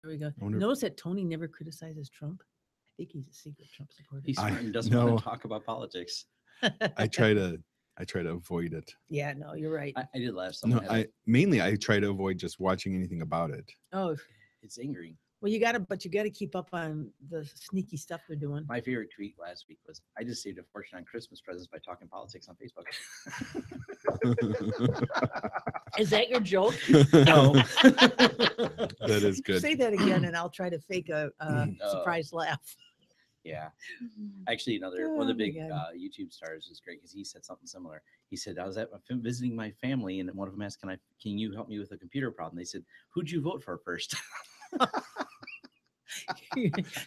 There we go. I wonder, Notice that Tony never criticizes Trump. I think he's a secret Trump supporter. He's I smart and doesn't no, want to talk about politics. I try to avoid it. Yeah, no, you're right. I did laugh. No, Someone had I try to avoid just watching anything about it. Oh, it's angering. well, but you got to keep up on the sneaky stuff they're doing. My favorite tweet last week was, "I just saved a fortune on Christmas presents by talking politics on Facebook." Is that your joke? No. That is good. Say that again, and I'll try to fake a No. surprise laugh. Yeah. Actually, one of the Oh, my big God. YouTube stars is great because he said something similar. He said, "I was visiting my family, and one of them asked, can you help me with a computer problem?" They said, "Who'd you vote for first?"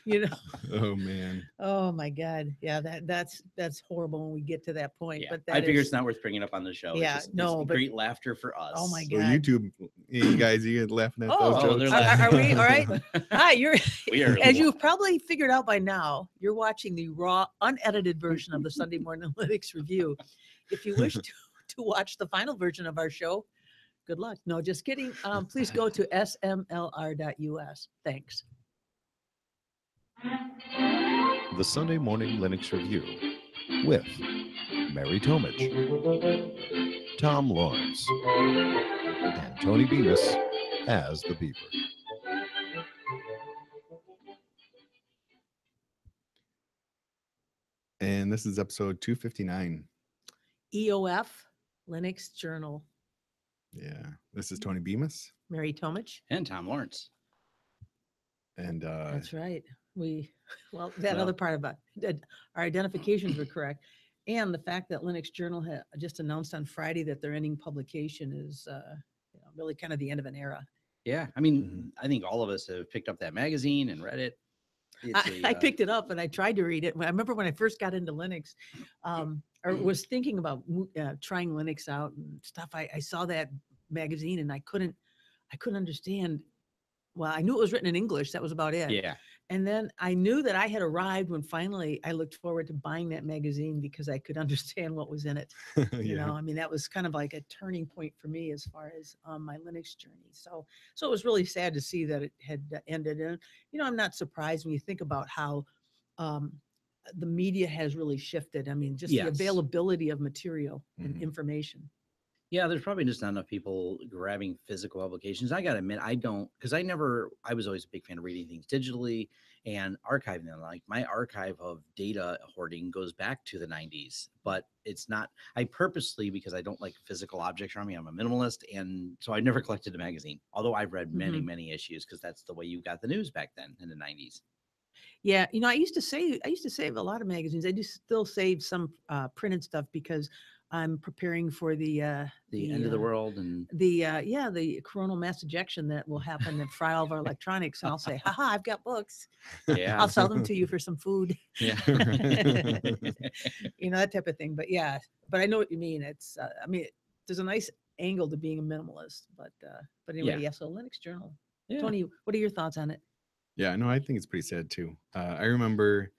You know. Oh man. Oh my God. Yeah, that's horrible when we get to that point. Yeah. But I figure is- it's not worth bringing up on the show. Yeah, It's no, but- great laughter for us. Oh my So God. YouTube, you guys, you laughing at Oh, those Oh, jokes? they're Are we all right? Hi, you're We are as you've probably figured out by now, you're watching the raw, unedited version of the Sunday Morning Analytics Review. If you wish to watch the final version of our show, good luck. No, just kidding. Please go to smlr.us. Thanks. The Sunday Morning Linux Review with Mary Tomich, Tom Lawrence, and Tony Bemis as the Beaver. And this is episode 259. EOF, Linux Journal. Yeah, this is Tony Bemis, Mary Tomich. And Tom Lawrence. and That's right. That Well- other part about our identifications were correct. And the fact that Linux Journal just announced on Friday that they're ending publication is really kind of the end of an era. Yeah. I mean, I think all of us have picked up that magazine and read it. I picked it up and I tried to read it. I remember when I first got into Linux, or was thinking about trying Linux out and stuff. I saw that magazine and I couldn't understand. Well, I knew it was written in English. That was about it. Yeah. And then I knew that I had arrived when finally I looked forward to buying that magazine because I could understand what was in it. You know, I mean, that was kind of like a turning point for me as far as my Linux journey. So it was really sad to see that it had ended. And, you know, I'm not surprised when you think about how the media has really shifted. I mean, just the Yes. availability of material and Mhm. information. Yeah, there's probably just not enough people grabbing physical publications. I gotta admit, I don't, because I was always a big fan of reading things digitally and archiving them. Like my archive of data hoarding goes back to the 90s, but it's not, I purposely, because I don't like physical objects around me, I'm a minimalist. And so I never collected a magazine, although I've read many, many issues because that's the way you got the news back then in the 90s. Yeah, you know, I used to save a lot of magazines. I do still save some printed stuff because I'm preparing for the End of the world and the coronal mass ejection that will happen and fry all of our electronics. And I'll say, haha, I've got books. yeah. I'll sell them to you for some food. Yeah. You know, that type of thing. But yeah, but I know what you mean. It's I mean, there's a nice angle to being a minimalist. But anyway, yeah. So Linux Journal. Yeah. Tony, what are your thoughts on it? Yeah, no, I think it's pretty sad too. I remember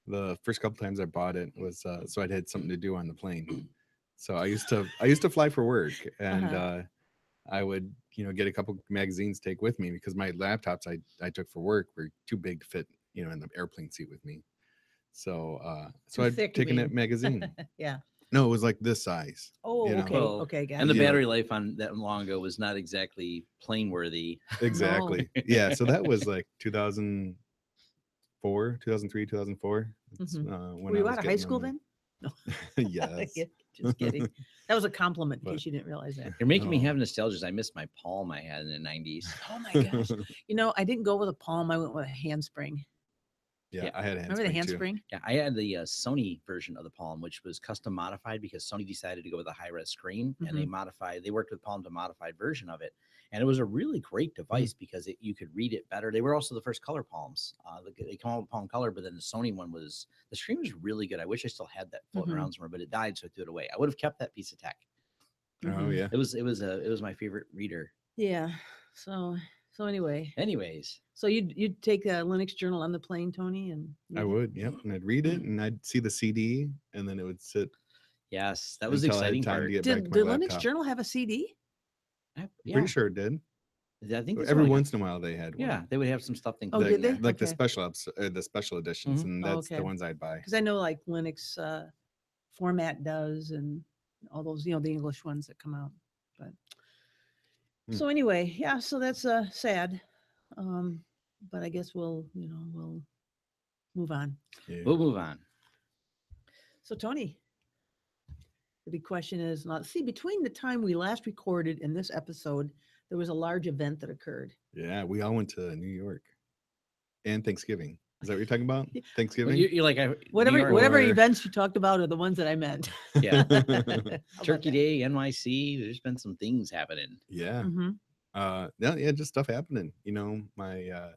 the first couple times I bought it was so I'd had something to do on the plane. So I used to fly for work, and I would get a couple magazines to take with me because my laptops I took for work were too big to fit in the airplane seat with me. So Too I'd thick, taken you that mean. magazine. Yeah. No, it was like this size. Oh, You know. okay. Well, Okay, got And it. the Yeah. battery life on that long ago was not exactly plane worthy. Exactly. Yeah. So that was like 2004, 2003, 2004. That's, Mhm. when Were I you was out of getting high on school the- then? Yes. Just kidding. That was a compliment in But- case you didn't realize that. You're making me Oh. have nostalgia. I missed my Palm I had in the 90s. Oh my gosh. You know, I didn't go with a Palm. I went with a handspring. Yeah, Yeah. I had a Remember the handspring too. handspring? Yeah, I had the Sony version of the Palm, which was custom modified because Sony decided to go with a high-res screen, and they worked with Palm to modified version of it, and it was a really great device because you could read it better. They were also the first color Palms. They come out with Palm Color, but then the Sony one the screen was really good. I wish I still had that floating around somewhere, but it died, so I threw it away. I would have kept that piece of tech. Oh yeah. It was my favorite reader. Yeah. So anyway, Anyways, so you'd take a Linux Journal on the plane, Tony, and I would. Yep. And I'd read it, and I'd see the CD, and then it would sit. yes, that was the until I had exciting time to part. get back Did to the my Linux laptop. Journal have a CD? Yeah. Pretty sure it did. I think that's Every only- once in a while they had one. Yeah, they would have some stuff Oh, included. did they? Like the Okay. the special editions, Mhm. and Oh, that's okay. the ones I'd buy. Because I know like Linux format does and all those, the English ones that come out. But so anyway, yeah, so that's sad. But I guess we'll move on. Yeah. We'll move on. So Tony, the big question is not see between the time we last recorded and this episode, there was a large event that occurred. Yeah, we all went to New York and Thanksgiving. Is that what you're talking about? Yeah. Thanksgiving? Well, you're like Whatever New York, whatever or- events you talked about are the ones that I meant. Yeah. How about Turkey that? Day, NYC. There's been some things happening. Yeah. Mhm. Yeah, just stuff happening. It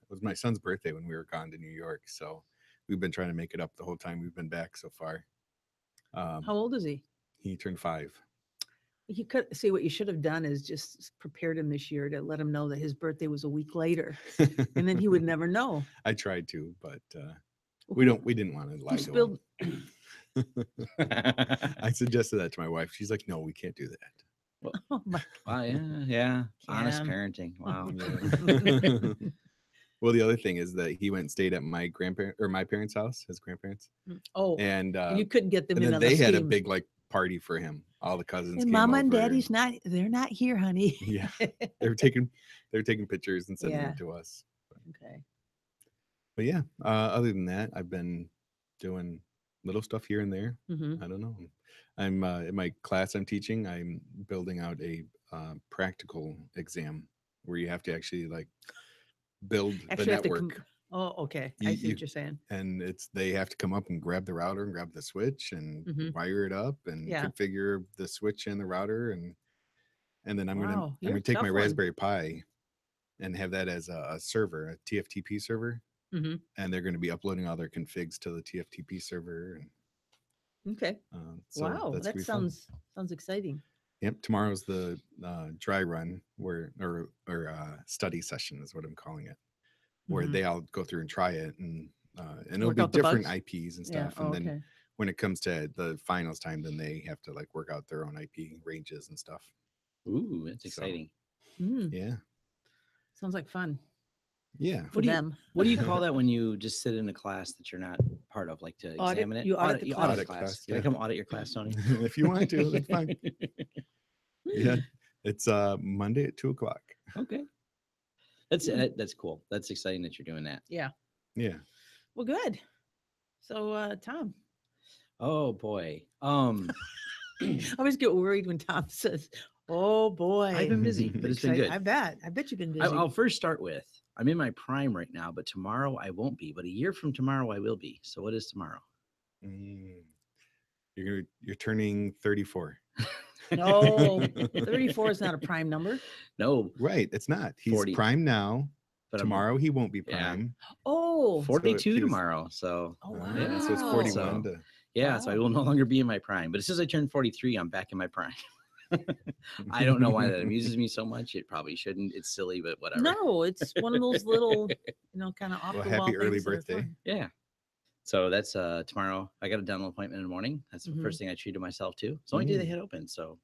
was my son's birthday when we were gone to New York, so we've been trying to make it up the whole time we've been back so far. How old is he? He turned 5. You could see what you should have done is just prepared him this year to let him know that his birthday was a week later, and then he would never know. I tried to, but Who- we didn't want to lie who to spilled. him. I suggested that to my wife. She's like, "No, we can't do that." Oh my. Wow, yeah. Honest Cam. parenting. Wow. Yeah. Well, the other thing is that he went and stayed at my parents' house, his grandparents, Oh, and you couldn't get them and in then on they the had a steam. big like party for him. All the cousins And came Mama and over, Daddy's they're not here, honey. Yeah, they were taking pictures and sending Yeah. them to us. Okay. But yeah, other than that, I've been doing little stuff here and there. Hmm. I don't know. I'm in my class I'm teaching. I'm building out a practical exam where you have to actually like build Actually, the have to network, oh, okay. I You- see what you're saying. and they have to come up and grab the router and grab the switch and Mhm. wire it up and Yeah. configure the switch and the router and then I'm Wow, I'm you're gonna a take my tough one. Raspberry Pi and have that as a server, a TFTP server, Hmm. and they're going to be uploading all their configs to the TFTP server. And Okay. so Wow, that's that gonna be fun. sounds exciting. Yep, tomorrow's the dry run or study session is what I'm calling it, where Mhm. they all go through and try it and it'll Work be out the different bugs? IPs and Yeah. stuff. Oh, And then okay. when it comes to the finals time, then they have to like work out their own IP ranges and stuff. Ooh, that's So- exciting. Mm, Yeah, sounds like fun yeah. for them. What do you call that when you just sit in a class that you're not part of, like to Audit- examine it? you audit the you class? audit Audit class. class, Can I yeah. come audit your class, Tony? If you want to, that's fine. Yeah, it's Monday at 2:00. Okay. That's cool. That's exciting that you're doing that. Yeah. Yeah. Well, good. So, Tom, Oh boy. I always get worried when Tom says, "Oh boy." I've been busy, but it's been Excited. good. I bet. I bet you've been busy. I'll first start with I'm in my prime right now, but tomorrow I won't be. But a year from tomorrow I will be. So what is tomorrow? Mm. You're turning 34. No, 34 is not a prime number. No, Right, it's not. He's 40. prime now. but Tomorrow he won't be Yeah. prime. Oh, I'm 42 he was- tomorrow. So oh Ah, wow. so it's Wow. 41 So- to yeah, so I Wow. will no longer be in my prime. But as soon as I turn 43, I'm back in my prime. I don't know why that amuses me so much. It probably shouldn't. It's silly, but whatever. No, it's one of those little, kind of off Well, the wall happy early things that are birthday. fun. Yeah. So that's tomorrow. I got a dental appointment in the morning. That's the Mhm. first thing I treated myself to. It's the only day they Mm. had open. So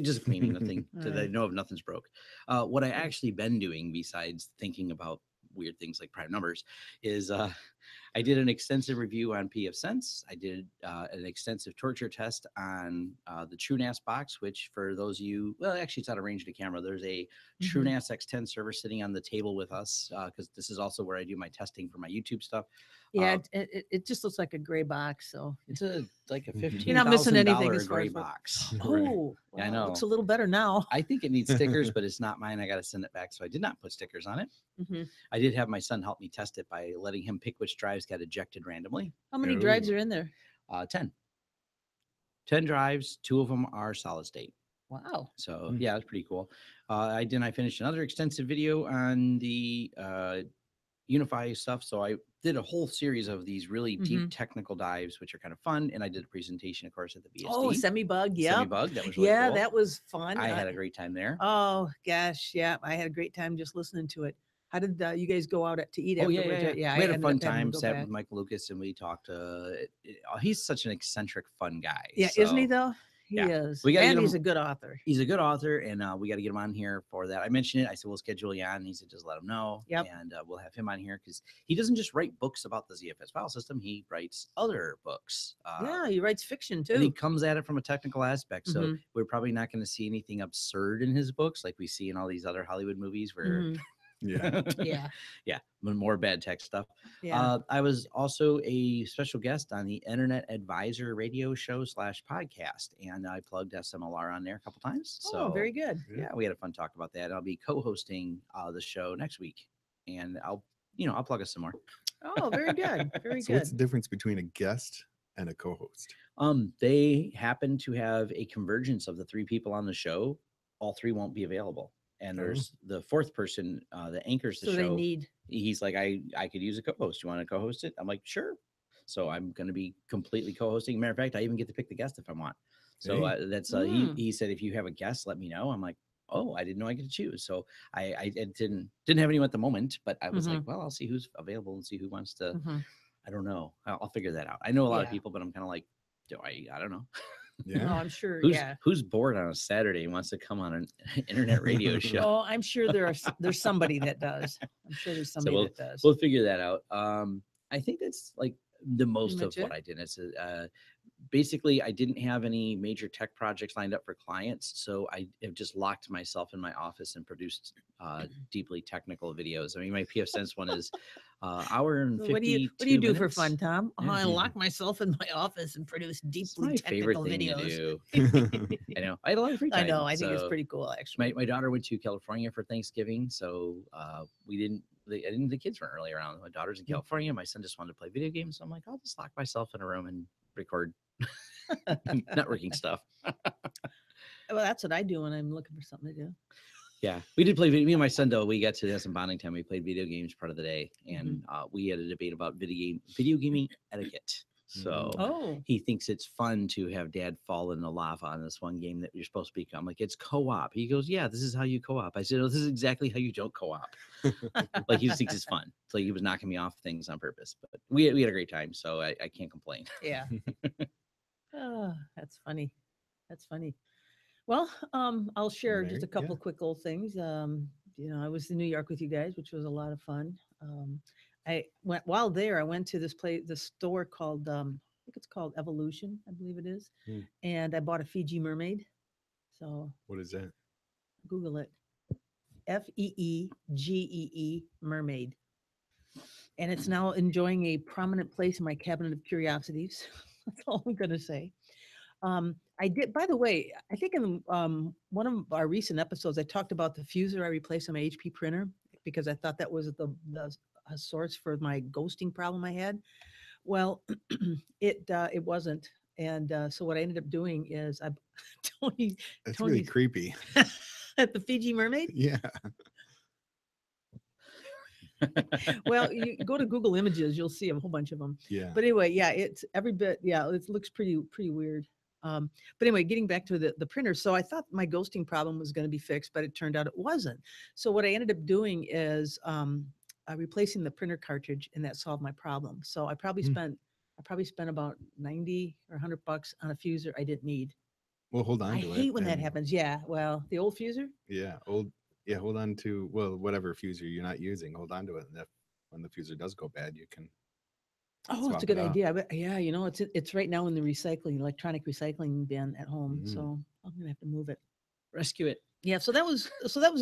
just cleaning, nothing that I Alright. know of, nothing's broke. What I actually been doing besides thinking about weird things like prime numbers is I did an extensive review on PF Sense. I did an extensive torture test on the TrueNAS box, which for those of you, well, actually it's out of range of the camera. There's a Mhm. TrueNAS X10 server sitting on the table with us because this is also where I do my testing for my YouTube stuff. Yeah, it just looks like a gray box. So, It's like a You're $15,000 not missing anything as far gray as what- box. oh, Yeah, I wow, it looks know. a little better now. I think it needs stickers, but it's not mine. I got to send it back. So I did not put stickers on it. Mhm. I did have my son help me test it by letting him pick which drives got ejected randomly. How many drives Ooh. are in there? 10. 10 drives, 2 of them are solid state. Wow. So Mm. yeah, it's pretty cool. I finished another extensive video on the Unify stuff. So I did a whole series of these really deep technical dives, which are kind of fun. And I did a presentation, of course, at the BSD. Oh, semi-bug. Yeah. Semi-bug. That was really Yeah, cool. that was fun. I had a great time there. Oh gosh, yeah, I had a great time just listening to it. How did you guys go out to eat Oh yeah, afterwards? yeah, I we had a ended fun up having to time. go Sat back. with Michael Lucas and we talked. He's such an eccentric, fun guy. Yeah, isn't he so- though? He Yeah. is. We gotta And get he's him- a good author. He's a good author, and we got to get him on here for that. I mentioned it. I said we'll schedule you on. And he said just let him know, Yep. and we'll have him on here because he doesn't just write books about the ZFS file system. He writes other books. Yeah, he writes fiction And he too. comes at it from a technical aspect. So Mhm. we're probably not going to see anything absurd in his books like we see in all these other Hollywood movies where, Mhm. Yeah. Yeah. yeah, more bad tech stuff. Yeah. I was also a special guest on the Internet Advisor radio show / podcast, and I plugged SMLR on there a couple times. Oh, So very good. yeah, we had a fun talk about that. I'll be co-hosting the show next week, and I'll plug us some more. Oh, very good. Very So what's the good. difference between a guest and a co-host? They happen to have a convergence of the 3 people on the show. All 3 won't be available, and Oh. there's the 4th person that anchors the So they show. need. He's like, I could use a co-host. You want to co-host it? I'm like, sure. So I'm going to be completely co-hosting. Matter of fact, I even get to pick the guest if I want. So Hey. that's Mm. he said, if you have a guest, let me know. I'm like, oh, I didn't know I could choose. So I didn't have anyone at the moment, but I was like, well, I'll see who's available and see who wants to. Mhm. I don't know. I'll figure that out. I know a lot of Yeah. people, but I'm kind of like, do I don't know. Oh, Yeah. I'm sure. Who's Yeah. who's bored on a Saturday and wants to come on an internet radio show? Oh, I'm sure there's somebody that does. I'm sure there's So somebody that does. we'll figure that out. I think that's like the most of much what it? I did. It's basically I didn't have any major tech projects lined up for clients, so I have just locked myself in my office and produced deeply technical videos. I mean, my PF Sense one is hour and So 52 what do you do for minutes. fun, Tom? Oh, I Yeah. lock myself in my office and produce It's my deeply favorite technical thing videos. to do. I know. I had a lot of free time. I know. I think it's so pretty cool, actually. my daughter went to California for Thanksgiving, so the kids weren't really around. My daughter's in California. My son just wanted to play video games. So I'm like, I'll just lock myself in a room and record networking stuff. Well, that's what I do when I'm looking for something to do. Yeah, we did play video. Me and my son, though, we got to some bonding time. We played video games part of the day, and we had a debate about video gaming etiquette. So Oh, he thinks it's fun to have dad fall in the lava on this one game that you're supposed to become. Like, it's co-op. He goes, yeah, this is how you co-op. I said, oh, this is exactly how you don't co-op. Like, he just thinks it's fun. So he was knocking me off things on purpose. But we had a great time, so I can't complain. yeah. Oh, that's funny. That's funny. Well, I'll share just a Mary, couple yeah. quick little things. I was in New York with you guys, which was a lot of fun. While there, I went to this store called, I think it's called Evolution, I believe it is. Hmm. And I bought a Fiji mermaid. So What is that? Google it. FEEGEE mermaid. And it's now enjoying a prominent place in my cabinet of curiosities. That's all I'm going to say. I did, by the way, I think in one of our recent episodes, I talked about the fuser I replaced on my HP printer because I thought that was the source for my ghosting problem I had. Well, it wasn't. And so what I ended up doing is That's really Tony's creepy. at the Fiji mermaid. Yeah. Well, you go to Google Images, you'll see a whole bunch of them. Yeah. But anyway, yeah, it's every bit. Yeah, it looks pretty weird. But anyway, getting back to the printer. So I thought my ghosting problem was going to be fixed, but it turned out it wasn't. So what I ended up doing is replacing the printer cartridge, and that solved my problem. So I probably spent about 90 or $100 on a fuser I didn't need. Well, hold on I to it. hate when that and- happens. Yeah, well, the old fuser. Yeah. Hold on to, whatever fuser you're not using, hold on to it. And if when the fuser does go bad, you can. Oh, swap it's a it good out. idea. But yeah, it's right now in the electronic recycling bin at home. Mhm. So I'm gonna have to move it. Rescue it. Yeah, so that was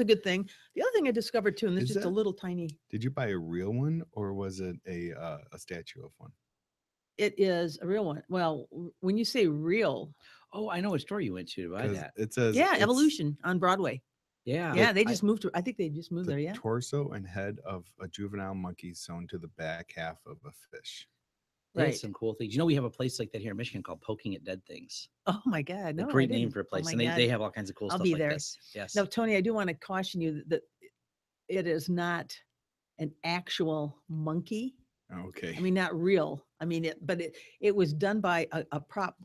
a good thing. The other thing I discovered too, and this Is is just a that- little tiny. Did you buy a real one or was it a statue of one? It is a real one. Well, when you say real, Oh, I know what store you went to buy 'Cause that. it says yeah, it's Evolution on Broadway. Yeah. Yeah, they just moved to. I think they just moved the there. Yeah. torso and head of a juvenile monkey sewn to the back half of a fish. They had Right. some cool things. You know, we have a place like that here in Michigan called Poking at Dead Things. Oh my God! No, A I great name didn't. for a Oh place. my And they God. have all kinds of cool I'll stuff be like there. this. Yes. Now, Tony, I do want to caution you that it is not an actual monkey. Okay. I mean, not real. I mean, it was done by a prop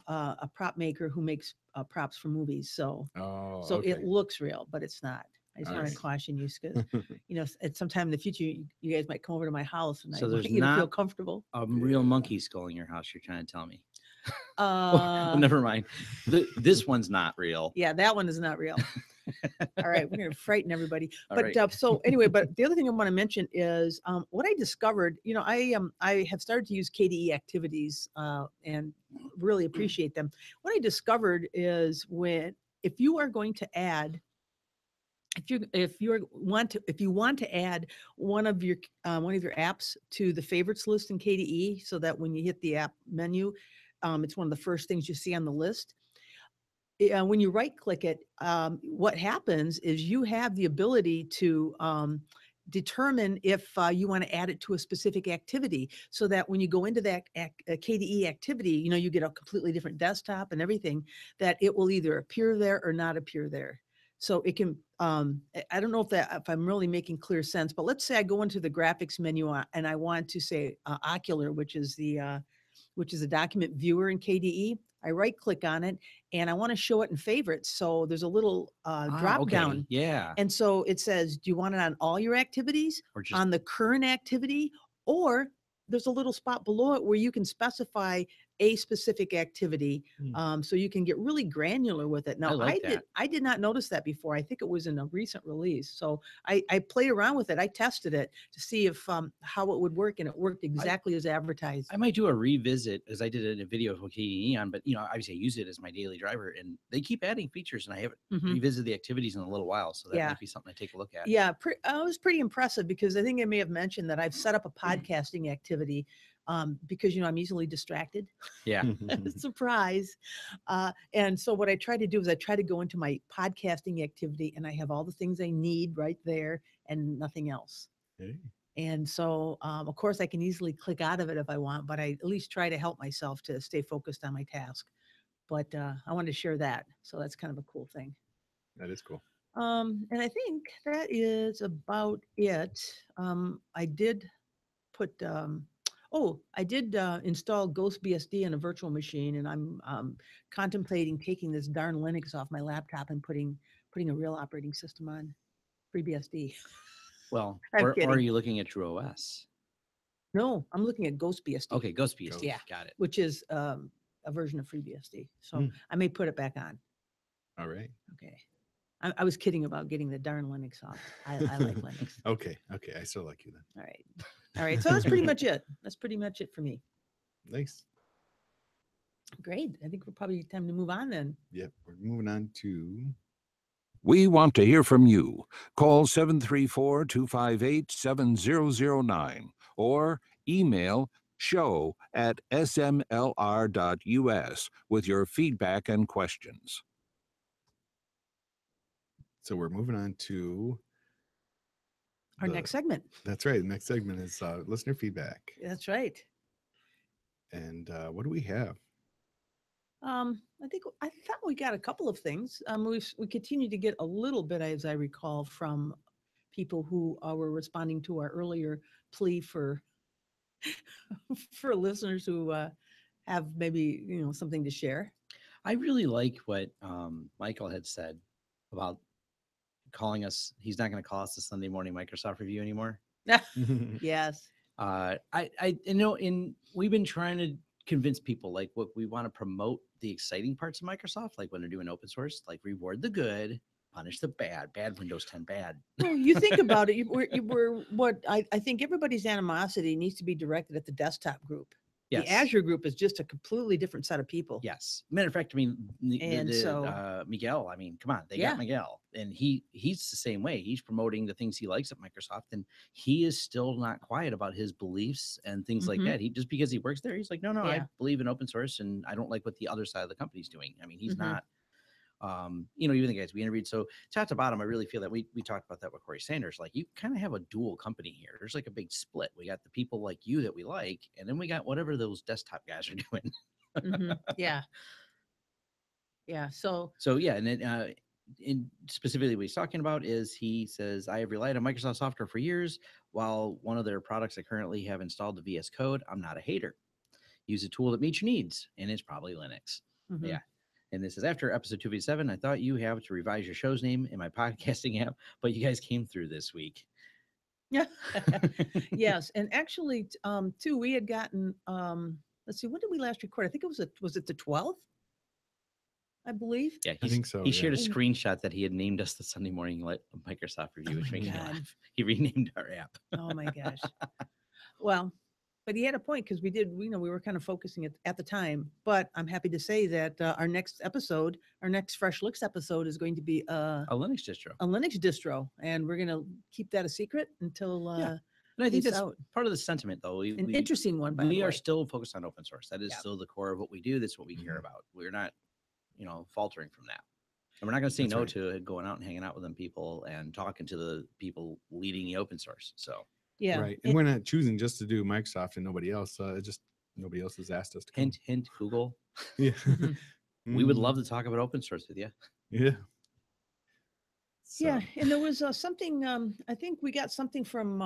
maker who makes props for movies. So okay. it looks real, but it's not. I just want to Alright. caution you because at sometime in the future you guys might come over to my house and So I there's want you to feel not- comfortable. A real monkey skull in your house, you're trying to tell me. Oh, never mind. This one's not real. Yeah, that one is not real. All right, we're going to frighten everybody. All But right. so anyway, but the other thing I want to mention is what I discovered. I have started to use KDE activities and really appreciate them. What I discovered is if you are going to add, if you want to add one of your apps to the favorites list in KDE, so that when you hit the app menu, it's one of the first things you see on the list. When you right click it, what happens is you have the ability to determine if you want to add it to a specific activity, so that when you go into that KDE activity, you get a completely different desktop and everything, that it will either appear there or not appear there. So it can, I don't know if I'm really making clear sense, but let's say I go into the graphics menu and I want to say Ocular, which is a document viewer in KDE. I right click on it and I want to show it in favorites. So there's a little drop Okay. down. Yeah. And so it says, do you want it on all your activities, Or just on the current activity, or there's a little spot below it where you can specify a specific activity. So you can get really granular with it. Now, I like that. I did not notice that before. I think it was in a recent release. So I played around with it. I tested it to see if how it would work, and it worked exactly as advertised. I might do a revisit, as I did it in a video with KDE on, but obviously I use it as my daily driver, and they keep adding features, and I haven't revisited the activities in a little while, so that might be something to take a look at. Yeah, it was pretty impressive, because I think I may have mentioned that I've set up a podcasting activity because I'm easily distracted. Yeah. Surprise. And so what I try to do is I try to go into my podcasting activity, and I have all the things I need right there and nothing else. Hey. And so, of course, I can easily click out of it if I want, but I at least try to help myself to stay focused on my task. But I wanted to share that. So that's kind of a cool thing. That is cool. And I think that is about it. I did put, I did install GhostBSD on a virtual machine, and I'm contemplating taking this darn Linux off my laptop and putting a real operating system on FreeBSD. Well, I'm or kidding. are you looking at True OS? No, I'm looking at GhostBSD. Okay, GhostBSD. Yeah. Got it. Which is a version of FreeBSD. So I may put it back on. All right. Okay. I was kidding about getting the darn Linux off. I like Linux. Okay. I still like you then. All right. So that's pretty much it. That's pretty much it for me. Nice. Great. I think we're probably time to move on then. Yep. We're moving on to. We want to hear from you. Call 734-258-7009 or email show@smlr.us with your feedback and questions. So we're moving on to our next segment. That's right. The next segment is listener feedback. That's right. And what do we have? I thought we got a couple of things. We continue to get a little bit, as I recall, from people who were responding to our earlier plea for listeners who have maybe something to share. I really like what Michael had said about calling us. He's not going to call us the Sunday morning Microsoft review anymore. Yes. We've been trying to convince people, like, what we want to promote the exciting parts of Microsoft, like when they're doing open source, like reward the good, punish the bad Windows 10 bad. Well, you think about it, we're what I think everybody's animosity needs to be directed at the desktop group. Yes. The Azure group is just a completely different set of people. Yes. Matter of fact, I mean, Miguel, I mean, come on, they got Miguel, and he's the same way. He's promoting the things he likes at Microsoft, and he is still not quiet about his beliefs and things like that. He just because he works there, he's like, no, I believe in open source, and I don't like what the other side of the company's doing. I mean, he's not. Even the guys we interviewed. So top to bottom, I really feel that we talked about that with Corey Sanders. Like, you kind of have a dual company here. There's like a big split. We got the people like you that we like, and then we got whatever those desktop guys are doing. Yeah. So yeah, and then in specifically what he's talking about is, he says, I have relied on Microsoft software for years. While one of their products I currently have installed the VS Code, I'm not a hater. Use a tool that meets your needs, and it's probably Linux. Yeah. And this is after episode 257. I thought you have to revise your show's name in my podcasting app, but you guys came through this week. Yeah. Yes. And actually, too, we had gotten, let's see, when did we last record? I think was it the 12th? I believe. Yeah, I think so. He shared a yeah. screenshot that he had named us the Sunday Morning Microsoft Review, which my makes me God. laugh. He renamed our app. Oh my gosh. Well, but he had a point because we were kind of focusing at the time. But I'm happy to say that our next Fresh Looks episode is going to be A Linux distro. a Linux distro, and we're going to keep that a secret until Yeah. And I think peace that's out. part of the sentiment, though. An interesting one. By the We way. are still focused on open source. That is Yeah. still the core of what we do. That's what we care Mhm. about. We're not, faltering from that. And we're not going to say That's no right. to going out and hanging out with them people and talking to the people leading the open source. So Yeah. Right. And we're not choosing just to do Microsoft and nobody else. Just nobody else has asked us to come. hint, Google. Yeah. Mhm. We would Mm, love to talk about open source with you. Yeah. Yeah, So, and there was something. I think we got something from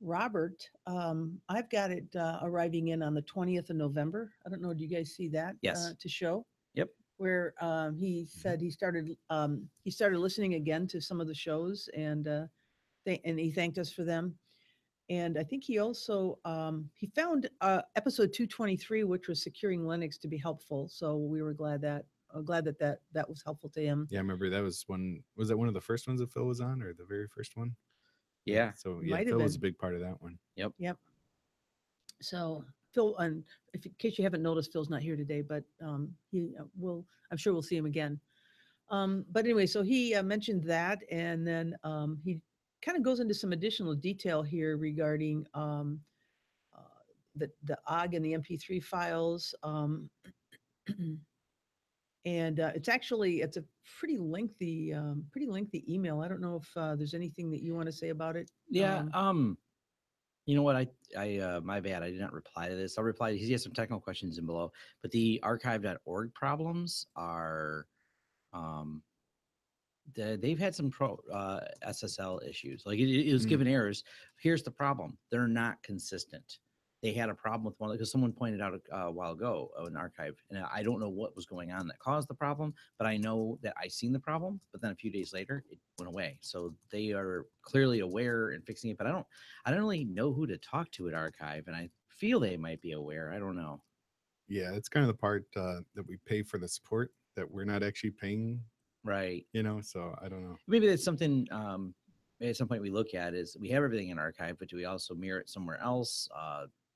Robert. I've got it arriving in on the 20th of November. I don't know. Do you guys see that? Yes. To show. Yep. Where he said he started listening again to some of the shows, and and he thanked us for them. And I think he also he found episode 223, which was securing Linux, to be helpful. So we were glad that that was helpful to him. yeah, I remember that was that one of the first ones that Phil was on or the very first one? Yeah. So yeah, Might have Phil was a been. big part of that one. Yep. Yep. So Phil, and in case you haven't noticed, Phil's not here today, but he will. I'm sure we'll see him again. But anyway, so he mentioned that, and then he kind of goes into some additional detail here regarding uh, the OGG and the MP3 files. And it's a pretty lengthy email. I don't know if there's anything that you want to say about it. Yeah. You know what? I my bad. I did not reply to this. I'll reply. He has some technical questions in below, but the archive.org problems are, they've had some SSL issues. Like it was Mm. given errors. Here's the problem: they're not consistent. They had a problem with one because someone pointed out a while ago an archive, and I don't know what was going on that caused the problem, but I know that I seen the problem. But then a few days later, it went away. So they are clearly aware and fixing it. But I don't really know who to talk to at archive, and I feel they might be aware. I don't know. Yeah, it's kind of the part that we pay for the support that we're not actually paying, Right. so I don't know. Maybe that's something at some point we look at is we have everything in archive, but do we also mirror it somewhere else?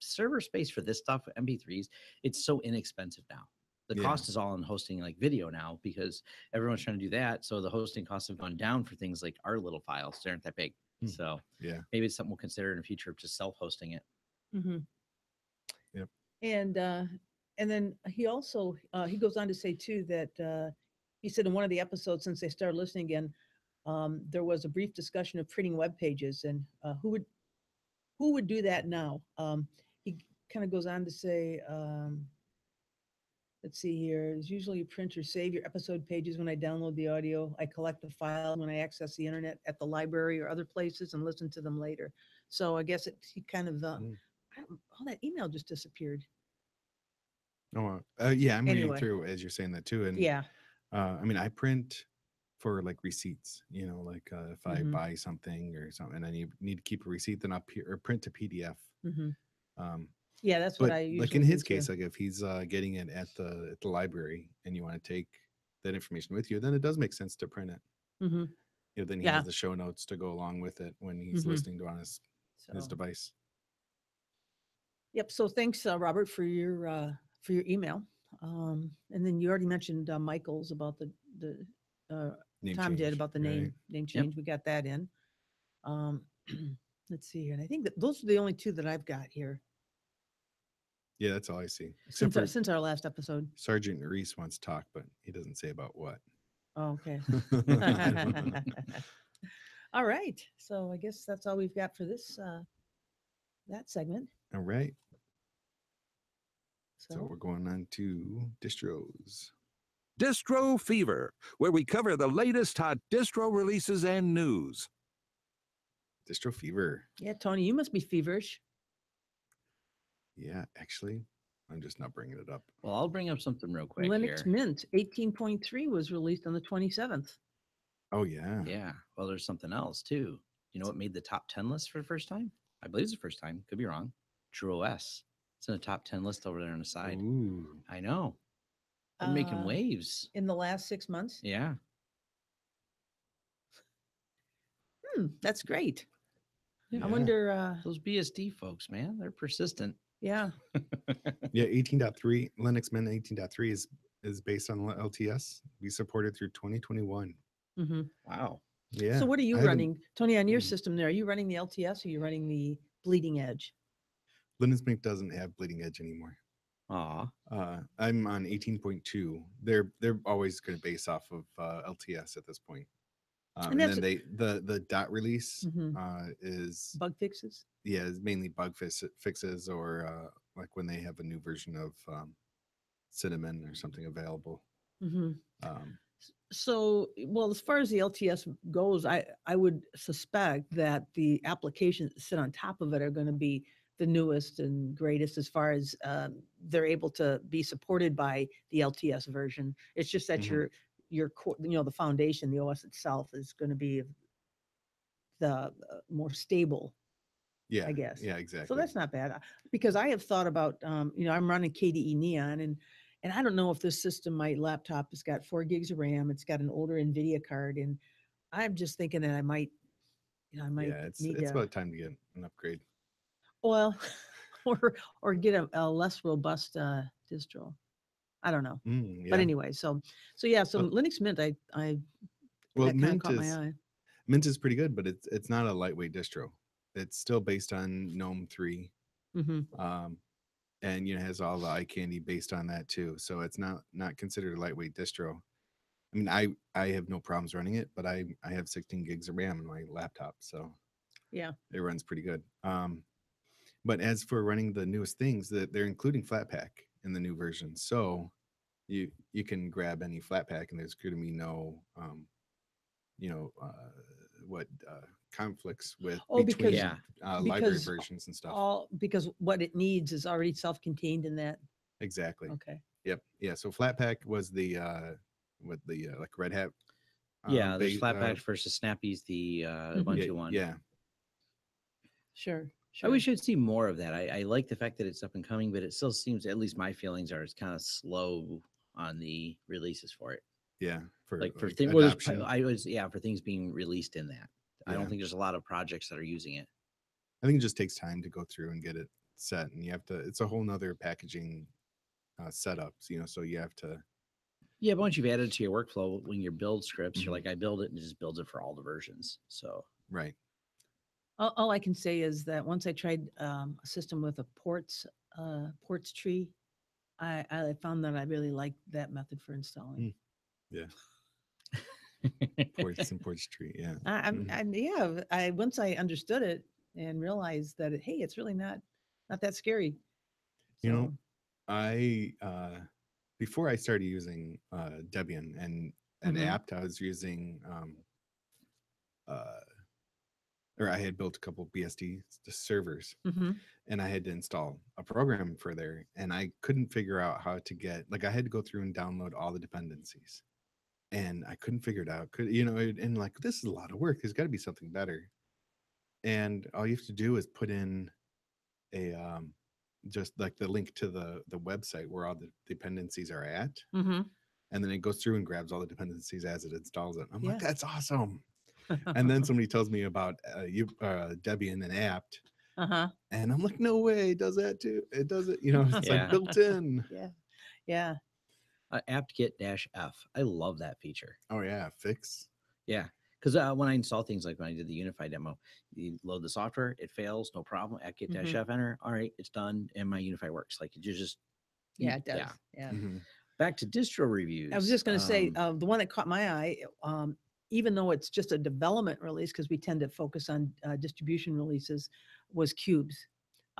Server space for this stuff, MP3s, it's so inexpensive now. The Yeah. cost is all in hosting like video now because everyone's trying to do that. So the hosting costs have gone down for things like our little files. They aren't that big. Hmm. So Yeah. maybe it's something we'll consider in the future, just self-hosting it. Mm-hmm. Yep. And then he also he goes on to say too that he said in one of the episodes, since they started listening again, there was a brief discussion of printing web pages and who would do that now. He kind of goes on to say, let's see here. It's usually you print or save your episode pages when I download the audio. I collect the file when I access the internet at the library or other places and listen to them later. So I guess he kind of that email just disappeared. Oh, yeah, I'm reading Anyway. through as you're saying that too. And Yeah. I mean, I print for like receipts, like if I Mhm. buy something or something and I need to keep a receipt, then I'll or print to PDF. Mm-hmm. Um, Yeah, that's but what I usually like in do, his too. case, like if he's getting it at the library and you want to take that information with you, then it does make sense to print it. Mm-hmm. Then he Yeah. has the show notes to go along with it when he's Mhm. listening to on his So, device. yep. So thanks, Robert, for your email. And then you already mentioned Michael's about the Name Tom did change, about the right? name change. We got that in. Let's see here. And I think that those are the only two that I've got here Yeah, that's all I see. Except since for our last episode. Sergeant Reese wants to talk, but he doesn't say about what. Oh, okay. All right. So I guess that's all we've got for this that segment. All right. So, So we're going on to distros. Distro Fever, where we cover the latest hot distro releases and news. Distro fever. yeah, Tony, you must be feverish. Yeah, actually, I'm just not bringing it up. Well, I'll bring up something real quick Linux here. Mint 18.3 was released on the 27th. Oh yeah. Yeah. Well, there's something else too. You know what made the top 10 list for the first time? I believe it's the first time. Could be wrong. True OS It's in the top 10 list over there on the side. Ooh. I know. We're making Uh, waves. in the last 6 months. Yeah. That's great. Yeah. I wonder. Those BSD folks, man, they're persistent. Yeah. Yeah, 18.3 Linux Mint 18.3 is based on LTS. We supported through 2021. hmm Wow. Yeah. So what are you I haven't- running, Tony, on your Mhm. system there? Are you running the LTS or are you running the bleeding edge? Linux Mint doesn't have bleeding edge anymore. Aw. I'm on 18.2. They're always going to base off of LTS at this point. And And that's- then the dot release Mhm. is Bug fixes? is mainly bug fixes or like when they have a new version of Cinnamon or something available. hmm Um, So, well, as far as the LTS goes, I would suspect that the applications that sit on top of it are going to be the newest and greatest as far as they're able to be supported by the LTS version. It's just that Mhm. your core, the foundation, the OS itself is going to be the more stable, yeah, I guess. yeah, So exactly. that's not bad because I have thought about, I'm running KDE Neon and I don't know if this system, my laptop has got 4 gigs of RAM. It's got an older NVIDIA card. And I'm just thinking that I might Yeah, need it's to, about time to get an upgrade. well, or get a less robust distro. I don't know. Yeah. But anyway, so yeah, so Well- Linux Mint, Well, that kind of caught my eye. Mint is pretty good, but it's not a lightweight distro. It's still based on GNOME 3. hmm And has all the eye candy based on that too. So it's not considered a lightweight distro. I mean, I have no problems running it, but I have 16 gigs of RAM in my laptop, so Yeah. it runs pretty good. But as for running the newest things, that they're including Flatpak in the new version, so you can grab any Flatpak, and there's going to be no what conflicts with Oh, because- between Yeah. library because versions and stuff. All because what it needs is already self-contained in that. Exactly. Okay. Yep. Yeah. So Flatpak was the like Red Hat. Yeah, there's ba- Flatpaks versus Snappy's the Ubuntu one. Yeah. Sure. I wish I'd see more of that. I like the fact that it's up and coming, but it still seems, at least my feelings are, it's kind of slow on the releases for it. Yeah. For things, adoption. for things being released in that. I Yeah. don't think there's a lot of projects that are using it. I think it just takes time to go through and get it set, and you have to. It's a whole nother packaging setup. So you have to. Yeah, but once you've added it to your workflow, when you build scripts, Mhm. you're like, I build it and it just builds it for all the versions. So Right. All I can say is that once I tried a system with a ports tree, I found that I really liked that method for installing. Yeah. Ports and ports tree. Yeah. I once I understood it and realized that hey, it's really not that scary. I before I started using Debian and Mhm. apt, I was using or I had built a couple BSD servers, Mhm. and I had to install a program for there, and I couldn't figure out how to get, like, I had to go through and download all the dependencies, and I couldn't figure it out. And like, this is a lot of work. There's got to be something better. And all you have to do is put in a just like the link to the website where all the dependencies are at, Mhm. and then it goes through and grabs all the dependencies as it installs it. I'm Yeah. like, that's awesome. And then somebody tells me about Debian and apt, Uh-huh. and I'm like, no way, it does that too. It does it, it's Yeah. like built in. Yeah. Yeah. apt-get-f. I love that feature. Oh yeah, fix. Yeah, because when I install things, like when I did the Unify demo, you load the software, it fails, no problem. apt-get-f enter, all right, it's done, and my Unify works. Like, you just Yeah, it does. Yeah. Mhm. Back to distro reviews. I was just going to say the one that caught my eye, even though it's just a development release, because we tend to focus on distribution releases, was Cubes.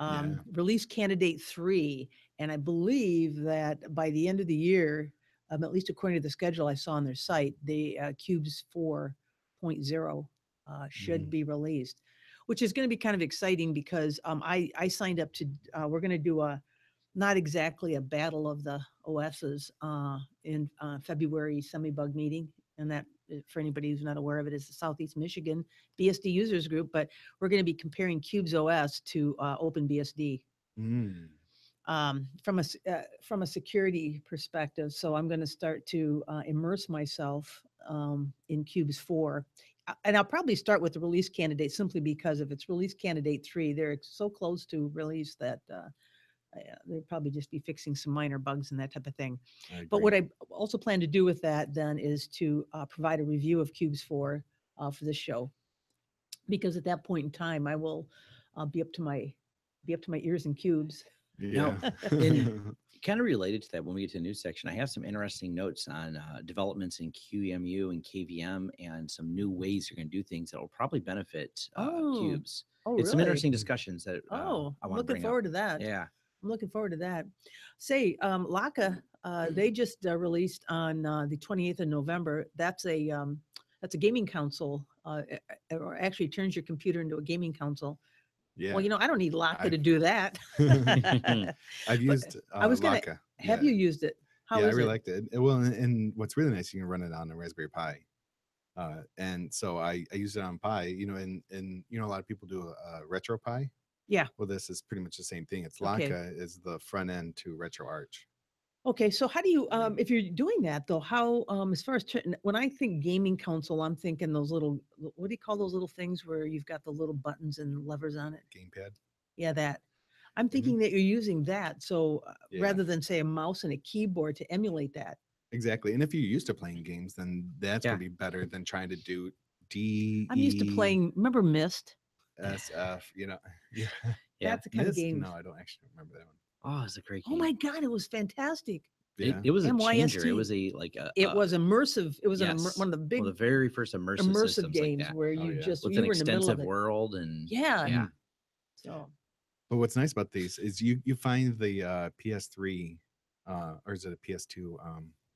Yeah. Release candidate 3. And I believe that by the end of the year, at least according to the schedule I saw on their site, the Cubes 4.0 should be released, which is going to be kind of exciting because I signed up to, we're going to do not exactly a battle of the OSs in February semi-bug meeting. And that, for anybody who's not aware of it, is the Southeast Michigan BSD users group. But we're going to be comparing Cubes OS to OpenBSD. Mm. from a security perspective. So I'm going to start to immerse myself in Cubes 4. And I'll probably start with the release candidate simply because if it's release candidate 3, they're so close to release that they'd probably just be fixing some minor bugs and that type of thing. But what I also plan to do with that then is to provide a review of Cubes 4 for this show, because at that point in time I will be up to my ears in cubes. Yeah. And kind of related to that, when we get to the news section, I have some interesting notes on developments in QEMU and KVM and some new ways you're going to do things that will probably benefit cubes. Oh, It's some really? interesting discussions that I want to looking bring forward up. to that. Yeah. I'm looking forward to that. Say, Laka, they just released on the 28th of November. That's a gaming console, or actually turns your computer into a gaming console. Yeah. Well, I don't need Laka to do that. I've used I was gonna. Laka. Have you used it? How I is really it? liked it. Well, and what's really nice, you can run it on a Raspberry Pi. And so I use it on Pi, and a lot of people do a Retro Pi. Yeah. Well, this is pretty much the same thing. It's Okay. Laka is the front end to RetroArch. Okay, so how do you, if you're doing that though, how, as far as when I think gaming console, I'm thinking those little, what do you call those little things where you've got the little buttons and levers on it? Gamepad. Yeah, that. I'm thinking that you're using that. So Yeah. rather than say a mouse and a keyboard to emulate that. Exactly. And if you're used to playing games, then that's going to be better than trying to do D. I'm used to playing, remember Myst? SF, Yeah. That's the kind of Myst? game. No, I don't actually remember that one. Oh, it's a great game. Oh my God, it was fantastic. Yeah. It was a changer. MYST. It was it was immersive. It was yes, one of the big one of the very first immersive systems games like that, where you just with you an were in the middle extensive of it. world and Yeah. So But what's nice about these is you find the PS3 or is it a PS2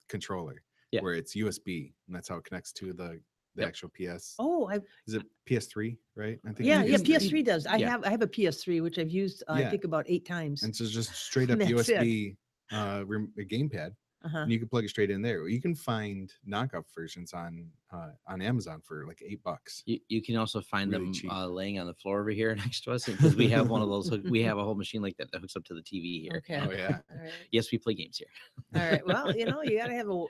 controller where it's USB, and that's how it connects to the actual PS. Oh, is it PS3, right? I think yeah, it's PS3 does. I Yeah. have a PS3 which I've used I think about 8 times. And so just straight up That's USB a gamepad. Uh-huh. And you can plug it straight in there. You can find knockoff versions on Amazon for like $8. You can also find Really them cheap. laying on the floor over here next to us, because we have one of those. We have a whole machine like that hooks up to the TV here. Okay. Oh yeah. All right. Yes, we play games here. All right. Well, you got to have a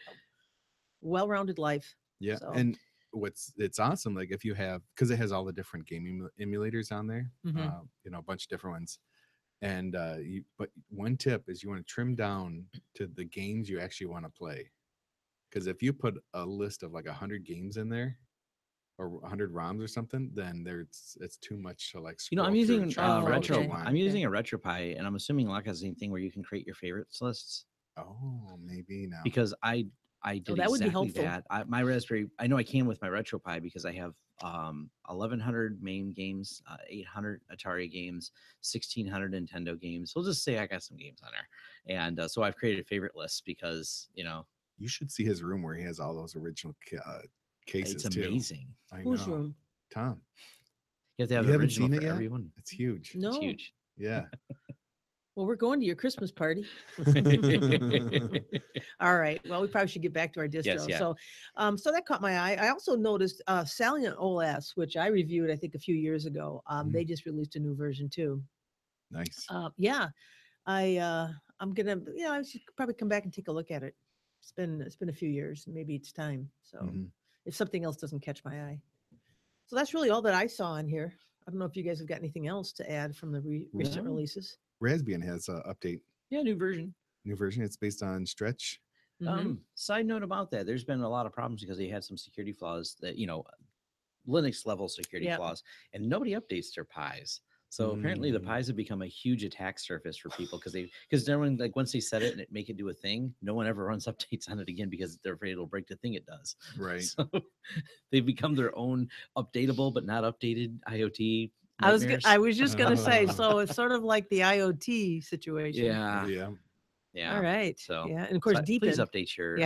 well-rounded life. Yeah. So. And it's awesome, like if you have, because it has all the different gaming emulators on there, Mhm. a bunch of different ones. And but one tip is you want to trim down to the games you actually want to play, because if you put a list of like 100 games in there or 100 ROMs or something, then it's too much to like scroll I'm through using and try to find what retro. you want. I'm using a RetroPie, and I'm assuming Lock has the same thing where you can create your favorites lists. Oh, maybe now. Because I did that would be exactly helpful. that. My Raspberry, I know I can with my RetroPie because I have 1,100 MAME games, 800 Atari games, 1,600 Nintendo games. We'll just say I got some games on there, and so I've created favorite lists because you should see his room where he has all those original cases. it's amazing. Too. I Whose know. room? Tom. You have to have You the haven't original seen for it yet? everyone. It's huge. No. It's huge. Yeah. Well, we're going to your Christmas party. All right. Well, we probably should get back to our distro. Yes, yeah. So, so that caught my eye. I also noticed Salient Os, which I reviewed, I think, a few years ago. They just released a new version too. Nice. Yeah, I'm gonna, I should probably come back and take a look at it. It's been a few years. Maybe it's time. So, if something else doesn't catch my eye, so that's really all that I saw on here. I don't know if you guys have got anything else to add from the recent releases. Raspbian has an update. Yeah, new version. It's based on Stretch. Side note about that, there's been a lot of problems because they had some security flaws that Linux level security flaws, and nobody updates their Pis. So apparently the Pis have become a huge attack surface for people because everyone, like, once they set it and make it do a thing, no one ever runs updates on it again because they're afraid it'll break the thing it does. Right. So they've become their own updatable but not updated IoT. I was just gonna say, so it's sort of like the IoT situation. Yeah. All right. So yeah, and of course, please Deepin. update your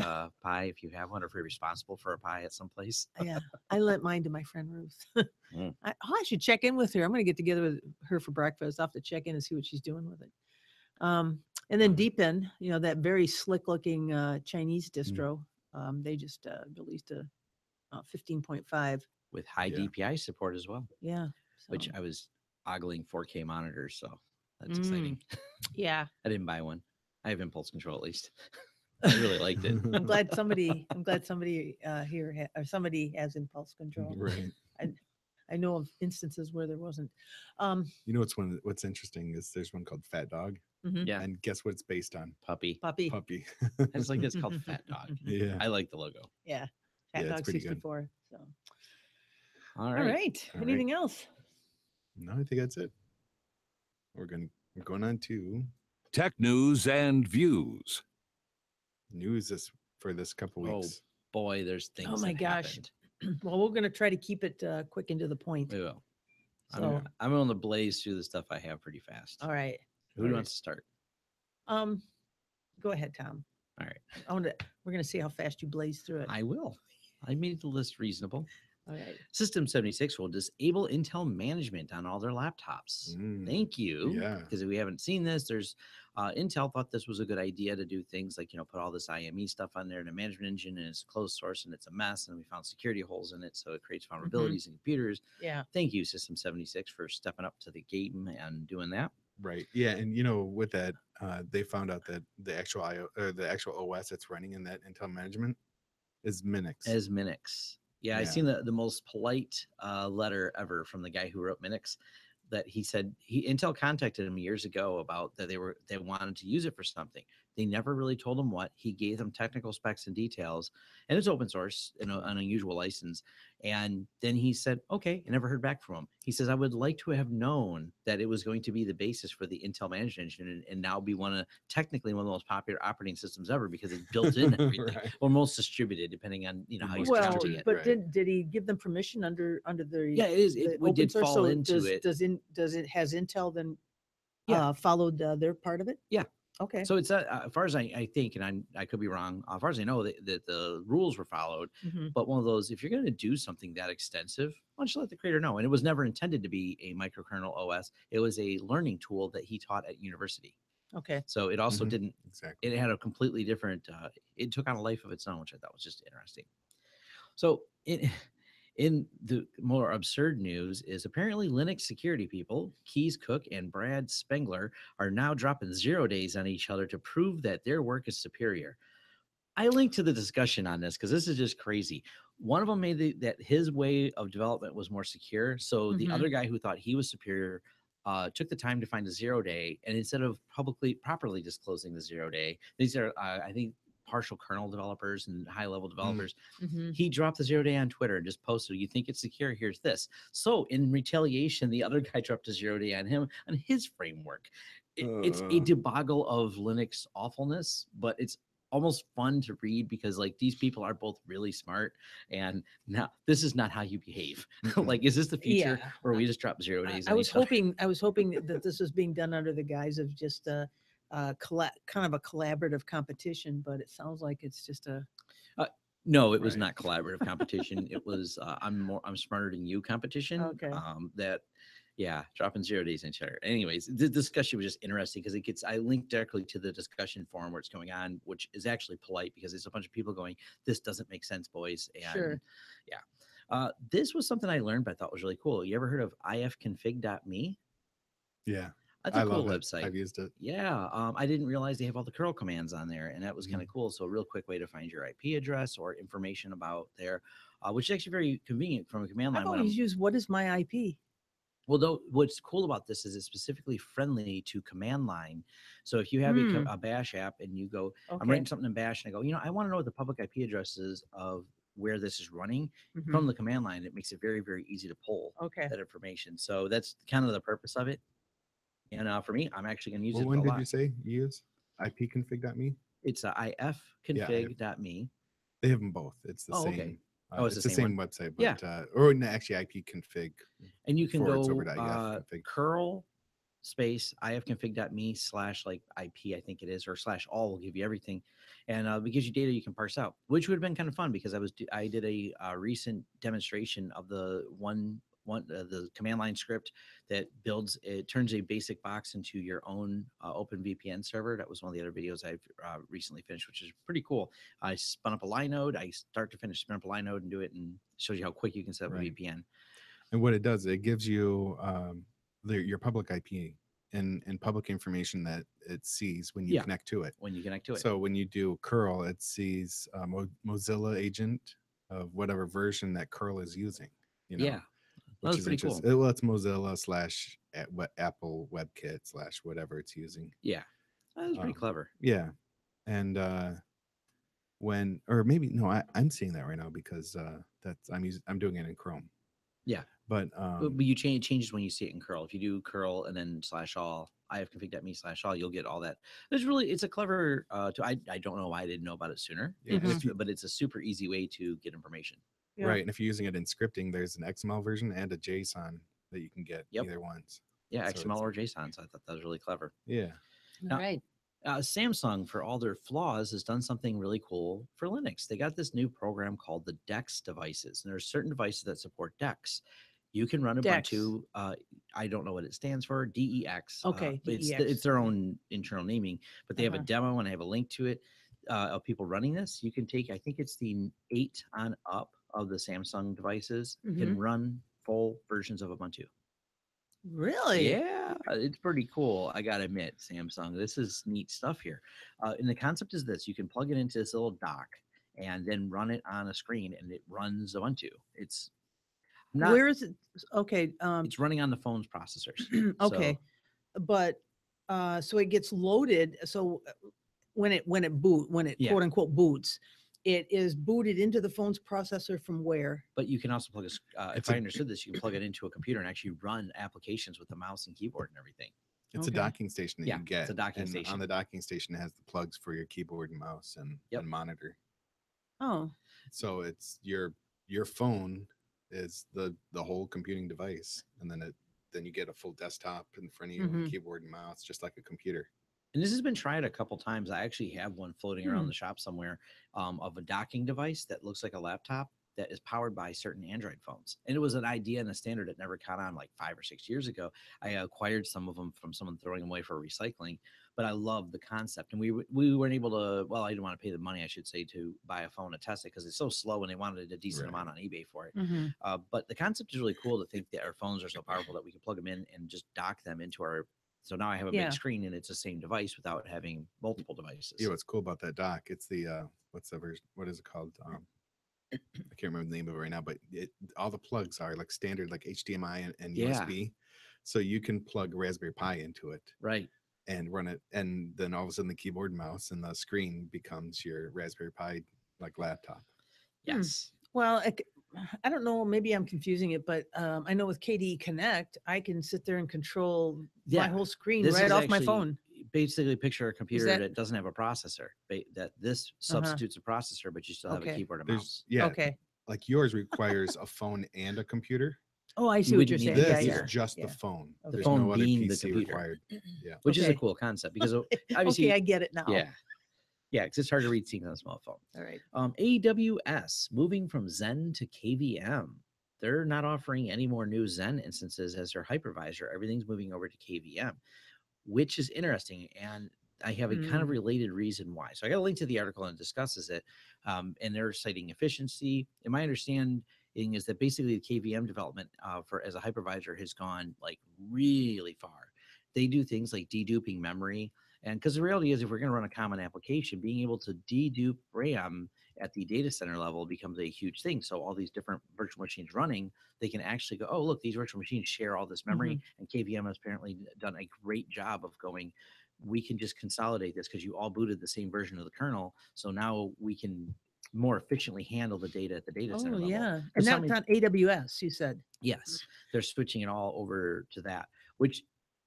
Pi if you have one, or if you're responsible for a Pi at some place. Yeah, I lent mine to my friend Ruth. I should check in with her. I'm going to get together with her for breakfast. I'll have to check in and see what she's doing with it. And then Deepin, that very slick-looking Chinese distro, they just released a 15.5 with high DPI support as well. Yeah, which I was ogling 4K monitors, so that's exciting. Yeah. I didn't buy one. I have impulse control at least. I really liked it. I'm glad somebody here or somebody has impulse control. Right. I know of instances where there wasn't. You know what's interesting is there's one called Fat Dog, Mhm. Yeah, and guess what it's based on? puppy. Puppy. Puppy. I just like it's called Fat Dog. Yeah. I like the logo. Yeah. Fat Yeah, it's Dog pretty good. 64. So All all right. right. All right. Anything else? No, I think that's it. We're going on to Tech news and views. news for this couple Oh, weeks. boy, there's things. Oh my that gosh. happened. Well, we're going to try to keep it quick and to the point. We will. So, I'm going to blaze through the stuff I have pretty fast. all right. Who wants to start? Go ahead, Tom. All right. We're going to see how fast you blaze through it. I will. I made the list reasonable. All right. System 76 will disable Intel management on all their laptops. Thank you. Yeah. Because we haven't seen this. There's Intel thought this was a good idea to do things like, put all this IME stuff on there in a management engine, and it's closed source and it's a mess. And we found security holes in it. So it creates vulnerabilities in computers. Yeah. Thank you, System 76, for stepping up to the game and doing that. Right. Yeah. And with that, they found out that the actual the actual OS that's running in that Intel management is Minix. As Minix. Yeah, I seen the most polite letter ever from the guy who wrote Minix, that he said Intel contacted him years ago about that they wanted to use it for something. They never really told him what. He gave them technical specs and details, and it's open source, an unusual license. And then he said, okay, I never heard back from him. He says, I would like to have known that it was going to be the basis for the Intel management engine and now be technically one of the most popular operating systems ever because it's built in everything, Right. or most distributed, depending on how you're Well, counting it. but right. did he give them permission under the Yeah, it is. the We open did source? fall So into does it. Has Intel then Yeah. followed their part of it? Yeah. Okay. So it's as far as I think, and I could be wrong. As far as I know, that the rules were followed. Mhm. But one of those, if you're going to do something that extensive, why don't you let the creator know? And it was never intended to be a microkernel OS. It was a learning tool that he taught at university. Okay. So it also Mhm. didn't. Exactly. It had a completely different. It took on a life of its own, which I thought was just interesting. So in the more absurd news is apparently Linux security people, Keys Cook and Brad Spengler, are now dropping 0 days on each other to prove that their work is superior. I linked to the discussion on this because this is just crazy. One of them made that his way of development was more secure. So the Mhm. other guy who thought he was superior took the time to find a 0 day. And instead of properly disclosing the 0 day, these are, I think, partial kernel developers and high level developers. Mhm. He dropped the 0 day on Twitter and just posted, you think it's secure? Here's this. So in retaliation, the other guy dropped a 0 day on him on his framework. It's a debacle of Linux awfulness, but it's almost fun to read because these people are both really smart, and now this is not how you behave. Is this the future Yeah. where we just drop 0 days? I was hoping that this was being done under the guise of just kind of a collaborative competition, but it sounds like it's just a No, it was Right. not collaborative competition. It was I'm smarter than you competition. Okay. Dropping 0 days in each other. Anyways, the discussion was just interesting because I linked directly to the discussion forum where it's going on, which is actually polite because there's a bunch of people going, this doesn't make sense, boys. And Sure. this was something I learned, but I thought was really cool. You ever heard of ifconfig.me? Yeah. That's a I cool love it. website. I've used it. Yeah, I didn't realize they have all the curl commands on there, and that was kind of cool. So a real quick way to find your IP address or information about there, which is actually very convenient from a command line. I've always used what is my IP? Well, though, what's cool about this is it's specifically friendly to command line. So if you have a Bash app and you go, I'm writing something in Bash, and I go, I want to know what the public IP address is of where this is running from the command line. It makes it very, very easy to pull that information. So that's kind of the purpose of it. And for me, I'm actually going to use it a lot. When did you say you use ipconfig.me? It's ifconfig.me. They have them both. It's the same. Okay. It's the same website, but Yeah. Or no, actually ipconfig. And you can go over to ifconfig. curl space ifconfig.me /IP, I think it is, or /all will give you everything. And it gives you data you can parse out, which would have been kind of fun because I did a recent demonstration of the the command line script that turns a basic box into your own open VPN server. That was one of the other videos I've recently finished, which is pretty cool. I spun up a line node. I start to finish spin up a line node and do it, and shows you how quick you can set up a VPN. And what it does, it gives you your public IP and public information that it sees when you Yeah. connect to it. When you connect to it. So when you do curl, it sees Mozilla agent of whatever version that curl is using. You know, Yeah. That which was is pretty cool. interesting. Well, it's Mozilla / Apple WebKit / whatever it's using. Yeah. That was pretty clever. Yeah, and when or maybe no, I'm seeing that right now because I'm doing it in Chrome. Yeah. But But you changes when you see it in curl. If you do curl and then /all, ifconfig.me/all, you'll get all that. It's a clever. I don't know why I didn't know about it sooner. Yeah, and if But it's a super easy way to get information. Yeah. right, and if you're using it in scripting, there's an XML version and a JSON that you can get Yep. either ones. Yeah, So XML or JSON. So I thought that was really clever. Yeah. All right. Samsung, for all their flaws, has done something really cool for Linux. They got this new program called the DeX devices, and there's certain devices that support DeX. You can run DeX. Ubuntu. I don't know what it stands for. DEX. Okay, It's DEX. their own internal naming, but they have a Uh-huh. demo and I have a link to it of people running this. You can take, I think it's the 8 on up of the Samsung devices can run full versions of Ubuntu. Really? Yeah, it's pretty cool. I gotta admit, Samsung, this is neat stuff here. And the concept is this: you can plug it into this little dock and then run it on a screen, and it runs Ubuntu. It's not. Where is it? Okay. It's running on the phone's processors. Okay. But so it gets loaded. So when it Yeah. quote unquote boots, it is booted into the phone's processor from where? But you can also plug if I understood this, you can plug it into a computer and actually run applications with the mouse and keyboard and everything. It's Okay. a docking station that Yeah, you get. it's a docking and station. On the docking station, it has the plugs for your keyboard and mouse and monitor. Oh, So it's your phone is the whole computing device, and then you get a full desktop in front of you, and keyboard and mouse, just like a computer. And this has been tried a couple times. I actually have one floating around the shop somewhere of a docking device that looks like a laptop that is powered by certain Android phones. And it was an idea and a standard that never caught on like 5 or 6 years ago. I acquired some of them from someone throwing them away for recycling, but I love the concept. And we weren't able to, well, I didn't want to pay the money, I should say, to buy a phone to test it because it's so slow and they wanted a decent amount on eBay for it. But the concept is really cool to think that our phones are so powerful that we can plug them in and just dock them into our. So now I have a big screen and it's the same device without having multiple devices. Yeah, what's cool about that dock? It's the what's the version? What is it called? I can't remember the name of it right now, but all the plugs are like standard, like HDMI and USB. So you can plug Raspberry Pi into it, right, and run it, and then all of a sudden the keyboard, and mouse, and the screen becomes your Raspberry Pi like laptop. Yes. Well, I don't know. Maybe I'm confusing it, but I know with KDE Connect, I can sit there and control my whole screen This right is off my actually phone. Basically, picture a computer that- that doesn't have a processor. That this substitutes a processor, but you still have a Okay. keyboard and There's mouse. Okay. like yours requires a phone and a computer. Oh, I see You what you're wouldn't saying. need This Yeah, is yeah. just Yeah. the phone. The There's phone no other being the PC computer. required. Yeah. Which is a Okay. cool concept because obviously, Okay, I get it now. yeah, because it's hard to read things on a small phone. All right. AWS moving from Zen to KVM. They're not offering any more new Zen instances as their hypervisor. Everything's moving over to KVM, which is interesting. And I have a kind of related reason why. So I got a link to the article and it discusses it. And they're citing efficiency. And my understanding is that basically the KVM development for as a hypervisor has gone like really far. They do things like deduping memory. And because the reality is, if we're going to run a common application, being able to dedupe RAM at the data center level becomes a huge thing. So all these different virtual machines running, they can actually go, oh, look, these virtual machines share all this memory. And KVM has apparently done a great job of going, we can just consolidate this because you all booted the same version of the kernel. So now we can more efficiently handle the data at the data center Oh, level. yeah. That's And that's on AWS, you said. Yes, they're switching it all over to that, which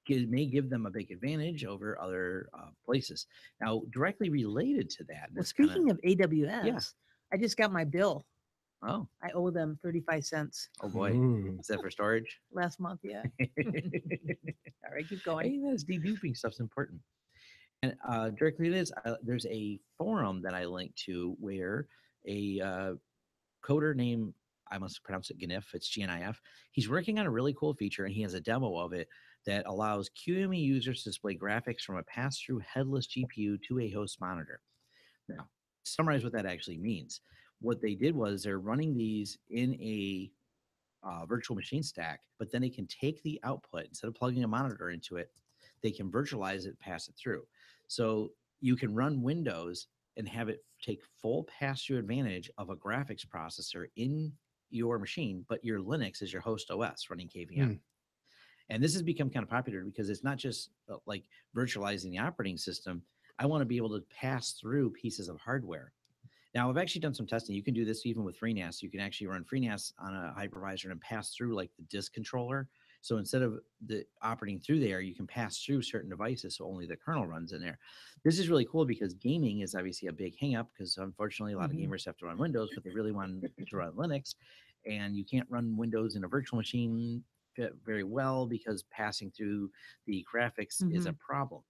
may give them a big advantage over other places. Now, directly related to that. Well, speaking of AWS, I just got my bill. Oh, I owe them 35 cents oh boy. Ooh. Is that for storage? last month. Yeah. All right, keep going. Hey, that's deduping stuff's important. And directly to this, there's a forum that I linked to where a coder named, I must pronounce it GNIF, it's GNIF. He's working on a really cool feature and he has a demo of it that allows QEMU users to display graphics from a pass-through headless GPU to a host monitor. Now, summarize what that actually means. What they did was they're running these in a virtual machine stack, but then they can take the output instead of plugging a monitor into it. they can virtualize it, pass it through. So you can run Windows and have it take full pass-through advantage of a graphics processor in your machine, but your Linux is your host OS running KVM. And this has become kind of popular because it's not just like virtualizing the operating system. I want to be able to pass through pieces of hardware. Now, I've actually done some testing. You can do this even with FreeNAS. You can actually run FreeNAS on a hypervisor and pass through like the disk controller. So instead of the operating through there, you can pass through certain devices, so only the kernel runs in there. This is really cool because gaming is obviously a big hang up because unfortunately a lot of gamers have to run Windows, but they really want to run Linux. And you can't run Windows in a virtual machine very well because passing through the graphics is a problem.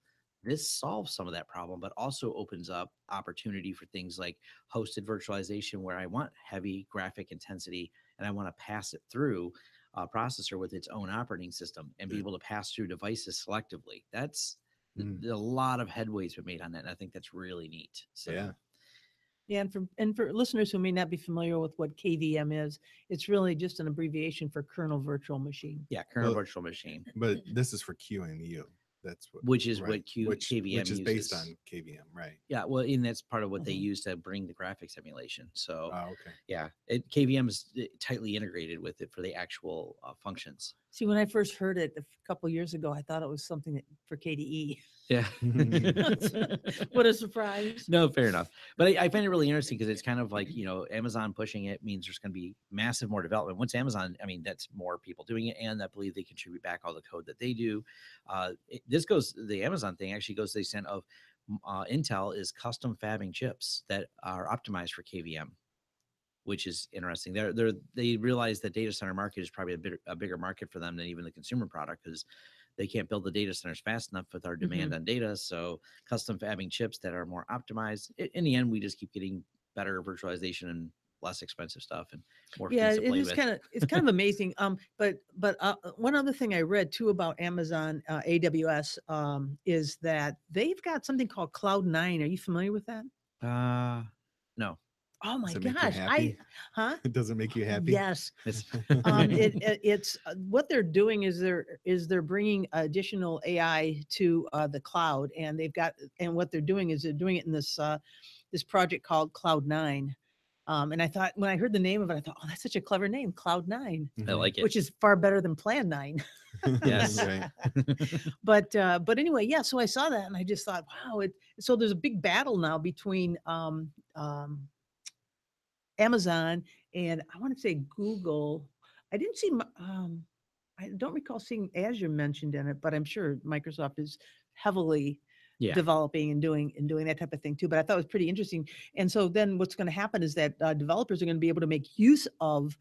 This solves some of that problem, but also opens up opportunity for things like hosted virtualization, where I want heavy graphic intensity and I want to pass it through a processor with its own operating system and be able to pass through devices selectively. That's a lot of headway's been made on that. And I think that's really neat. So yeah, and for listeners who may not be familiar with what KVM is, it's really just an abbreviation for kernel virtual machine. Yeah, kernel virtual machine. But this is for QMU. That's what, which is what KVM which is based on KVM, right? Yeah, well, and that's part of what they use to bring the graphics emulation. So, okay, yeah, KVM is tightly integrated with it for the actual functions. See, when I first heard it a couple years ago, I thought it was something for KDE. Yeah. What a surprise. No, fair enough. But I find it really interesting because it's kind of like, Amazon pushing it means there's going to be massive more development. Once Amazon, I mean, that's more people doing it. And I believe they contribute back all the code that they do. The Amazon thing actually goes to the extent of Intel is custom fabbing chips that are optimized for KVM, which is interesting. They realize that data center market is probably a bigger market for them than even the consumer product because they can't build the data centers fast enough with our demand on data. So custom fabbing chips that are more optimized. In the end, we just keep getting better virtualization and less expensive stuff and more. Yeah, it's kind of amazing. But one other thing I read too about Amazon AWS is that they've got something called Cloud9. Are you familiar with that? No. Oh my gosh! It doesn't make you happy. Yes. It's what they're doing is they're bringing additional AI to the cloud, and what they're doing is they're doing it in this project called Cloud9. And I thought when I heard the name of it, I thought, oh, that's such a clever name, Cloud9. I like it, which is far better than Plan 9. Yes. Right. But anyway, yeah. So I saw that and I just thought, wow. So there's a big battle now between Amazon and I want to say Google. I didn't see, I don't recall seeing Azure mentioned in it, but I'm sure Microsoft is heavily developing and doing that type of thing too. But I thought it was pretty interesting. And so then what's going to happen is that developers are going to be able to make use of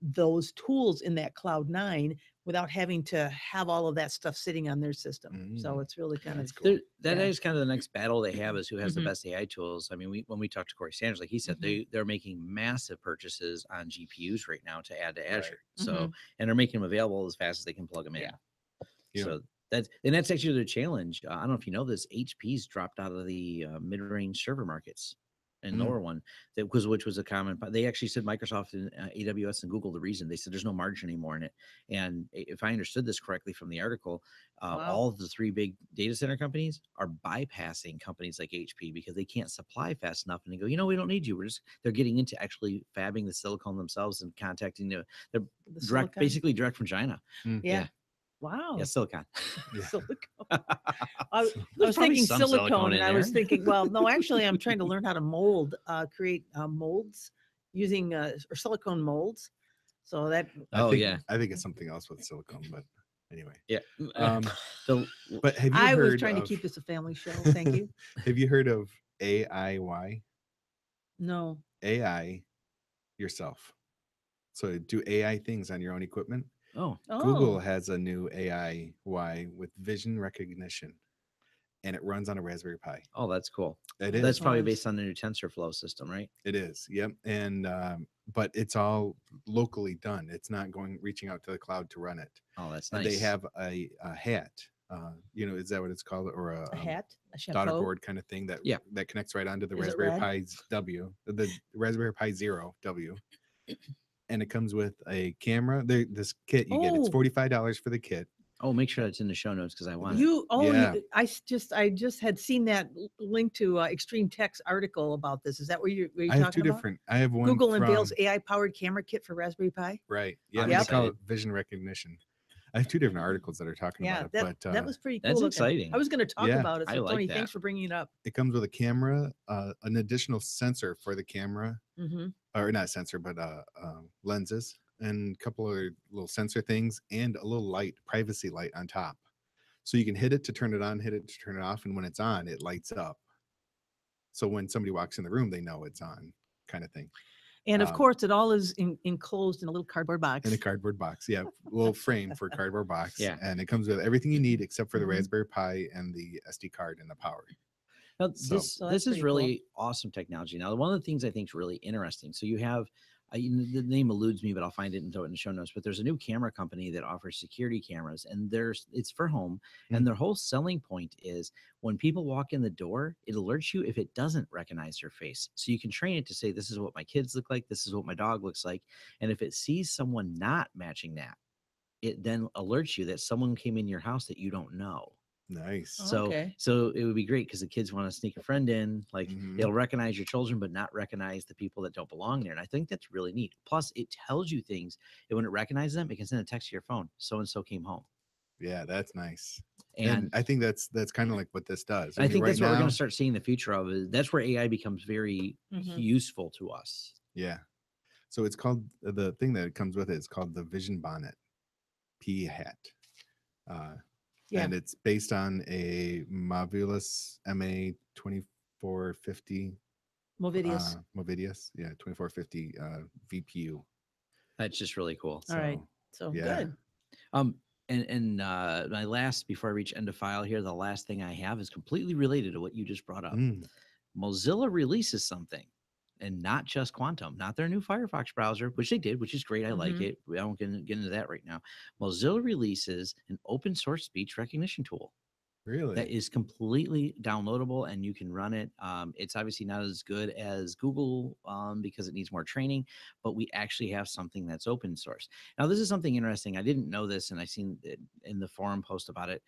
those tools in that Cloud9 without having to have all of that stuff sitting on their system. So it's really kind of cool. That is kind of the next battle they have is who has the best AI tools. I mean, when we talked to Corey Sanders, like he said, they're making massive purchases on GPUs right now to add to Azure. Right. So, and they're making them available as fast as they can plug them in. Yeah. So that's actually the challenge. I don't know if you know this, HP's dropped out of the mid-range server markets and lower one, which was a common. They actually said Microsoft and AWS and Google the reason. They said there's no margin anymore in it. And if I understood this correctly from the article, all of the three big data center companies are bypassing companies like HP because they can't supply fast enough. And they go, we don't need you. They're getting into actually fabbing the silicon themselves and contacting the direct, basically direct from China. Yeah. Wow. Yeah, silicon. Silicon. I was thinking silicone and I was thinking, well, no, actually I'm trying to learn how to create molds using or silicone molds. So that. I think it's something else with silicone, but anyway. Yeah. But have you I heard was trying to keep this a family show. Thank you. Have you heard of AIY? No. AI yourself. So do AI things on your own equipment. Google has a new AI with vision recognition, and it runs on a Raspberry Pi. Oh, that's cool. That's probably based on the new TensorFlow system, right? It is. Yep. And but it's all locally done. It's not reaching out to the cloud to run it. Oh, that's nice. And they have a hat. Is that what it's called, or a hat, a daughter board kind of thing that connects right onto the Raspberry Pi W, the Raspberry Pi Zero W. And it comes with a camera. This kit you get, it's $45 for the kit. Oh, make sure that's in the show notes because I want it. You oh Yeah. I just had seen that link to Extreme Tech's article about this. Is that what you're I have talking two about? different. I have one Google from unveils AI powered camera kit for Raspberry Pi. right. Yeah, I'm they call it excited. vision recognition. I have two different articles that are talking Yeah, about it, but that was pretty cool. That's looking. exciting. I was going to talk Yeah. about it. I So like Tony, that. thanks for bringing it up. it comes with a camera, an additional sensor for the camera, Mm-hmm. or not sensor, but lenses, and a couple of little sensor things, and a little light, privacy light on top. So you can hit it to turn it on, hit it to turn it off, and when it's on, it lights up. So when somebody walks in the room, they know it's on, kind of thing. And of course, it all is enclosed in a little cardboard box. In a cardboard box, yeah, little frame for a cardboard box. Yeah. And it comes with everything you need except for the Mhm. Raspberry Pi and the SD card and the power. Now, So- this So that's this is pretty really awesome technology. Now, one of the things I think is really interesting. So you have the name eludes me, but I'll find it and throw it in the show notes. But there's a new camera company that offers security cameras, and it's for home. And their whole selling point is when people walk in the door, it alerts you if it doesn't recognize your face. So you can train it to say, "This is what my kids look like. This is what my dog looks like." And if it sees someone not matching that, it then alerts you that someone came in your house that you don't know. Nice. Oh, So, okay. so it would be great because the kids want to sneak a friend in. Like Mhm. it'll recognize your children, but not recognize the people that don't belong there. And I think that's really neat. Plus, it tells you things. And when it recognizes them, it can send a text to your phone. So and so came home. Yeah, that's nice. And And I think that's kind of like what this does. I mean, think right that's what we're now- going to start seeing the future of. Is that's where AI becomes very Mhm. useful to us. Yeah. So it's called, the thing that it comes with it is called the Vision Bonnet P hat. Yeah. And it's based on a Mavulus MA 2450 Movidius. Movidius. Yeah, 2450 VPU. That's just really cool. All right. So, So yeah. good. And my last, before I reach end of file here, the last thing I have is completely related to what you just brought up. Mozilla releases something, and not just Quantum, not their new Firefox browser, which they did, which is great. I like Mhm. it. I won't get into that right now. Mozilla releases an open source speech recognition tool Really? that is completely downloadable and you can run it. It's obviously not as good as Google because it needs more training, but we actually have something that's open source. Now, this is something interesting. I didn't know this, and I seen it in the forum post about it.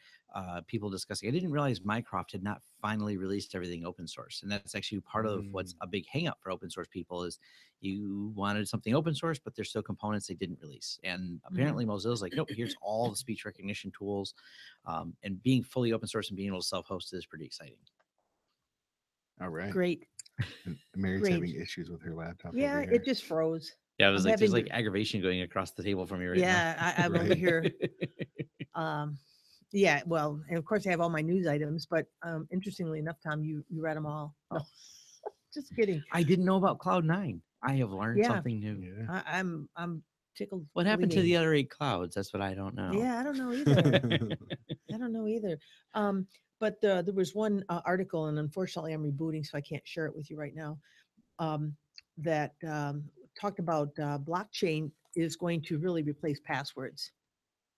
People discussing. I didn't realize Mycroft had not finally released everything open source, and that's actually part of what's a big hang up for open source people is you wanted something open source, but there's still components they didn't release. And apparently Mozilla's like, nope, here's all the speech recognition tools. And being fully open source and being able to self-host is pretty exciting. All right. Great. And Mary's Great. having issues with her laptop. Yeah, over here. it just froze. Yeah, I was I'm like, there's having like aggravation going across the table from you right Yeah, I'm over Right. here. Yeah, well, and of course I have all my news items, but interestingly enough, Tom, you read them all. No, just kidding. I didn't know about Cloud9. I have learned Yeah. something new. Yeah. I'm tickled. What happened to the bleeding. other 8 clouds? That's what I don't know. Yeah, I don't know either. I don't know either. But there was one article, and unfortunately, I'm rebooting, so I can't share it with you right now. That talked about blockchain is going to really replace passwords,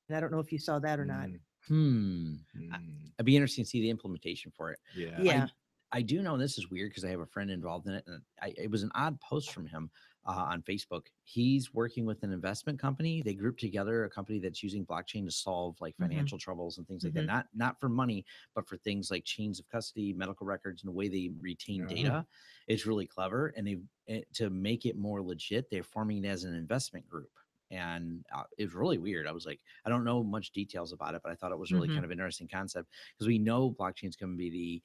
and I don't know if you saw that or not. Mm, I'd be interested to see the implementation for it. yeah. Yeah. I do know this is weird because I have a friend involved in it, and it was an odd post from him on Facebook. He's working with an investment company. They grouped together a company that's using blockchain to solve like financial troubles and things like that. Not for money, but for things like chains of custody, medical records, and the way they retain data. It's really clever, and to make it more legit, they're forming it as an investment group. And it was really weird. I was like, I don't know much details about it, but I thought it was really kind of an interesting concept because we know blockchain is going to be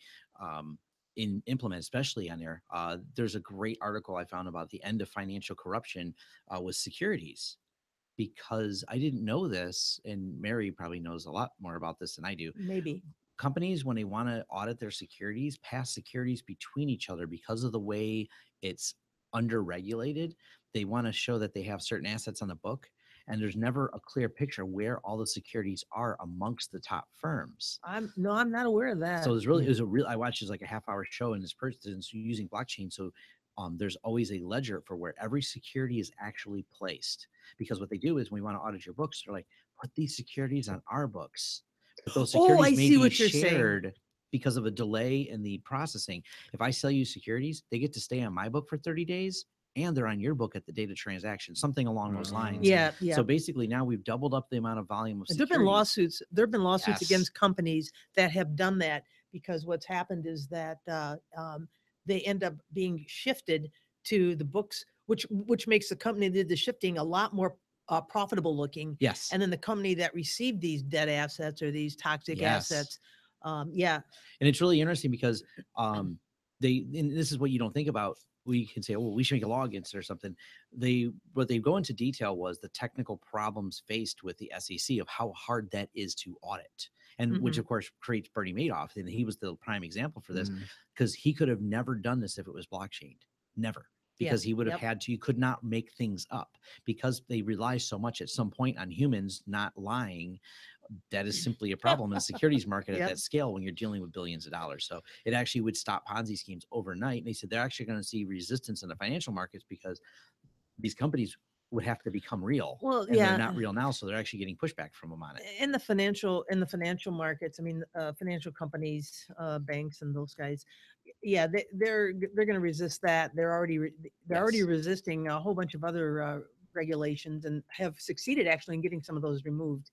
the implement, especially on there. There's a great article I found about the end of financial corruption with securities, because I didn't know this, and Mary probably knows a lot more about this than I do. Maybe. Companies, when they want to audit their securities, pass securities between each other because of the way it's under-regulated. They want to show that they have certain assets on the book, and there's never a clear picture where all the securities are amongst the top firms. I'm not aware of that. So it was a real, I watched this like a half-hour show, and this person's using blockchain. So there's always a ledger for where every security is actually placed, because what they do is when we want to audit your books, they're like, put these securities on our books. But those securities I may see be what you're saying. shared because of a delay in the processing. If I sell you securities, they get to stay on my book for 30 days, and they're on your book at the date of transaction, something along those lines. Yeah, yeah. So basically now we've doubled up the amount of volume of There've been securities. lawsuits. There've been lawsuits Yes. against companies that have done that, because what's happened is that they end up being shifted to the books, which makes the company that did the shifting a lot more profitable looking. Yes. And then the company that received these dead assets or these toxic Yes. assets, yeah, And it's really interesting because and this is what you don't think about. We can say, oh, we should make a law against it or something. What they go into detail was the technical problems faced with the SEC of how hard that is to audit. And which Mhm. of course creates Bernie Madoff. And he was the prime example for this, Mm. because he could have never done this if it was blockchained. Never. Because he would have Yep. had to, you could not make things up, because they rely so much at some point on humans not lying. That is simply a problem in the securities market at Yep. that scale when you're dealing with billions of dollars. So it actually would stop Ponzi schemes overnight. And they said they're actually going to see resistance in the financial markets because these companies would have to become real. Well, and yeah. they're not real now, so they're actually getting pushback from them on it. In the financial markets, I mean, financial companies, banks, and those guys, yeah, they're going to resist that. They're already already Yes. resisting a whole bunch of other regulations, and have succeeded actually in getting some of those removed.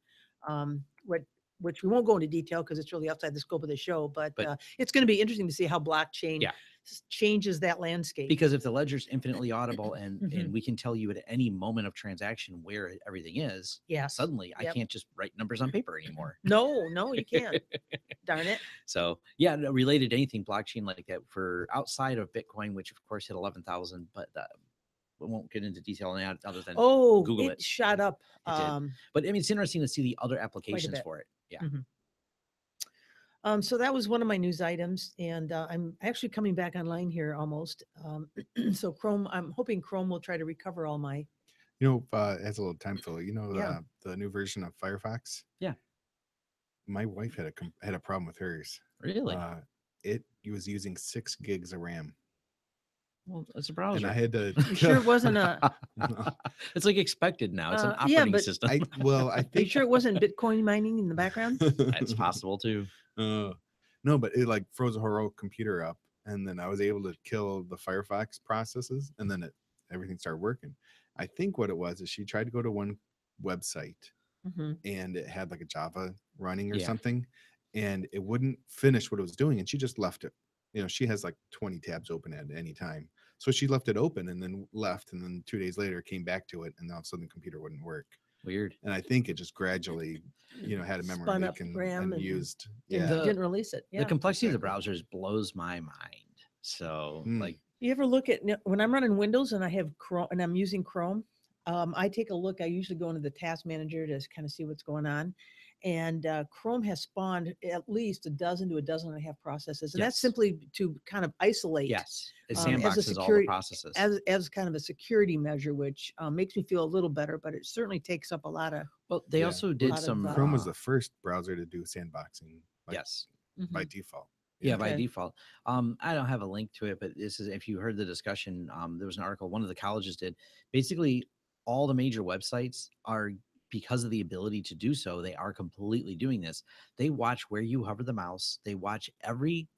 Which we won't go into detail because it's really outside the scope of the show, but it's going to be interesting to see how blockchain Yeah. changes that landscape. Because if the ledger's infinitely audible and Mhm. we can tell you at any moment of transaction where everything is, Yeah. suddenly I Yep. can't just write numbers on paper anymore. No, you can't. Darn it. So yeah, no, related to anything blockchain like that for outside of Bitcoin, which of course hit 11,000, but we won't get into detail on that other than Oh, Google it it. shot up. It did. But I mean, it's interesting to see the other applications bit. for it. Yeah. Mhm. So that was one of my news items, and I'm actually coming back online here almost. So Chrome, I'm hoping Chrome will try to recover all my. As a little time filler, Yeah. the new version of Firefox. Yeah. My wife had a problem with hers. Really? It was using 6 gigs of RAM, Well, it's a and browser. I had to. You sure it wasn't a? It's like expected now. It's an Yeah, operating but- system. I Are you think sure it wasn't Bitcoin mining in the background? It's possible too. No, but it like froze her whole computer up, and then I was able to kill the Firefox processes, and then everything started working. I think what it was is she tried to go to one website, Mhm. and it had like a Java running or Yeah. something, and it wouldn't finish what it was doing, and she just left it. She has like 20 tabs open at any time, so she left it open and then left, and then 2 days later came back to it, and all of a sudden the computer wouldn't work. Weird. And I think it just gradually, had a memory Spun leak up and, RAM and used. Didn't, Yeah. didn't release it. Yeah. The complexity exactly. of the browsers blows my mind. So like, You ever look at when I'm running Windows and I have Chrome and I'm using Chrome? I take a look. I usually go into the task manager to kind of see what's going on, and Chrome has spawned at least a dozen to a dozen and a half processes, and that's Yes. simply to kind of isolate. yes, it as a sandboxes all the security- processes. As kind of a security measure, which makes me feel a little better, but it certainly takes up a lot of. Well, they Yeah. also lot did of, some Chrome was the first browser to do sandboxing. yes. By default. Yeah, by Okay. default. I don't have a link to it, but this is if you heard the discussion. There was an article one of the colleges did. Basically, all the major websites are, because of the ability to do so, they are completely doing this. They watch where you hover the mouse. They watch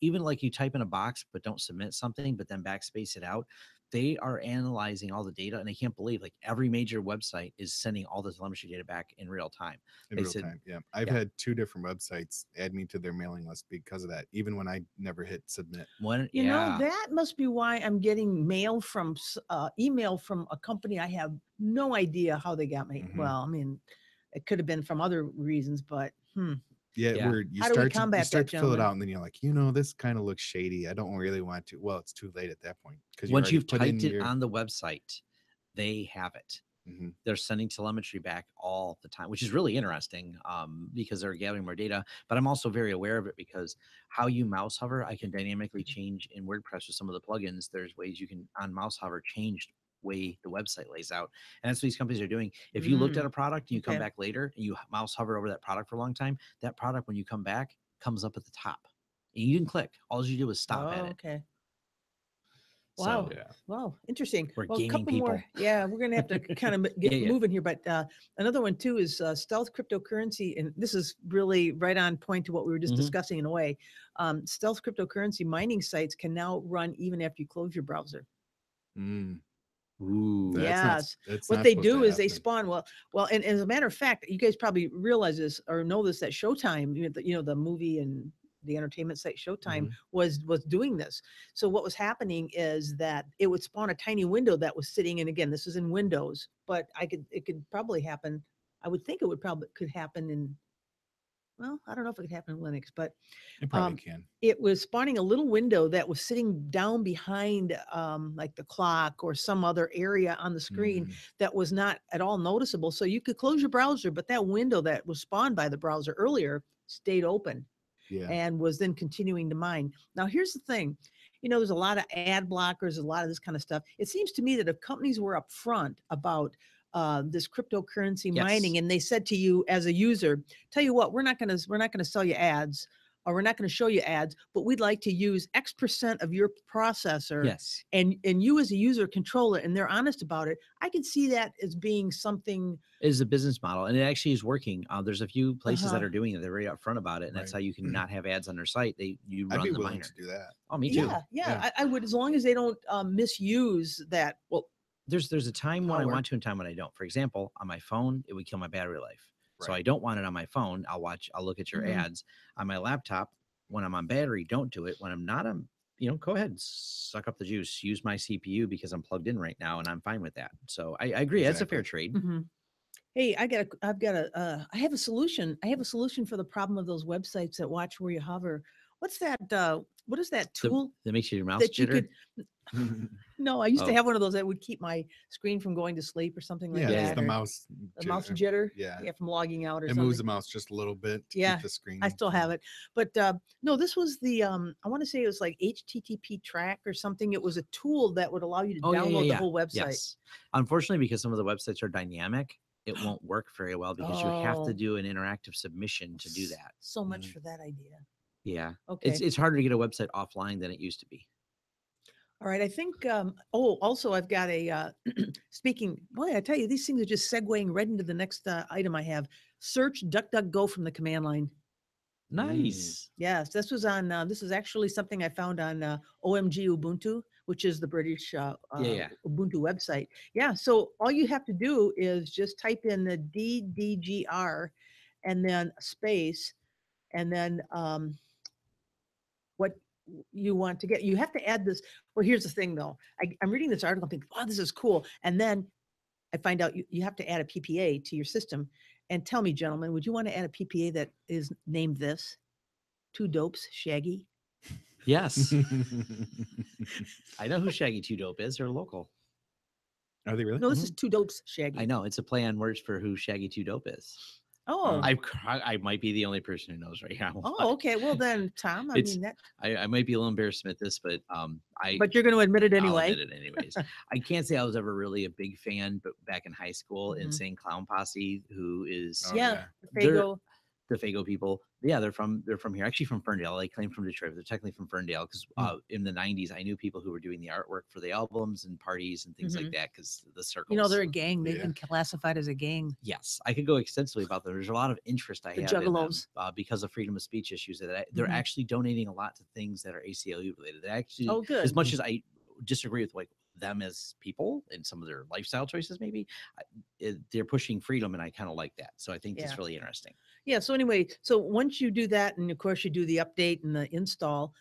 even like you type in a box but don't submit something, but then backspace it out. They are analyzing all the data, and I can't believe like every major website is sending all the telemetry data back in real time. In They real said- time. Yeah. I've yeah. had 2 different websites add me to their mailing list because of that, even when I never hit submit. When You know, that must be why I'm getting mail from email from a company I have no idea how they got me. Mhm. Well, I mean, it could have been from other reasons, but Yeah, Yeah. where you How do we start to combat that, fill it gentlemen? out, and then you're like, this kind of looks shady. I don't really want to. Well, it's too late at that point because once you've typed it on the website, they have it. Mhm. They're sending telemetry back all the time, which is really interesting because they're gathering more data. But I'm also very aware of it because how you mouse hover, I can dynamically change in WordPress with some of the plugins. There's ways you can on mouse hover change way the website lays out, and that's what these companies are doing. If you looked at a product and you come Okay. back later and you mouse hover over that product for a long time, that product when you come back comes up at the top. And you didn't click. All you do is stop at it. Okay. So, Wow. Yeah. Wow. Interesting. We're Well, a gaming couple more. people. Yeah, we're going to have to kind of get Yeah. moving here. But another one, too, is stealth cryptocurrency. And this is really right on point to what we were just Mhm. discussing in a way. Stealth cryptocurrency mining sites can now run even after you close your browser. Mm. Ooh. Yes. That's What not they supposed to do is they happen. spawn. Well, and as a matter of fact, you guys probably realize this or know this, that Showtime, the movie and the entertainment site Showtime Mhm. was doing this. So what was happening is that it would spawn a tiny window that was sitting in. Again, this is in Windows, but it could probably happen. I would think it would probably could happen in. Well, I don't know if it could happen in Linux, but It probably um, can. it was spawning a little window that was sitting down behind like the clock or some other area on the screen Mm, that was not at all noticeable. So you could close your browser, but that window that was spawned by the browser earlier stayed open yeah. and was then continuing to mine. Now, here's the thing. There's a lot of ad blockers, a lot of this kind of stuff. It seems to me that if companies were upfront about this cryptocurrency mining, Yes. and they said to you as a user, "Tell you what, we're not gonna sell you ads, or we're not going to show you ads, but we'd like to use X% of your processor, Yes. and you as a user control it," and they're honest about it. I can see that as being something. It is a business model, and it actually is working. There's a few places that Uh-huh. are doing it. They're very upfront about it, and that's Right. how you can not have ads on their site. You I'd run be the willing miner. to do that. Oh, me too. Yeah, Yeah. I would, as long as they don't misuse that. Well, there's a time when I Power. want to and time when I don't. For example, on my phone, it would kill my battery life. So I Right. don't want it on my phone. I'll look at your Mhm. ads. On my laptop, when I'm on battery, don't do it. When I'm not on, go ahead and suck up the juice. Use my CPU because I'm plugged in right now and I'm fine with that. So I agree. That's a fair Exactly. trade. Mhm. Hey, I have a solution. I have a solution for the problem of those websites that watch where you hover. What's that? What is that tool That makes your mouse that you jitter. could? No, I used to Oh, have one of those that would keep my screen from going to sleep or something like Yeah, Yeah, it's yeah. that, the or mouse. the mouse jit- jitter. Yeah. Yeah, from logging out or It moves the something. mouse just a little bit to Yeah, keep the screen. I still have it. But no, this was the I want to say it was like HTTP track or something. It was a tool that would allow you to oh yeah, yeah, download the yeah. whole website. Yes. Unfortunately, because some of the websites are dynamic, it won't work very well because you have to Oh, do an interactive submission to do that. so much Mhm. for that idea. Yeah. Okay. It's harder to get a website offline than it used to be. All right. I think, also I've got a, speaking, boy, I tell you, these things are just segueing right into the next item I have. Search DuckDuckGo from the command line. Nice. Yes, this is actually something I found on OMG Ubuntu, which is the British Yeah. Ubuntu website. Yeah. So all you have to do is just type in the DDGR and then a space, and then what you want to get. You have to add this. Well, here's the thing though. I'm reading this article and think, wow, this is cool. And then I find out you have to add a PPA to your system. And tell me, gentlemen, would you want to add a PPA that is named this? Two Dopes Shaggy? Yes. I know who Shaggy Two Dope is. They're local. Are they really? No, this is Two Dopes Shaggy. I know. It's a play on words for who Shaggy Two Dope is. Oh. I might be the only person who knows right now. Oh, okay. Well then, Tom, I It's- mean that. I might be a little embarrassed to admit this, but But you're going to admit it I'll anyway. admit it anyways. I can't say I was ever really a big fan, but back in high school, Mhm. Insane Clown Posse, who is Oh, Yeah, yeah. They're- Fago. the Fago people. Yeah, they're from here, actually from Ferndale. They claim from Detroit, but they're technically from Ferndale because in the '90s, I knew people who were doing the artwork for the albums and parties and things like that because the circles. They're a gang. They've Yeah. been classified as a gang. Yes, I could go extensively about them. There's a lot of interest I The have in them Juggalos. because of freedom of speech issues. They're Mhm. actually donating a lot to things that are ACLU related. They actually, Oh, good. as much as I disagree with like them as people and some of their lifestyle choices, maybe they're pushing freedom, and I kind of like that. So I think Yeah. that's really interesting. Yeah. So anyway, so once you do that, and of course you do the update and the install,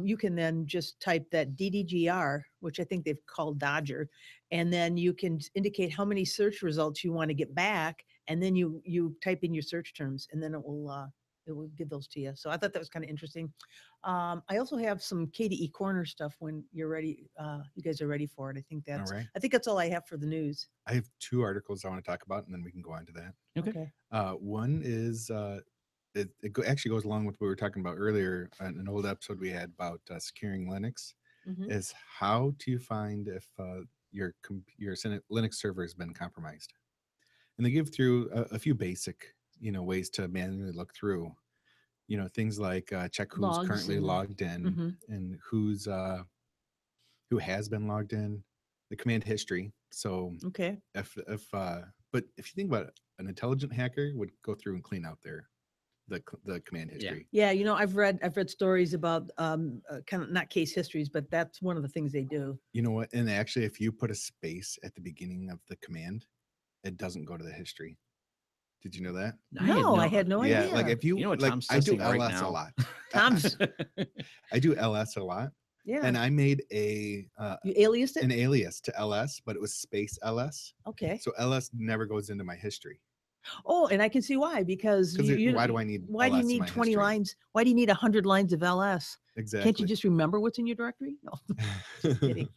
you can then just type that DDGR, which I think they've called Dodger, and then you can indicate how many search results you want to get back, and then you type in your search terms, and then it will give those to you. So I thought that was kind of interesting. I also have some KDE Corner stuff when you're ready. You guys are ready for it. All right. I think that's all I have for the news. I have two articles I want to talk about, and then we can go on to that. Okay. One is actually goes along with what we were talking about earlier on an old episode we had about securing Linux. Mhm. Is how do you find if your Linux server has been compromised? And they give through a few basic ways to manually look through things like check who's Logs currently and- logged in Mhm. and who has been logged in, the command history. So Okay. but if you think about it, an intelligent hacker would go through and clean out their the command history. Yeah, I've read stories about kind of not case histories, but that's one of the things they do. You know what? And actually, if you put a space at the beginning of the command, it doesn't go to the history. Did you know that? I had no Yeah, idea. like if you, You know what like Tom's I do testing right LS a now? lot. Tom's, I do LS a lot, yeah. and I made a You aliased it? an alias to LS, but it was space LS. Okay. So LS never goes into my history. Oh, and I can see why, because Because why do I need why do you LS in need my 20 history? lines? Why do you need 100 lines of LS? Exactly. Can't you just remember what's in your directory? No, just kidding.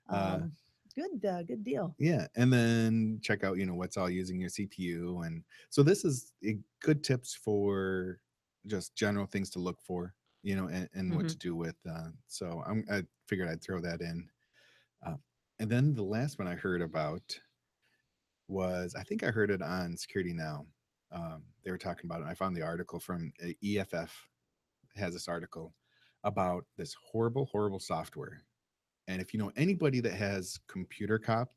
Uh, Good deal. Yeah, and then check out what's all using your CPU, and so this is good tips for just general things to look for, and what to do with. So I figured I'd throw that in, and then the last one I heard about was, I think I heard it on Security Now. They were talking about it. I found the article from EFF. Has this article about this horrible software. And if you know anybody that has Computer Cop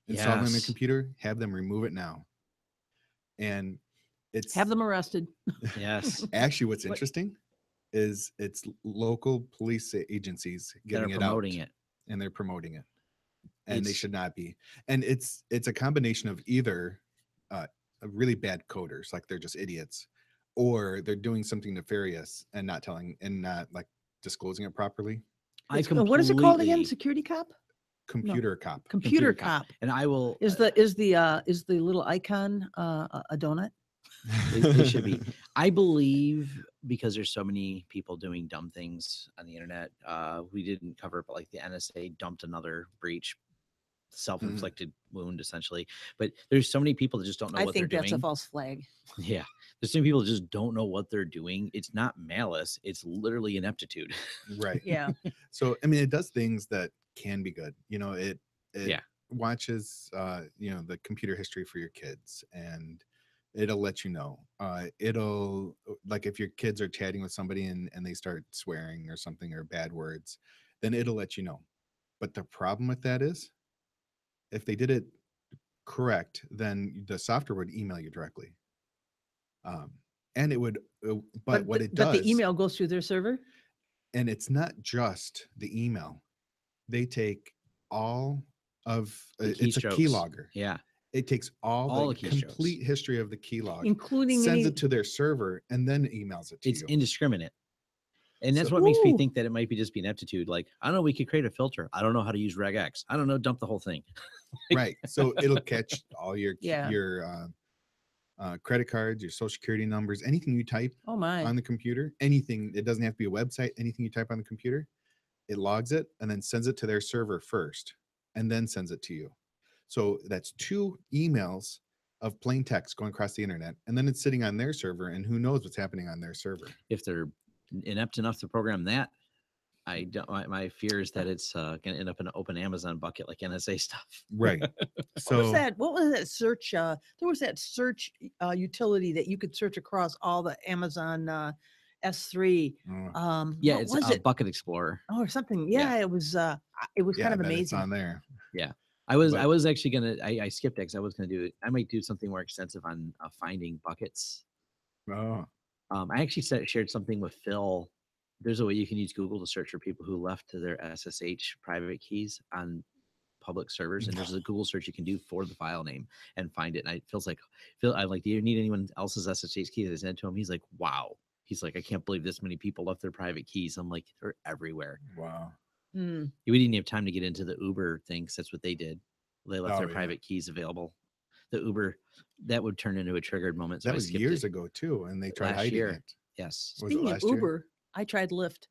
installed on their Yes. computer, have them remove it now. And it's Have them arrested. Yes. actually what's interesting is it's local police agencies That are getting it promoting out, it. and they're promoting it, and they It's- should not be. And it's a combination of either really bad coders, like they're just idiots, or they're doing something nefarious and not like disclosing it properly. What is it called again? completely- Security Cop? Computer Cop. Computer Cop. And I will. Is the little icon a donut? It should be. I believe because there's so many people doing dumb things on the internet. We didn't cover it, but like the NSA dumped another breach, self-inflicted wound essentially. But there's so many people that just don't know I what they're think that's doing. a false flag. Yeah, there's some people that just don't know what they're doing. It's not malice; it's literally ineptitude. Right. Yeah. So I mean, it does things that can be good. It Yeah. watches the computer history for your kids, and it'll let you know. It'll, like, if your kids are chatting with somebody and they start swearing or something, or bad words, then it'll let you know. But the problem with that is, if they did it correct, then the software would email you directly. And it would, but what it does, But the email goes through their server. and it's not just the email. They take all of it's a keystrokes. keylogger. Yeah, It takes all the the keystrokes. complete history of the keylog, Including sends any, it to their server, and then emails it to it's you. indiscriminate. And that's So- what makes me Ooh. think that it might be just be ineptitude. Like, I don't know, we could create a filter. I don't know how to use regex. I don't know, dump the whole thing. Right. So it'll catch all your Yeah. credit cards, your social security numbers, anything you type oh my, on the computer, anything. It doesn't have to be a website. Anything you type on the computer, it logs it and then sends it to their server first, and then sends it to you. So that's 2 emails of plain text going across the internet, and then it's sitting on their server, and who knows what's happening on their server. If they're inept enough to program that, I don't. My fear is that it's going to end up in an open Amazon bucket like NSA stuff. Right. what was that? What was that search? There was that search utility that you could search across all the Amazon S3. Yeah, what it's was a it? Bucket Explorer. Oh, or something. Yeah. Yeah, it was kind of amazing. It's on there. I was But- actually gonna. I skipped it because I was gonna do it. I might do something more extensive on finding buckets. Oh, I actually shared something with Phil. There's a way you can use Google to search for people who left their SSH private keys on public servers, and there's a Google search you can do for the file name and find it. And I feels like, Phil, I'm like, do you need anyone else's SSH keys? I sent it to him. He's like, wow. He's like, I can't believe this many people left their private keys. I'm like, they're everywhere. wow. Hmm. We didn't have time to get into the Uber thing, 'cause that's what they did. They left Oh, their yeah. private keys available. The Uber, that would turn into a triggered moment. So That I was skipped years it. ago too, and they tried Last hiding year. it. Yes. Was it Speaking of last year? Uber, I tried Lyft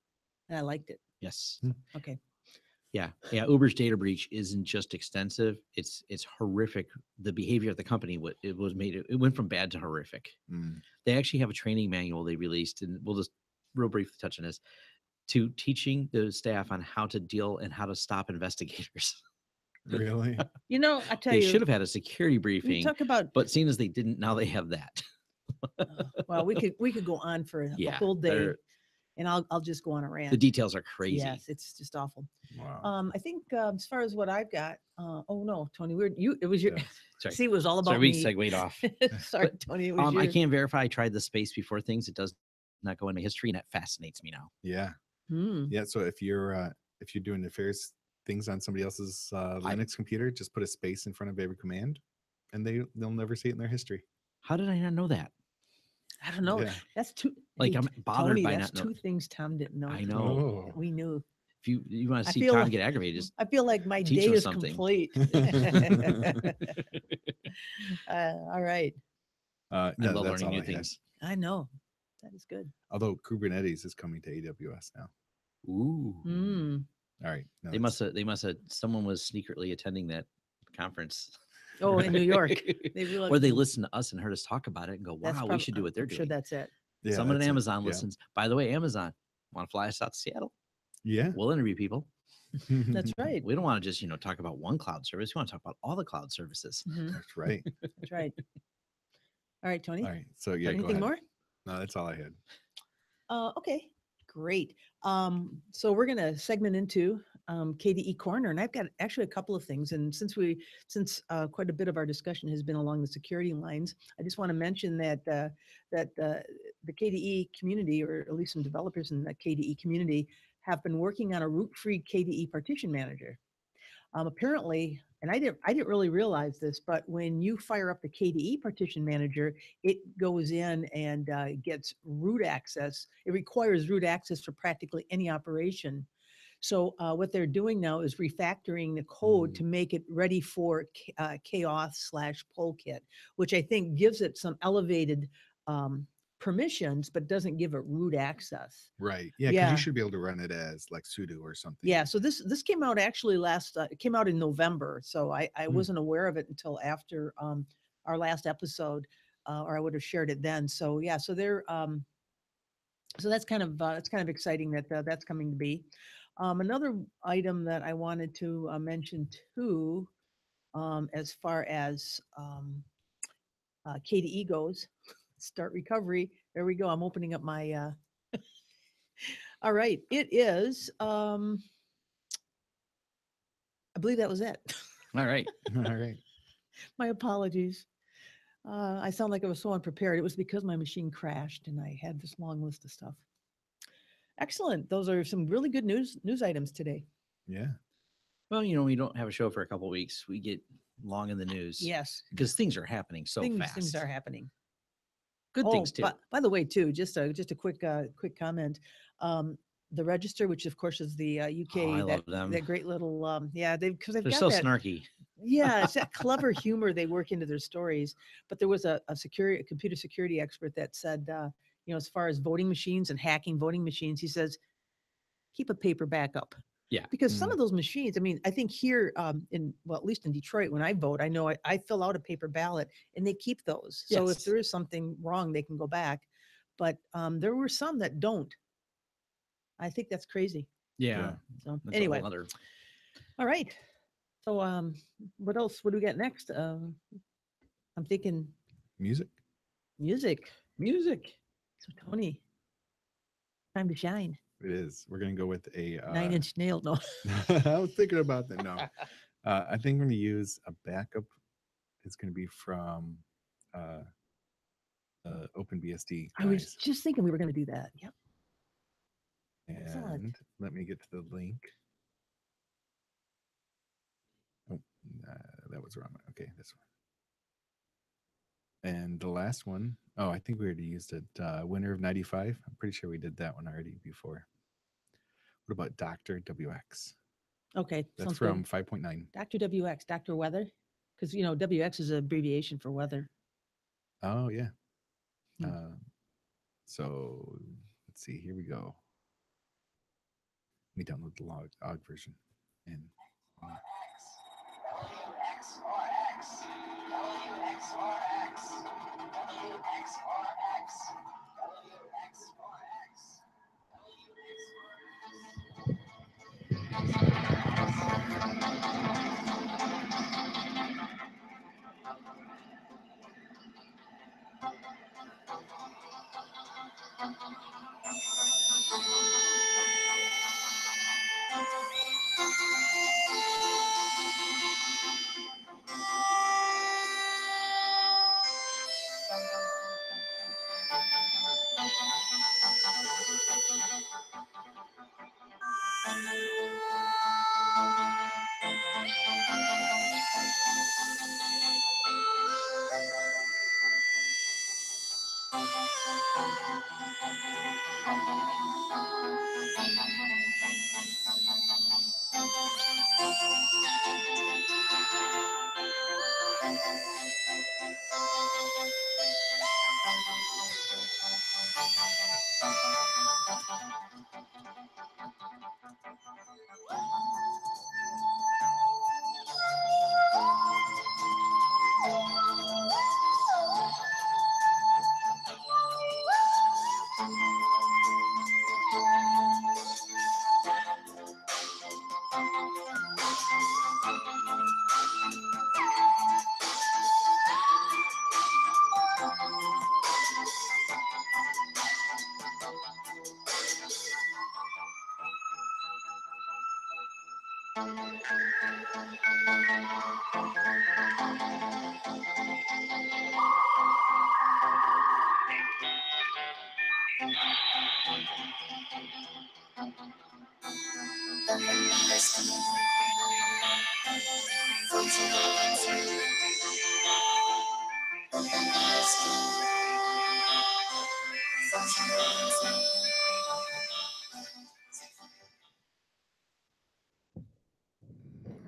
and I liked it. Yes. Okay. Yeah. Uber's data breach isn't just extensive. It's horrific. The behavior of the company, it went from bad to horrific. Mm. They actually have a training manual they released, and we'll just real briefly touch on this, to teaching the staff on how to deal and how to stop investigators. Really? I tell They you, should have had a security you briefing, talk about. but seeing as they didn't, now they have that. Well, we could go on for a Yeah, whole day, they're- and I'll just go on a rant. The details are crazy. Yes, it's just awful. Wow. I think as far as what I've got, oh no, Tony, it was your. Yeah. Sorry. See, it was all about Sorry, we me. segued off. Sorry, Tony. It was I yours. can't verify. I tried the space before things. It does not go into history, and it fascinates me now. Yeah. Hmm. Yeah. So if you're doing nefarious things on somebody else's Linux computer, just put a space in front of every command, and they'll never see it in their history. How did I not know that? I don't know. Yeah. That's two. Like, I'm bothered Tony, by that's not two things Tom didn't know. I today know. that we knew. If you want to I see feel Tom like- get aggravated, just I feel like my teach day him is something. complete. All right. I No, love that's learning all new I had. things. I know. That is good. Although Kubernetes is coming to AWS now. Ooh. Hmm. All right. No, They must have. Someone was secretly attending that conference. Oh, in New York. They realized Or they listened to us and heard us talk about it and go, that's "Wow, we prob- should do what they're I'm doing." Sure, that's it. Yeah, Someone at that's it. Amazon Yeah. listens. By the way, Amazon, want to fly us out to Seattle? Yeah. We'll interview people. That's right. We don't want to just talk about one cloud service. We want to talk about all the cloud services. Mhm. That's right. That's right. All right, Tony. All right. So yeah, Got go anything ahead. more? No, that's all I had. Okay, great. So we're gonna segment into KDE Corner, and I've got actually a couple of things. And since quite a bit of our discussion has been along the security lines, I just want to mention that the KDE community, or at least some developers in the KDE community, have been working on a root-free KDE partition manager. Apparently, and I didn't really realize this, but when you fire up the KDE partition manager, it goes in and gets root access. It requires root access for practically any operation. So what they're doing now is refactoring the code to make it ready for KAuth/PoleKit, which I think gives it some elevated permissions, but doesn't give it root access. Right. Yeah. Because Yeah. you should be able to run it as like sudo or something. Yeah, so this came out actually it came out in November, so I Hmm. wasn't aware of it until after our last episode, or I would have shared it then. So yeah, so they're so that's kind of exciting that that's coming to be. Another item that I wanted to mention too, as far as KDE goes, start recovery. There we go. I'm opening up my. All right, it is. I believe that was it. All right. All right. My apologies. I sound like I was so unprepared. It was because my machine crashed and I had this long list of stuff. Excellent. Those are some really good news items today. Yeah. Well, we don't have a show for a couple of weeks. We get long in the news. Yes, Because things are happening so fast. things are happening. Good things too. By the way, too, just a quick comment. The Register, which of course is the UK, I love them. that great little they've They're got so that. snarky. Yeah, it's that clever humor they work into their stories. But there was a computer security expert that said, as far as voting machines and hacking voting machines, he says, keep a paper backup. Yeah. Because some of those machines, I mean, I think here at least in Detroit, when I vote, I know I fill out a paper ballot and they keep those. So if Yes. there is something wrong, they can go back. But there were some that don't. I think that's crazy. Yeah. So That's a anyway, whole other. all right. So what else? What do we got next? I'm thinking Music. music. So Tony, time to shine. It is. We're gonna go with a 9-inch nail. No. I was thinking about that. No. I think I'm gonna use a backup. It's gonna be from OpenBSD. I was guys. just thinking we were going to do that. Yep. Excellent. And let me get to the link. Oh, that was wrong. Okay, this one. And the last one, I think we already used it. Winter of 95. I'm pretty sure we did that one already before. What about Dr. WX? Okay. That's sounds from good. 5.9. Dr. WX, Dr. Weather. Because, WX is an abbreviation for weather. Oh, yeah. Hmm. So let's see. Here we go. Let me download the log version. And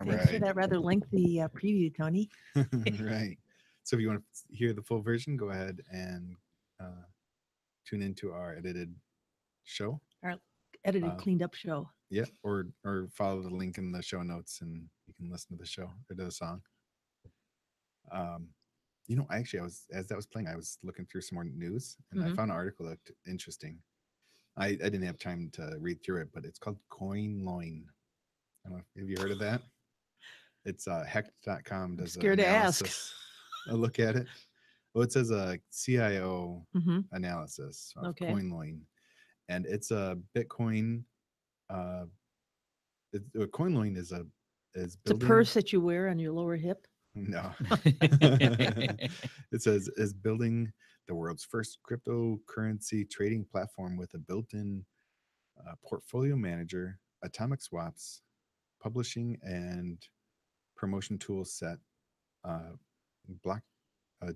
All Thanks for right. that rather lengthy preview, Tony. Right. So if you want to hear the full version, go ahead and tune into our edited show. Our edited, Uh, cleaned up show. Yeah, or follow the link in the show notes and you can listen to the show or to the song. Actually, as that was playing, I was looking through some more news and I found an article that looked interesting. I didn't have time to read through it, but it's called Coin Loin. I don't know, have you heard of that? It's hecht.com does Scared to ask. a look at it. Well, it says a CIO analysis of Okay. Coin Loin, and it's a Bitcoin. A Coin Loin is building. It's a purse that you wear on your lower hip. No. It says is building the world's first cryptocurrency trading platform with a built-in portfolio manager, atomic swaps, publishing and promotion tool set,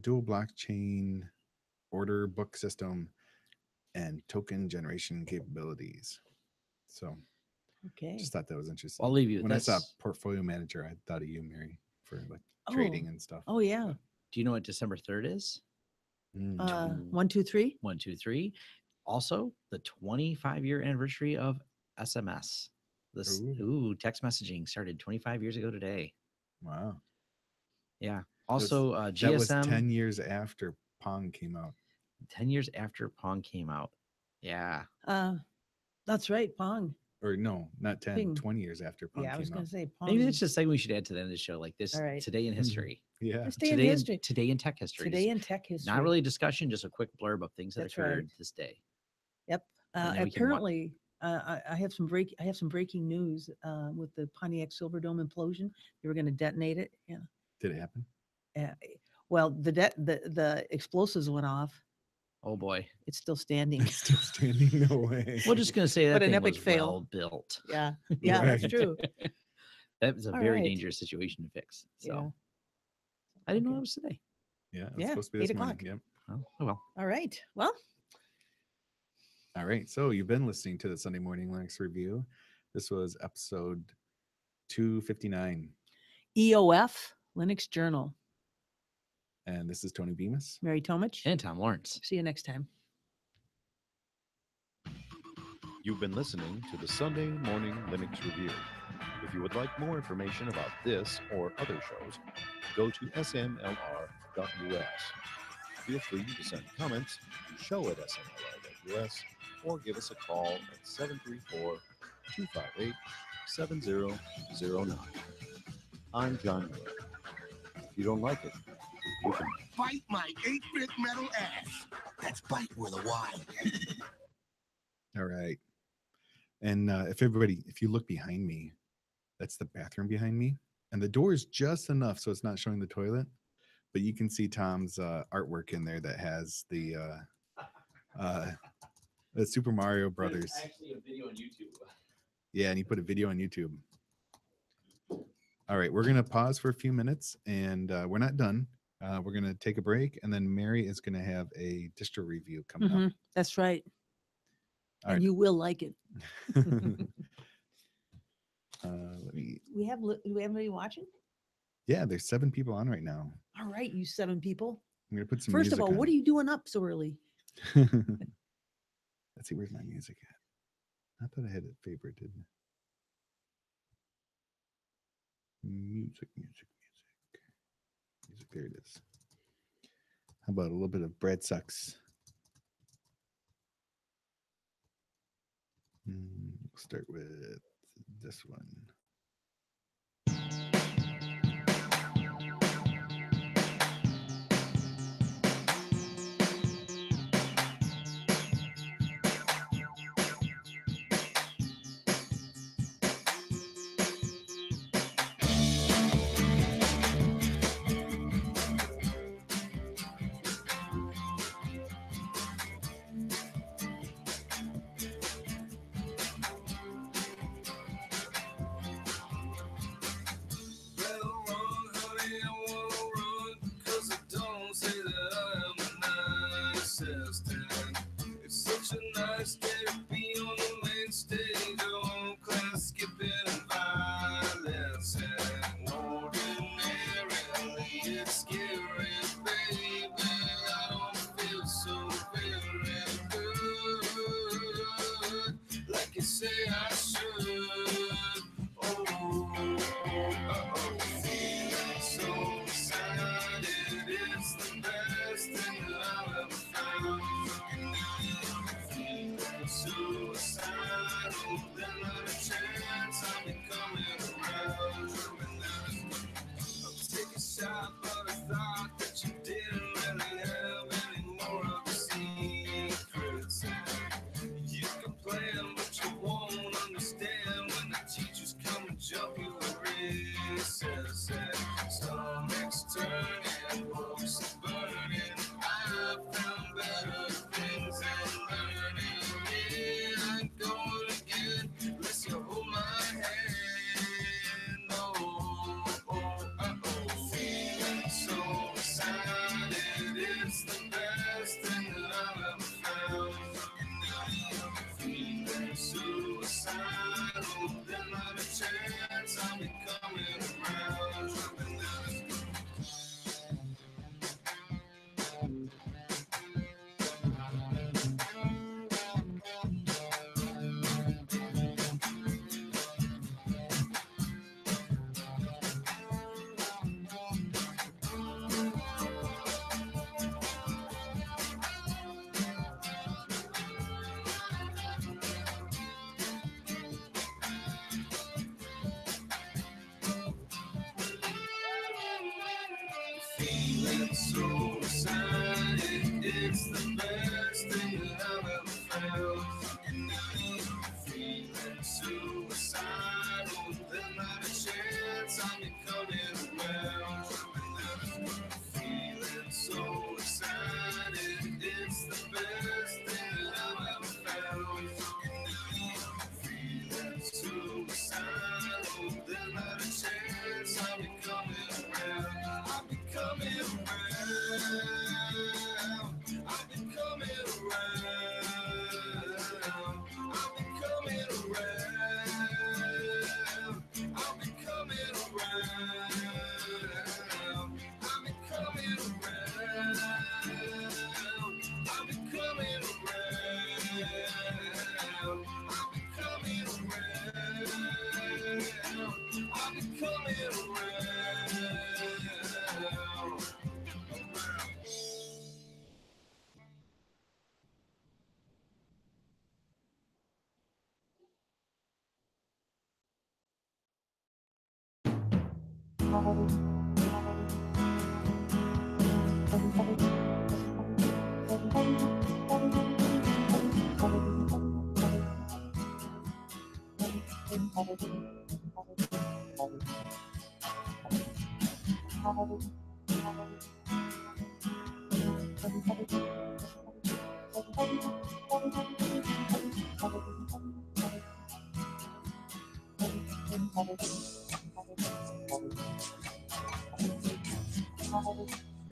dual blockchain order book system, and token generation capabilities. So Okay. just thought that was interesting. I'll leave you. When I saw portfolio manager, I thought of you, Mary, for like trading and stuff. Oh yeah. Do you know what December 3rd is? 1, 2, 3. 1, 2, 3. Also, the 25-year anniversary of SMS. This text messaging started 25 years ago today. Wow. Yeah. Also, GSM. That was 10 years after Pong came out. 10 years after Pong came out. Yeah. That's right, Pong. Or no, not 10, Ping. 20 years after Pong Yeah, I was came going out. to say Pong. Maybe that's just something we should add to the end of the show, like this. All right. Today in history. Yeah. This day in history. Today in tech history. Today in tech history. Not really a discussion, just a quick blurb of things that That's occurred right. this day. Yep. And then we can Apparently, I have some breaking news with the Pontiac Silverdome implosion. They were going to detonate it. Yeah. Did it happen? Well, the explosives went off. Oh boy. It's still standing. It's still standing. No way. We're just going to say that What an thing epic was fail. well built. Yeah. Yeah, that's Right. true. That was a All very right. dangerous situation to fix. So Yeah. I didn't know Okay. it was today. Yeah, it's Yeah, supposed to be this 8 morning. o'clock. Yep. Oh well. All right. Well, All right. So you've been listening to the Sunday Morning Linux Review. This was episode 259. EOF, Linux Journal. And this is Tony Bemis. Mary Tomich. And Tom Lawrence. See you next time. You've been listening to the Sunday Morning Linux Review. If you would like more information about this or other shows, go to smlr.us. Feel free to send comments to show@smlr.us or give us a call at 734-258-7009. I'm John Miller. If you don't like it, you can bite my 8-bit metal ass. That's bite with a Y. All right. And if you look behind me, that's the bathroom behind me. And the door is just enough so it's not showing the toilet. But you can see Tom's artwork in there that has the Super Mario Brothers. There's actually a video on YouTube. Yeah, and he put a video on YouTube. All right, we're gonna pause for a few minutes, and we're not done. We're gonna take a break, and then Mary is gonna have a distro review coming up. That's right. All And right. you will like it. Let me. Do we have anybody watching? Yeah, there's 7 people on right now. All right, you 7 people. I'm gonna put some. First of music all, what on. are you doing up so early? Let's see, where's my music at? I thought I had it favorited. Music. There it is. How about a little bit of bread sucks? We'll start with this one.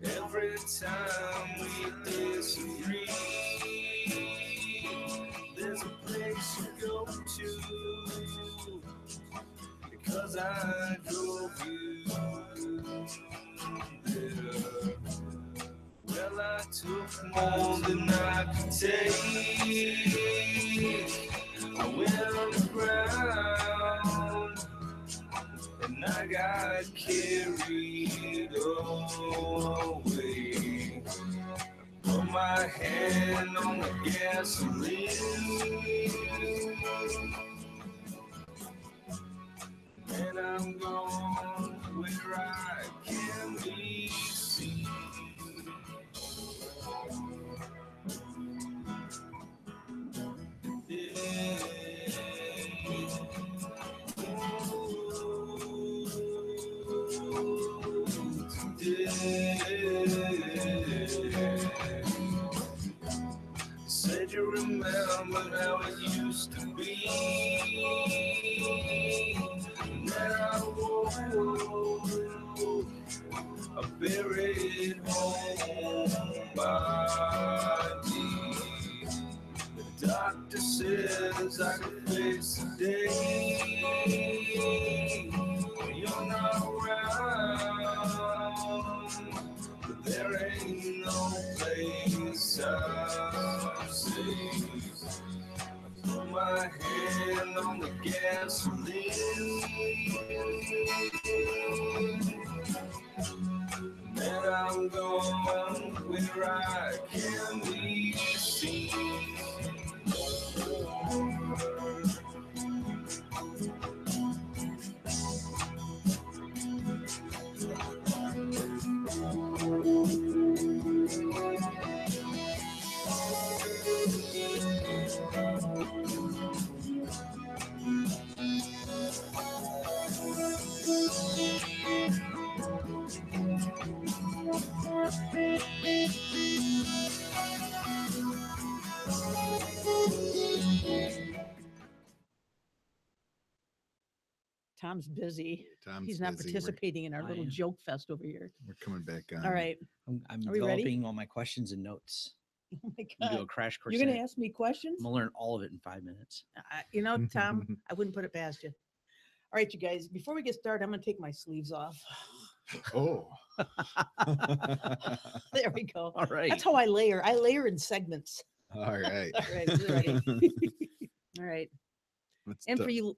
Every time we disagree, there's a place you go to, because I drove you there. Well, I took more than I could take. I went underground and I got carried away. Put my hand on the gasoline, and I'm gone where I can be seen. Said you remember how it used to be, and then I woke a buried home body. The doctor says I can face the day when you're not around, but there ain't no place I'm safe. Put my hand on the gasoline, and I'm going where I can be seen. Tom's busy. Tom's He's not busy. participating in our I little am. joke fest over here. We're coming back on. All right. I'm Are we ready? developing all my questions and notes. Oh my You do a God. crash course. You're going in to it. ask me questions? I'm gonna learn all of it in 5 minutes. You know, Tom, I wouldn't put it past you. All right, you guys, before we get started, I'm going to take my sleeves off. Oh. There we go. All right. That's how I layer. I layer in segments. All right. All right, we're ready. All right. Let's And do- for you,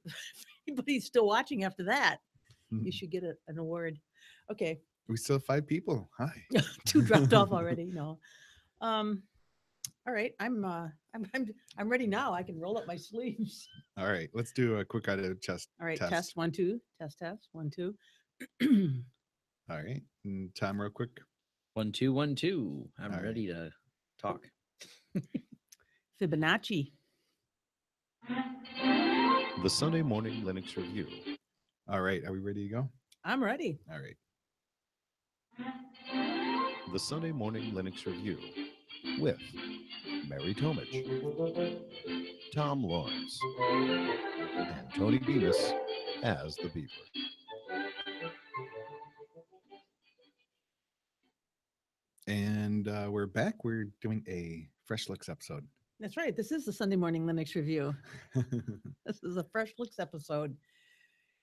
anybody still watching after that, you should get an award. Okay. we still have 5 people. Hi. 2 dropped off already. No. All right. I'm ready now. I can roll up my sleeves. All right. Let's do a quick out of chest. All right. Test. Test 1 2. Test 1 2. All right. And Tom, real quick. 1 2 1 2. I'm All right. ready to talk. Fibonacci. The Sunday Morning Linux Review. All right. Are we ready to go? I'm ready. All right. The Sunday Morning Linux Review with Mary Tomich, Tom Lawrence, and Tony Bemis as the Beaver. And we're back. We're doing a Fresh Looks episode. That's right. This is the Sunday Morning Linux Review. This is a Fresh Looks episode.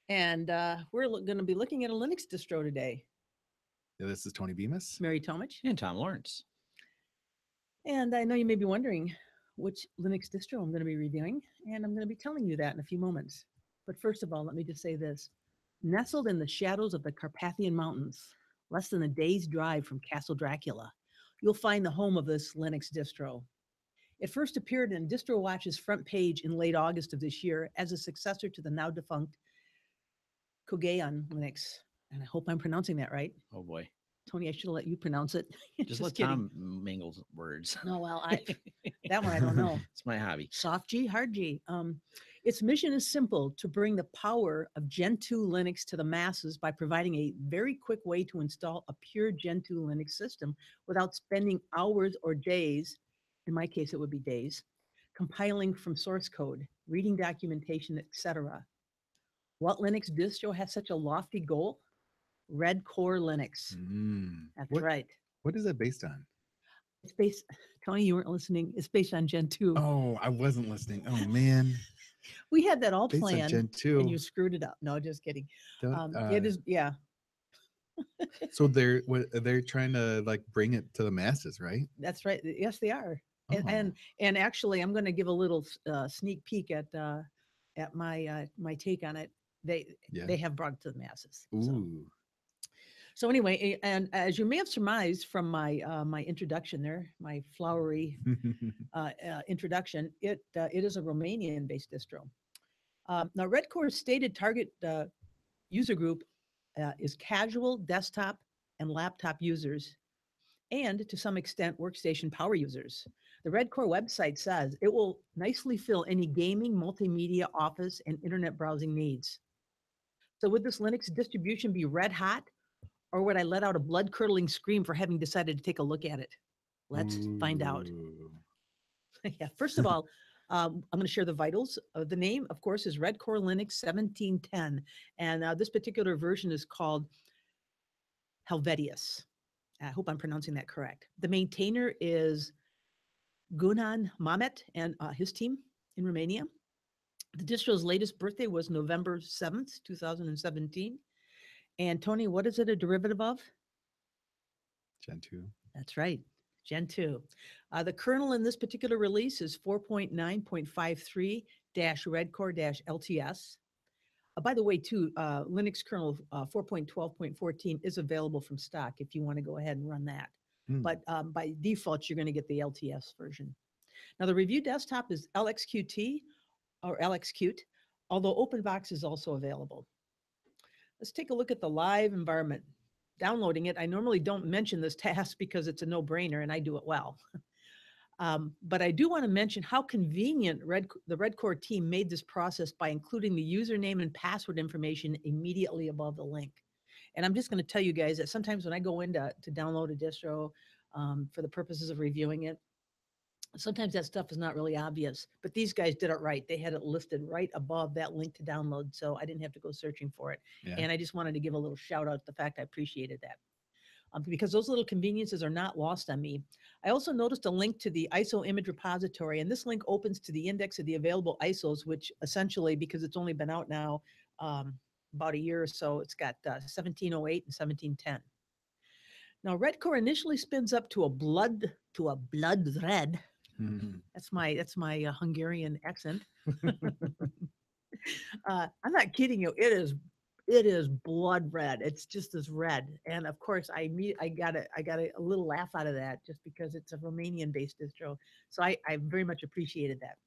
And we're going to be looking at a Linux distro today. Yeah, this is Tony Bemis. Mary Tomich. And Tom Lawrence. And I know you may be wondering which Linux distro I'm going to be reviewing. And I'm going to be telling you that in a few moments. But first of all, let me just say this. Nestled in the shadows of the Carpathian Mountains, less than a day's drive from Castle Dracula, you'll find the home of this Linux distro. It first appeared in DistroWatch's front page in late August of this year as a successor to the now defunct Kogeon Linux. And I hope I'm pronouncing that right. Oh boy. Tony, I should have let you pronounce it. Just let kidding. Tom mingle words. No, well, that one I don't know. It's my hobby. Soft G, hard G. Its mission is simple: to bring the power of Gen 2 Linux to the masses by providing a very quick way to install a pure Gen 2 Linux system without spending hours or days, in my case it would be days, compiling from source code, reading documentation, etc. What Linux distro has such a lofty goal? Red Core Linux. That's What right. what is that based on? It's based, Tony, you weren't listening. It's based on Gen 2. Oh, I wasn't listening. Oh man. We had that all Based on planned Gen 2. and you screwed it up. No, just kidding. Don't, It is, yeah, so they're trying to like bring it to the masses, right? that's right. Yes, they are. Oh. And actually, I'm going to give a little sneak peek at my my take on it. Yeah. They have brought it to the masses. Ooh. So anyway, and as you may have surmised from my introduction there, my flowery introduction, it is a Romanian-based distro. Now, Red Core's stated target user group is casual desktop and laptop users, and to some extent, workstation power users. The Red Core website says it will nicely fill any gaming, multimedia, office, and internet browsing needs. So would this Linux distribution be red hot, or would I let out a blood-curdling scream for having decided to take a look at it? Let's find out. Ooh. Yeah, first of all, I'm going to share the vitals. The name, of course, is Red Core Linux 1710, and this particular version is called Helvetius. I hope I'm pronouncing that correct. The maintainer is Gunan Mamet and his team in Romania. The distro's latest birthday was November 7th, 2017. And Tony, what is it a derivative of? Gen 2. That's right, Gen 2. The kernel in this particular release is 4.9.53-Redcore-LTS. By the way, too, Linux kernel 4.12.14 is available from stock if you want to go ahead and run that. But by default, you're going to get the LTS version. Now, the review desktop is LXQT or LXQt, although OpenBox is also available. Let's take a look at the live environment. Downloading it, I normally don't mention this task because it's a no-brainer and I do it well. But I do want to mention how convenient the Red Core team made this process by including the username and password information immediately above the link. And I'm just going to tell you guys that sometimes when I go in to download a distro for the purposes of reviewing it, sometimes that stuff is not really obvious, but these guys did it right. They had it listed right above that link to download, so I didn't have to go searching for it. Yeah. And I just wanted to give a little shout out to the fact I appreciated that. Because those little conveniences are not lost on me. I also noticed a link to the ISO image repository, and this link opens to the index of the available ISOs, which essentially, because it's only been out now about a year or so, it's got 1708 and 1710. Now, Red Core initially spins up to a blood red. That's my Hungarian accent. I'm not kidding you. It is blood red. It's just as red. And of course, I got a little laugh out of that just because it's a Romanian-based distro. So I very much appreciated that.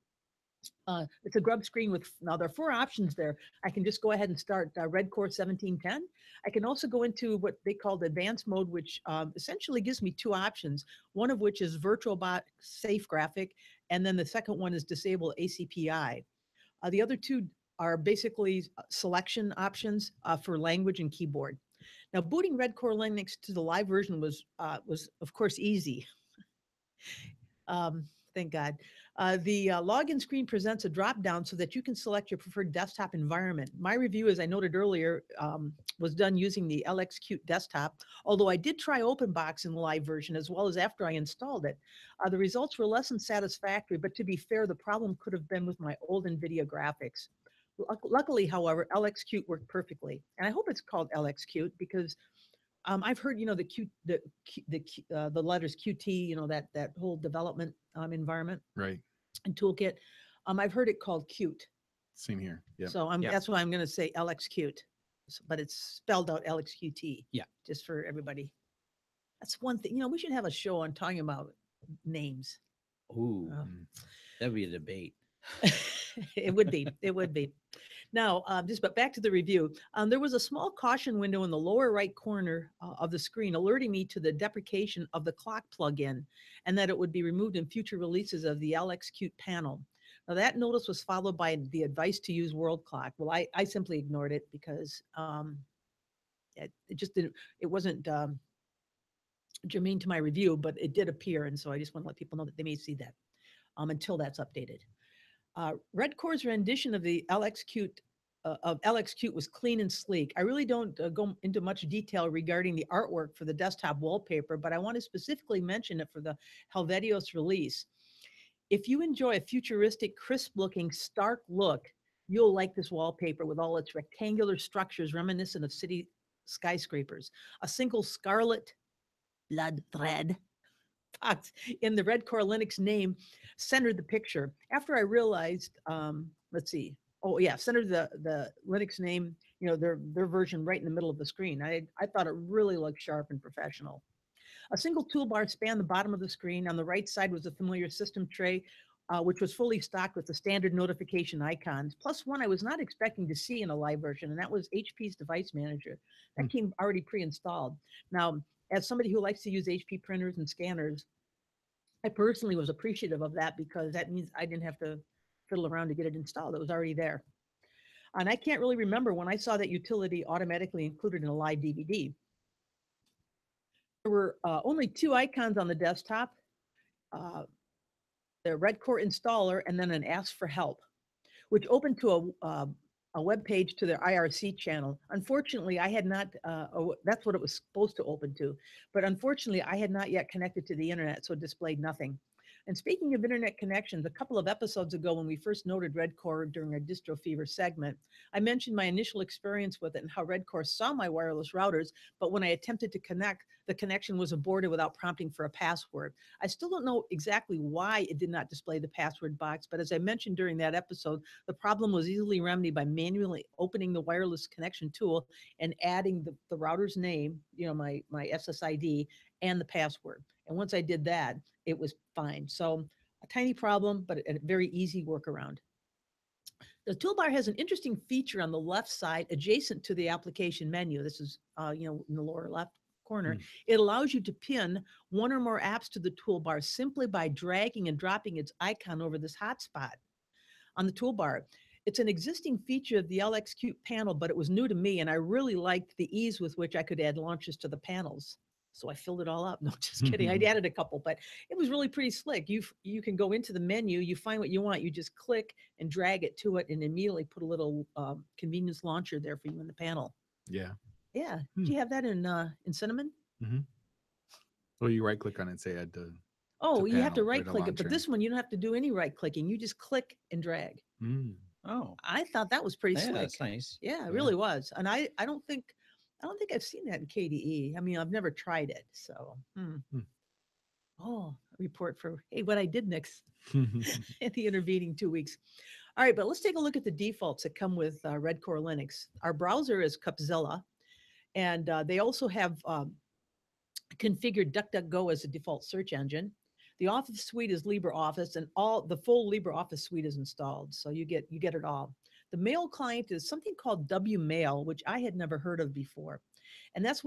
It's a grub screen with, now there are 4 options there. I can just go ahead and start Red Core 1710. I can also go into what they call the advanced mode, which essentially gives me 2 options, one of which is VirtualBot Safe Graphic, and then the second one is Disable ACPI. The other 2 are basically selection options for language and keyboard. Now, booting Red Core Linux to the live version was of course easy. Thank God. The login screen presents a drop-down so that you can select your preferred desktop environment. My review, as I noted earlier, was done using the LXQt desktop, although I did try OpenBox in the live version as well as after I installed it. The results were less than satisfactory, but to be fair, the problem could have been with my old NVIDIA graphics. Luckily, however, LXQt worked perfectly. And I hope it's called LXQt because I've heard, the letters QT, that whole development environment, Right. and toolkit. I've heard it called Qt. Same here. Yeah. So that's why I'm going to say LXQt, but it's spelled out LXQT. Yeah. Just for everybody. That's one thing. We should have a show on talking about names. Ooh, that'd be a debate. It would be. It would be. Now, but back to the review. There was a small caution window in the lower right corner of the screen alerting me to the deprecation of the clock plugin and that it would be removed in future releases of the LXQt panel. Now, that notice was followed by the advice to use World Clock. Well, I simply ignored it because it just didn't. It wasn't germane to my review, but it did appear, and so I just want to let people know that they may see that until that's updated. Red Core's rendition of the LXQt of LXQt was clean and sleek. I really don't go into much detail regarding the artwork for the desktop wallpaper, but I want to specifically mention it for the Helvetios release. If you enjoy a futuristic, crisp-looking, stark look, you'll like this wallpaper with all its rectangular structures reminiscent of city skyscrapers. A single scarlet blood thread box in the Red Core Linux name centered the picture. After I realized, let's see, oh yeah, centered the Linux name, you know, their version right in the middle of the screen. I thought it really looked sharp and professional. A single toolbar spanned the bottom of the screen. On the right side was a familiar system tray, which was fully stocked with the standard notification icons, plus one I was not expecting to see in a live version, and that was HP's Device Manager. That came already pre-installed. Now, as somebody who likes to use HP printers and scanners, I personally was appreciative of that because that means I didn't have to fiddle around to get it installed. It was already there. And I can't really remember when I saw that utility automatically included in a live DVD. There were only two icons on the desktop, the Red Core installer and then an Ask for Help, which opened to a web page to their IRC channel. Unfortunately, I had not, that's what it was supposed to open to, but unfortunately, I had not yet connected to the internet, so it displayed nothing. And speaking of internet connections, a couple of episodes ago when we first noted Red Core during our Distro Fever segment, I mentioned my initial experience with it and how Red Core saw my wireless routers, but when I attempted to connect, the connection was aborted without prompting for a password. I still don't know exactly why it did not display the password box, but as I mentioned during that episode, the problem was easily remedied by manually opening the wireless connection tool and adding the router's name, you know, my SSID and the password. And once I did that, it was fine. So a tiny problem, but a very easy workaround. The toolbar has an interesting feature on the left side adjacent to the application menu. This is, you know, in the lower left corner. It allows you to pin one or more apps to the toolbar simply by dragging and dropping its icon over this hotspot on the toolbar. It's an existing feature of the LXQt panel, but it was new to me, and I really liked the ease with which I could add launches to the panels. So I filled it all up. No, just kidding. I'd added a couple, but it was really pretty slick. You can go into the menu, you find what you want, you just click and drag it to it and immediately put a little convenience launcher there for you in the panel. Yeah. Yeah. Do you have that in Cinnamon? Well, you right click on it and say add to. Oh, you have to panel, right click to it, but launcher. this one you don't have to do any right clicking. You just click and drag. Oh, I thought that was pretty yeah, slick. that's nice. Yeah, it really was. And I don't think I've seen that in KDE. I mean, I've never tried it. So, oh, a report for, hey, what I did next in the intervening 2 weeks. All right, but let's take a look at the defaults that come with Red Core Linux. Our browser is Cupzilla, and they also have configured DuckDuckGo as a default search engine. The Office suite is LibreOffice, and all the full LibreOffice suite is installed, so you get it all. The mail client is something called WMail, which I had never heard of before, and that's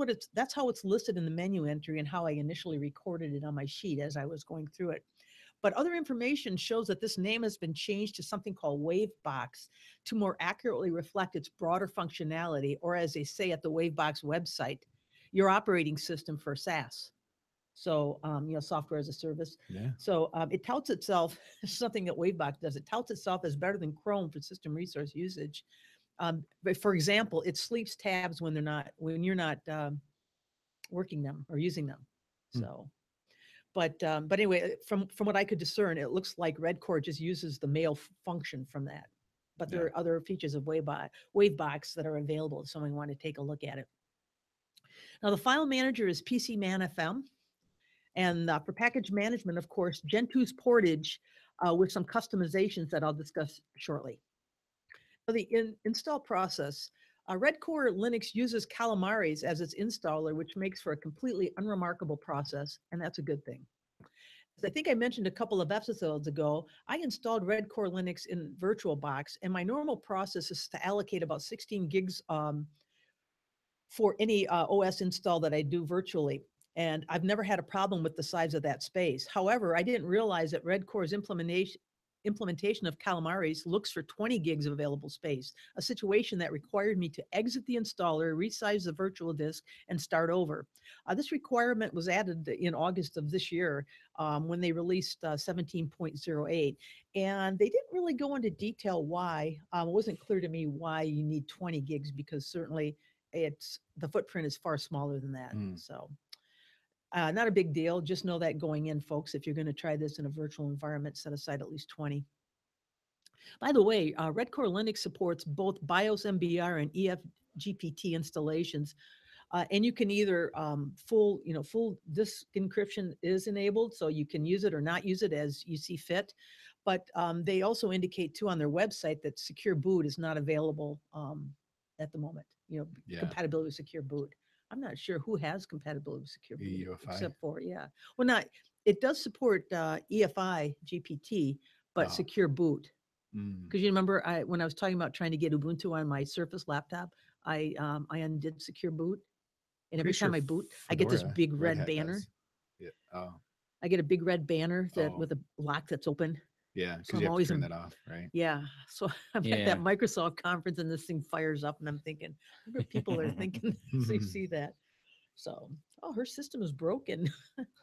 how it's listed in the menu entry and how I initially recorded it on my sheet as I was going through it. But other information shows that this name has been changed to something called Wavebox to more accurately reflect its broader functionality, or as they say at the Wavebox website, your operating system for SaaS. So, you know, software as a service. Yeah. So it touts itself, something that Wavebox does, it touts itself as better than Chrome for system resource usage. But for example, it sleeps tabs when you're not working them or using them. So, but anyway, from what I could discern, it looks like Red Core just uses the mail function from that. But there are other features of Wavebox that are available if someone wanted to take a look at it. Now, the file manager is PCMan-FM. And for package management, of course, Gentoo's portage with some customizations that I'll discuss shortly. So the install process, Red Core Linux uses Calamares as its installer, which makes for a completely unremarkable process, and that's a good thing. As I think I mentioned a couple of episodes ago, I installed Red Core Linux in VirtualBox, and my normal process is to allocate about 16 gigs for any OS install that I do virtually. And I've never had a problem with the size of that space. However, I didn't realize that Red Core's implementation implementation of Calamares looks for 20 gigs of available space, a situation that required me to exit the installer, resize the virtual disk, and start over. This requirement was added in August of this year when they released 17.08. And they didn't really go into detail why. It wasn't clear to me why you need 20 gigs, because certainly the footprint is far smaller than that. So not a big deal. Just know that going in, folks, if you're going to try this in a virtual environment, set aside at least 20. By the way, Red Core Linux supports both BIOS MBR and EF GPT installations. And you can either full disk encryption is enabled, so you can use it or not use it as you see fit. But they also indicate too on their website that secure boot is not available at the moment. Compatibility with secure boot. I'm not sure who has compatibility with secure boot, EOFI. except for it does support EFI GPT, but secure boot. Because you remember when I was talking about trying to get Ubuntu on my Surface laptop, I undid secure boot. And every time I boot, I get this big red banner. Yeah. Oh. I get a big red banner with a lock that's open. Yeah, because so you have to turn that off, right? Yeah. So I'm at that Microsoft conference and this thing fires up and I'm thinking, I wonder if people are thinking they see that. So, her system is broken.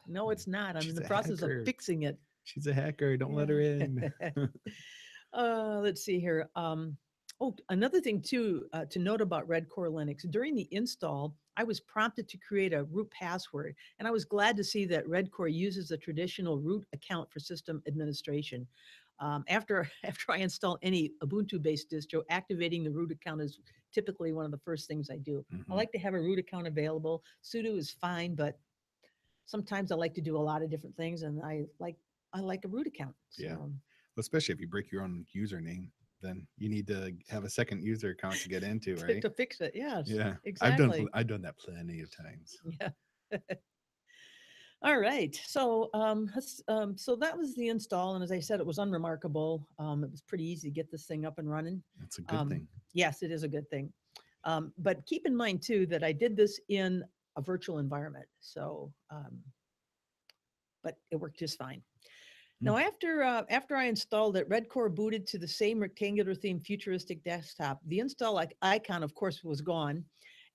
No, it's not. I'm in the process of fixing it. She's a hacker. Don't let her in. Let's see here. Another thing too to note about Red Core Linux, during the install, I was prompted to create a root password, and I was glad to see that Red Core uses a traditional root account for system administration. After I install any Ubuntu-based distro, activating the root account is typically one of the first things I do. I like to have a root account available. Sudo is fine, but sometimes I like to do a lot of different things, and I like a root account. So. Yeah, well, especially if you break your own username, then you need to have a second user account to get into, right? to fix it, yes. Yeah, exactly. I've done that plenty of times. Yeah. All right. So so that was the install, and as I said, it was unremarkable. It was pretty easy to get this thing up and running. That's a good thing. Yes, it is a good thing. But keep in mind too that I did this in a virtual environment, so but it worked just fine. Now, after I installed it, Red Core booted to the same rectangular theme futuristic desktop. The install icon, of course, was gone.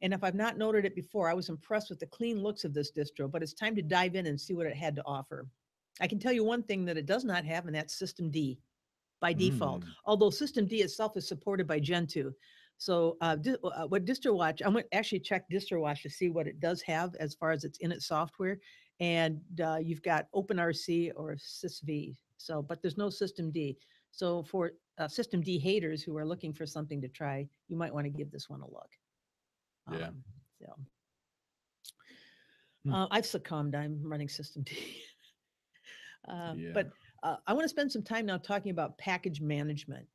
And if I've not noted it before, I was impressed with the clean looks of this distro, but it's time to dive in and see what it had to offer. I can tell you one thing that it does not have, and that's Systemd by default, although Systemd itself is supported by Gentoo. So what DistroWatch, I went actually check DistroWatch to see what it does have as far as its init software. And you've got OpenRC or SysV. So, but there's no Systemd. So for Systemd haters who are looking for something to try, you might want to give this one a look. Yeah. I've succumbed. I'm running Systemd. But I want to spend some time now talking about package management.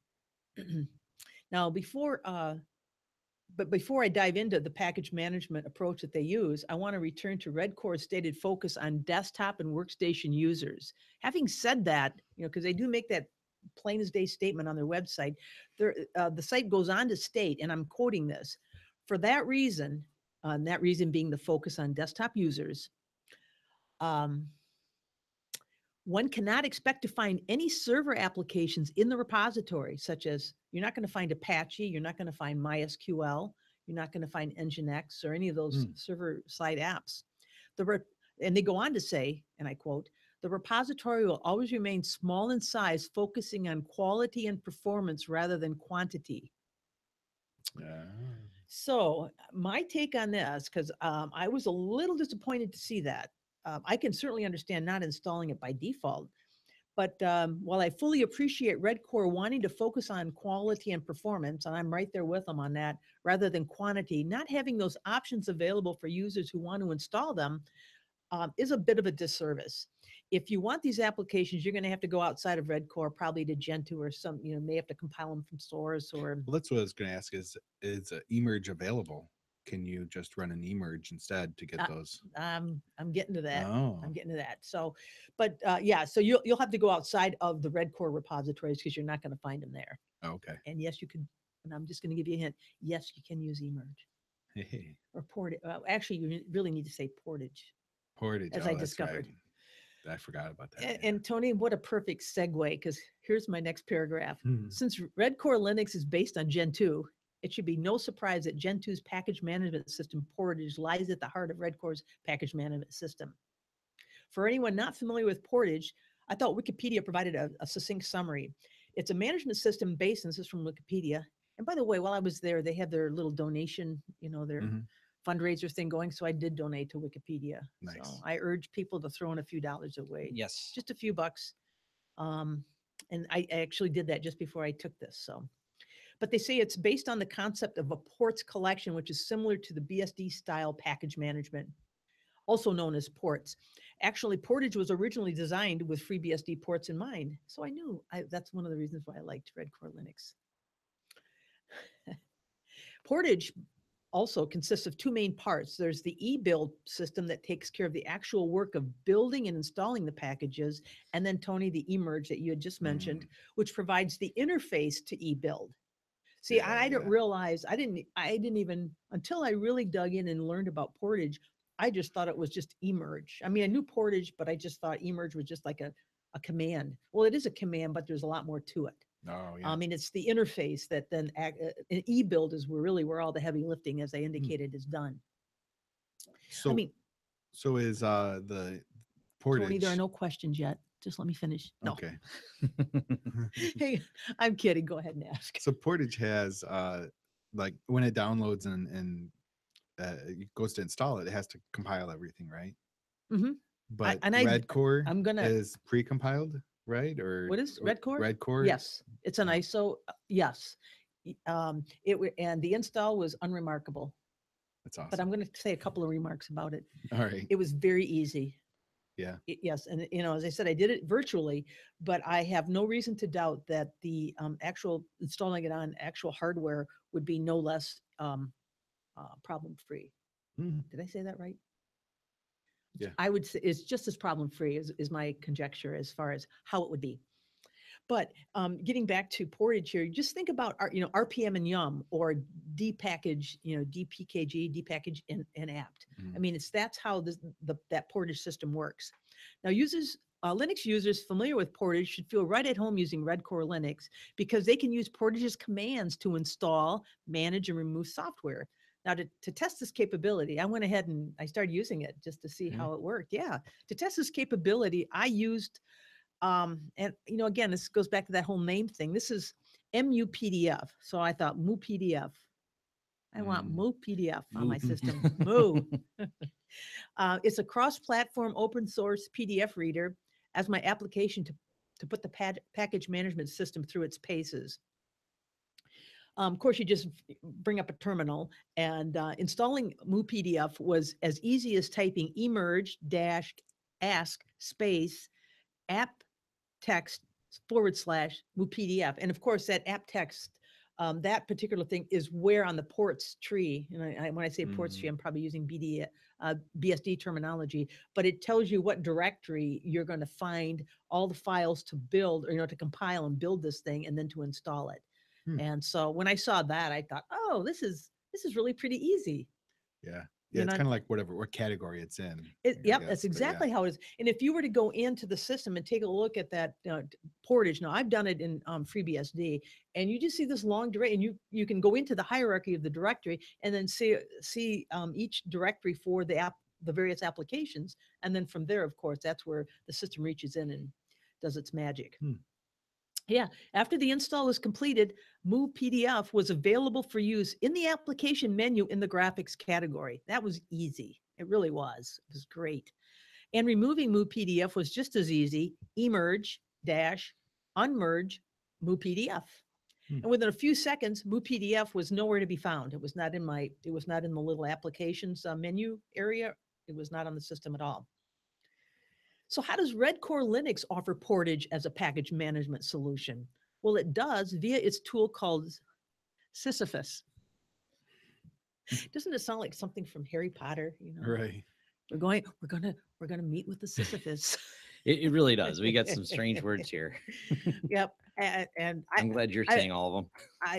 Now, before I dive into the package management approach that they use, I want to return to Red Core's stated focus on desktop and workstation users. Having said that, because they do make that plain as day statement on their website, the site goes on to state, and I'm quoting this, for that reason, and that reason being the focus on desktop users, one cannot expect to find any server applications in the repository, such as you're not going to find Apache, you're not going to find MySQL, you're not going to find Nginx or any of those server-side apps. And they go on to say, and I quote, the repository will always remain small in size, focusing on quality and performance rather than quantity. So my take on this, because I was a little disappointed to see that. I can certainly understand not installing it by default, but while I fully appreciate Red Core wanting to focus on quality and performance, and I'm right there with them on that, rather than quantity, not having those options available for users who want to install them is a bit of a disservice. If you want these applications, you're going to have to go outside of Red Core, probably to Gentoo or some, may have to compile them from source or. Well, that's what I was going to ask is eMerge available? Can you just run an eMerge instead to get those? I'm getting to that. Oh. I'm getting to that. So, but yeah, so you'll have to go outside of the Red Core repositories because you're not going to find them there. Okay. And yes, you could, and I'm just going to give you a hint. Yes, you can use eMerge. Hey. Or portage. Actually, you really need to say portage. Portage. As I discovered. Right. I forgot about that. And Tony, what a perfect segue, because here's my next paragraph. Hmm. Since Red Core Linux is based on Gen 2, it should be no surprise that Gen 2's package management system Portage lies at the heart of Red Core's package management system. For anyone not familiar with Portage, I thought Wikipedia provided a succinct summary. It's a management system based, and this is from Wikipedia. And by the way, while I was there, they had their little donation, their Mhm. fundraiser thing going. So I did donate to Wikipedia. Nice. So I urge people to throw in a few dollars away. Yes. Just a few bucks. And I actually did that just before I took this. So, but they say it's based on the concept of a ports collection, which is similar to the BSD style package management, also known as ports. Actually, Portage was originally designed with FreeBSD ports in mind. So I knew that's one of the reasons why I liked Red Core Linux. Portage also consists of two main parts. There's the eBuild system that takes care of the actual work of building and installing the packages. And then Tony, the eMerge that you had just mentioned, which provides the interface to eBuild. See, Yeah, I didn't yeah. realize, I didn't even, until I really dug in and learned about Portage, I just thought it was just eMerge. I mean, I knew Portage, but I just thought eMerge was just like a command. Well, it is a command, but there's a lot more to it. Oh, yeah. I mean, it's the interface that then an eBuild is where all the heavy lifting, as I indicated, is done. So, I mean, so is the Portage? Tony, there are no questions yet. Just let me finish. No. Okay. Hey, I'm kidding. Go ahead and ask. So Portage has like when it downloads and it goes to install it, it has to compile everything, right? Mm-hmm. But I'm gonna. is pre-compiled, right? Or What is Red Core? Red Core? Yes, it's an Oh. ISO. Yes, and the install was unremarkable. That's awesome. But I'm going to say a couple of remarks about it. All right. It was very easy. Yeah. Yes, and as I said, I did it virtually, but I have no reason to doubt that the actual installing it on actual hardware would be no less problem-free. Did I say that right? Yeah. I would say it's just as problem-free is my conjecture as far as how it would be. But getting back to Portage here, just think about RPM and Yum or dpackage, DPKG, dpackage and apt. I mean, that's how that Portage system works. Now, Linux users familiar with Portage should feel right at home using Red Core Linux because they can use Portage's commands to install, manage, and remove software. Now, to test this capability, I went ahead and I started using it just to see how it worked. Yeah, to test this capability, I used and again, this goes back to that whole name thing. This is MUPDF. So I thought MUPDF. I want MUPDF on my system. Moo. It's a cross-platform open source PDF reader as my application to put the package management system through its paces. Of course, you just bring up a terminal, and installing MUPDF was as easy as typing emerge-ask space app text /MUPDF. And of course, that app text, that particular thing is where on the ports tree, and when I say ports tree, I'm probably using BSD terminology, but it tells you what directory you're going to find all the files to build, or to compile and build this thing and then to install it. And so when I saw that, I thought, oh, this is really pretty easy. Yeah. Yeah, it's kind of like what category it's in. Yep, that's exactly how it is. And if you were to go into the system and take a look at that Portage, now I've done it in FreeBSD, and you just see this long directory, and you can go into the hierarchy of the directory and then see each directory for the various applications, and then from there, of course, that's where the system reaches in and does its magic. Yeah, after the install was completed, MUPDF was available for use in the application menu in the graphics category. That was easy. It really was. It was great. And removing MUPDF was just as easy. Emerge-unmerge MUPDF. And within a few seconds, MUPDF was nowhere to be found. It was not in the little applications menu area. It was not on the system at all. So how does Red Core Linux offer Portage as a package management solution? Well, it does via its tool called Sisyphus. Doesn't it sound like something from Harry Potter? Right. We're gonna meet with the Sisyphus. It really does. We got some strange words here. Yep. And I'm glad you're saying all of them.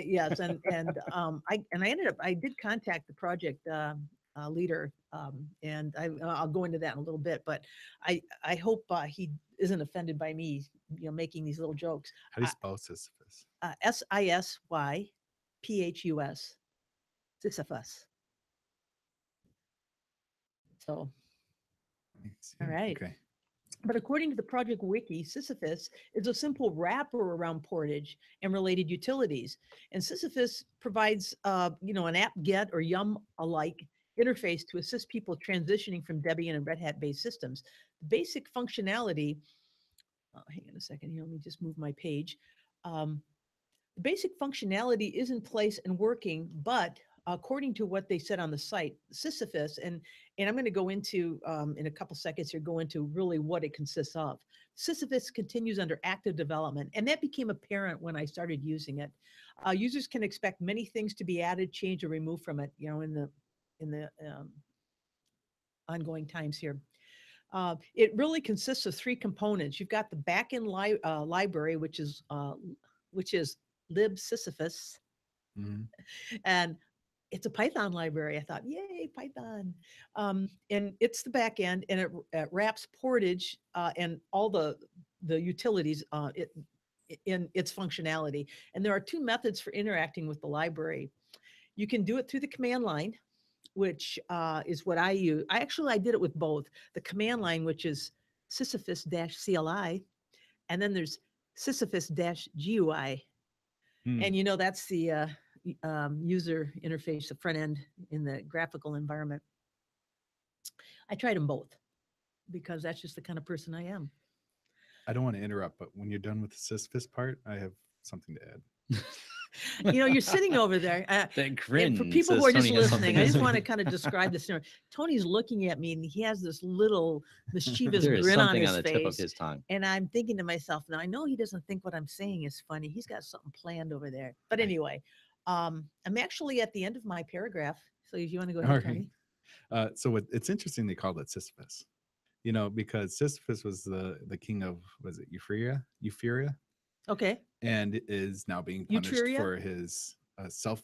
Yes, and I did contact the project leader, and I'll go into that in a little bit. But I hope he isn't offended by me, making these little jokes. How do you spell Sisyphus? Sisyphus, Sisyphus. So, I see. all right. Okay. But according to the project wiki, Sisyphus is a simple wrapper around Portage and related utilities. And Sisyphus provides, an apt-get or yum-alike interface to assist people transitioning from Debian and Red Hat-based systems. The basic functionality, hang on a second here, let me just move my page. The basic functionality is in place and working, but according to what they said on the site, Sisyphus, and I'm going to go into, in a couple seconds here, go into really what it consists of. Sisyphus continues under active development, and that became apparent when I started using it. Users can expect many things to be added, changed, or removed from it, in the ongoing times here. It really consists of three components. You've got the backend library, which is libsisyphus, and it's a Python library. I thought, yay, Python. And it's the back end, and it wraps Portage and all the utilities in its functionality. And there are two methods for interacting with the library. You can do it through the command line, which is what I use. I did it with both. The command line, which is Sisyphus-CLI, and then there's Sisyphus-GUI. And that's the user interface, the front end in the graphical environment. I tried them both because that's just the kind of person I am. I don't want to interrupt, but when you're done with the Sisyphus part, I have something to add. You're sitting over there. That grin. For people who are just Tony has listening, something I to just say. want to kind of describe this. Tony's looking at me, and he has this little mischievous There is grin on something his on the face. tip of his tongue. And I'm thinking to myself, now I know he doesn't think what I'm saying is funny. He's got something planned over there. But anyway, I'm actually at the end of my paragraph. So if you want to go ahead, Tony. So it's interesting they called it Sisyphus, because Sisyphus was the king of, was it Euphoria? Okay. And is now being punished Eutria? for his self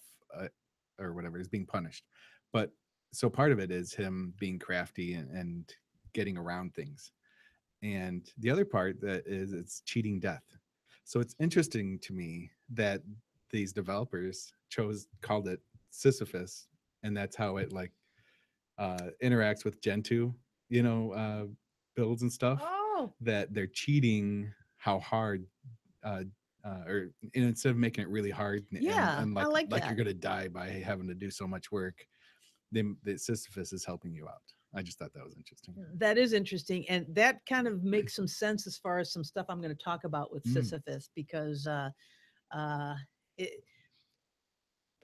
or whatever is being punished. But so part of it is him being crafty and getting around things. And the other part that is it's cheating death. So it's interesting to me that these developers called it Sisyphus, and that's how it interacts with Gentoo, builds and stuff. Oh. That they're cheating how hard, or instead of making it really hard, Yeah, and I like that. you're gonna die by having to do so much work, the Sisyphus is helping you out. I just thought that was interesting. That is interesting, and that kind of makes some sense as far as some stuff I'm going to talk about with Sisyphus, because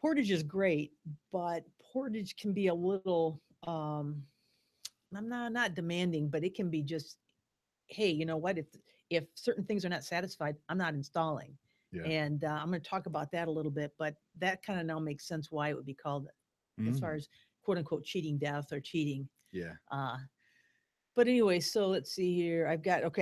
Portage is great, but Portage can be a little I'm not demanding, but it can be just, hey, you know what, if certain things are not satisfied, I'm not installing. Yeah. And I'm going to talk about that a little bit, but that kind of now makes sense why it would be called as far as quote unquote cheating death or cheating. Yeah. But anyway, so let's see here. I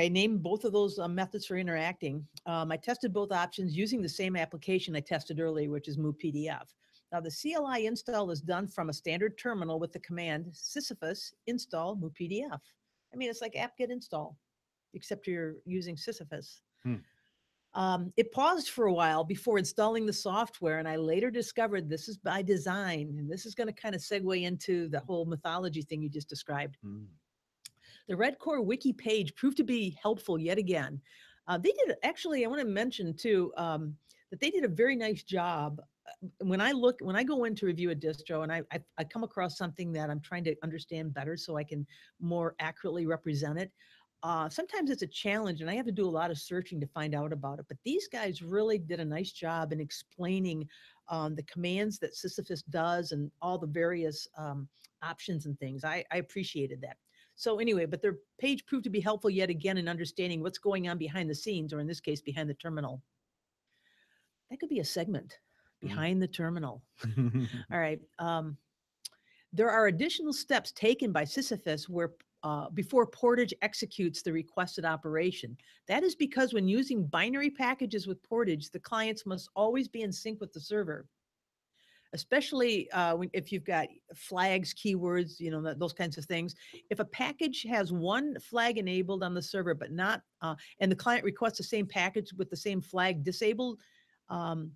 named both of those methods for interacting. I tested both options using the same application I tested earlier, which is MovePDF. Now, the CLI install is done from a standard terminal with the command Sisyphus install MovePDF. I mean, it's like apt-get install, except you're using Sisyphus. It paused for a while before installing the software, and I later discovered this is by design, and this is going to kind of segue into the whole mythology thing you just described. The Red Core Wiki page proved to be helpful yet again. They did, actually, I want to mention too, that they did a very nice job. When I go in to review a distro and I come across something that I'm trying to understand better so I can more accurately represent it, sometimes it's a challenge and I have to do a lot of searching to find out about it. But these guys really did a nice job in explaining the commands that Sisyphus does and all the various options and things. I appreciated that. So anyway, but their page proved to be helpful yet again in understanding what's going on behind the scenes, or in this case, behind the terminal. That could be a segment, behind the terminal. All right. There are additional steps taken by Sisyphus where before Portage executes the requested operation. That is because when using binary packages with Portage, the clients must always be in sync with the server. especially if you've got flags, keywords, those kinds of things. If a package has one flag enabled on the server, but not, and the client requests the same package with the same flag disabled, um,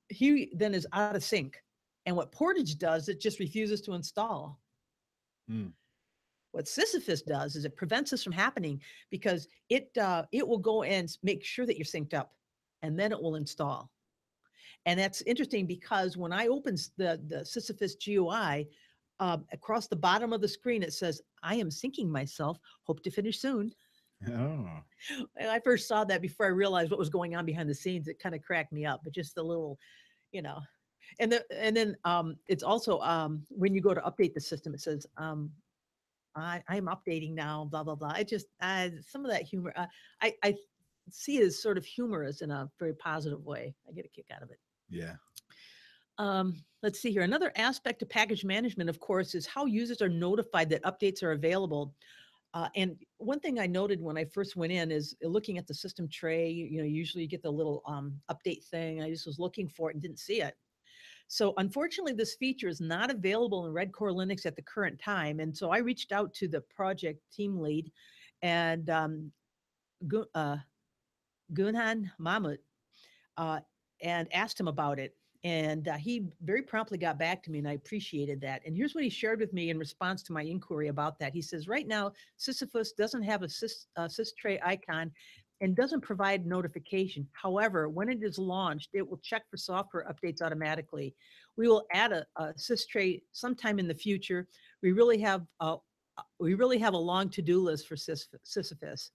he then is out of sync. And what Portage does, it just refuses to install. Hmm. What Sisyphus does is it prevents this from happening because it will go and make sure that you're synced up, and then it will install. And that's interesting because when I open the Sisyphus GUI, across the bottom of the screen it says, "I am syncing myself. Hope to finish soon." Oh, And I first saw that before I realized what was going on behind the scenes. It kind of cracked me up, but just the little, you know. And then it's also when you go to update the system, it says I'm updating now, blah blah blah. It just some of that humor. I see it as sort of humorous in a very positive way. I get a kick out of it. yeah. Let's see here. Another aspect of package management, of course, is how users are notified that updates are available. And one thing I noted when I first went in is looking at the system tray. Usually you get the little update thing. I just was looking for it and didn't see it. So unfortunately, this feature is not available in Red Core Linux at the current time. And so I reached out to the project team lead and Gunhan Mahmut uh, and asked him about it. And he very promptly got back to me, and I appreciated that. And here's what he shared with me in response to my inquiry about that. He says, right now, Sisyphus doesn't have a sys tray icon and doesn't provide notification. However, when it is launched, it will check for software updates automatically. We will add a sys tray sometime in the future. We really have a long to-do list for Sisyphus,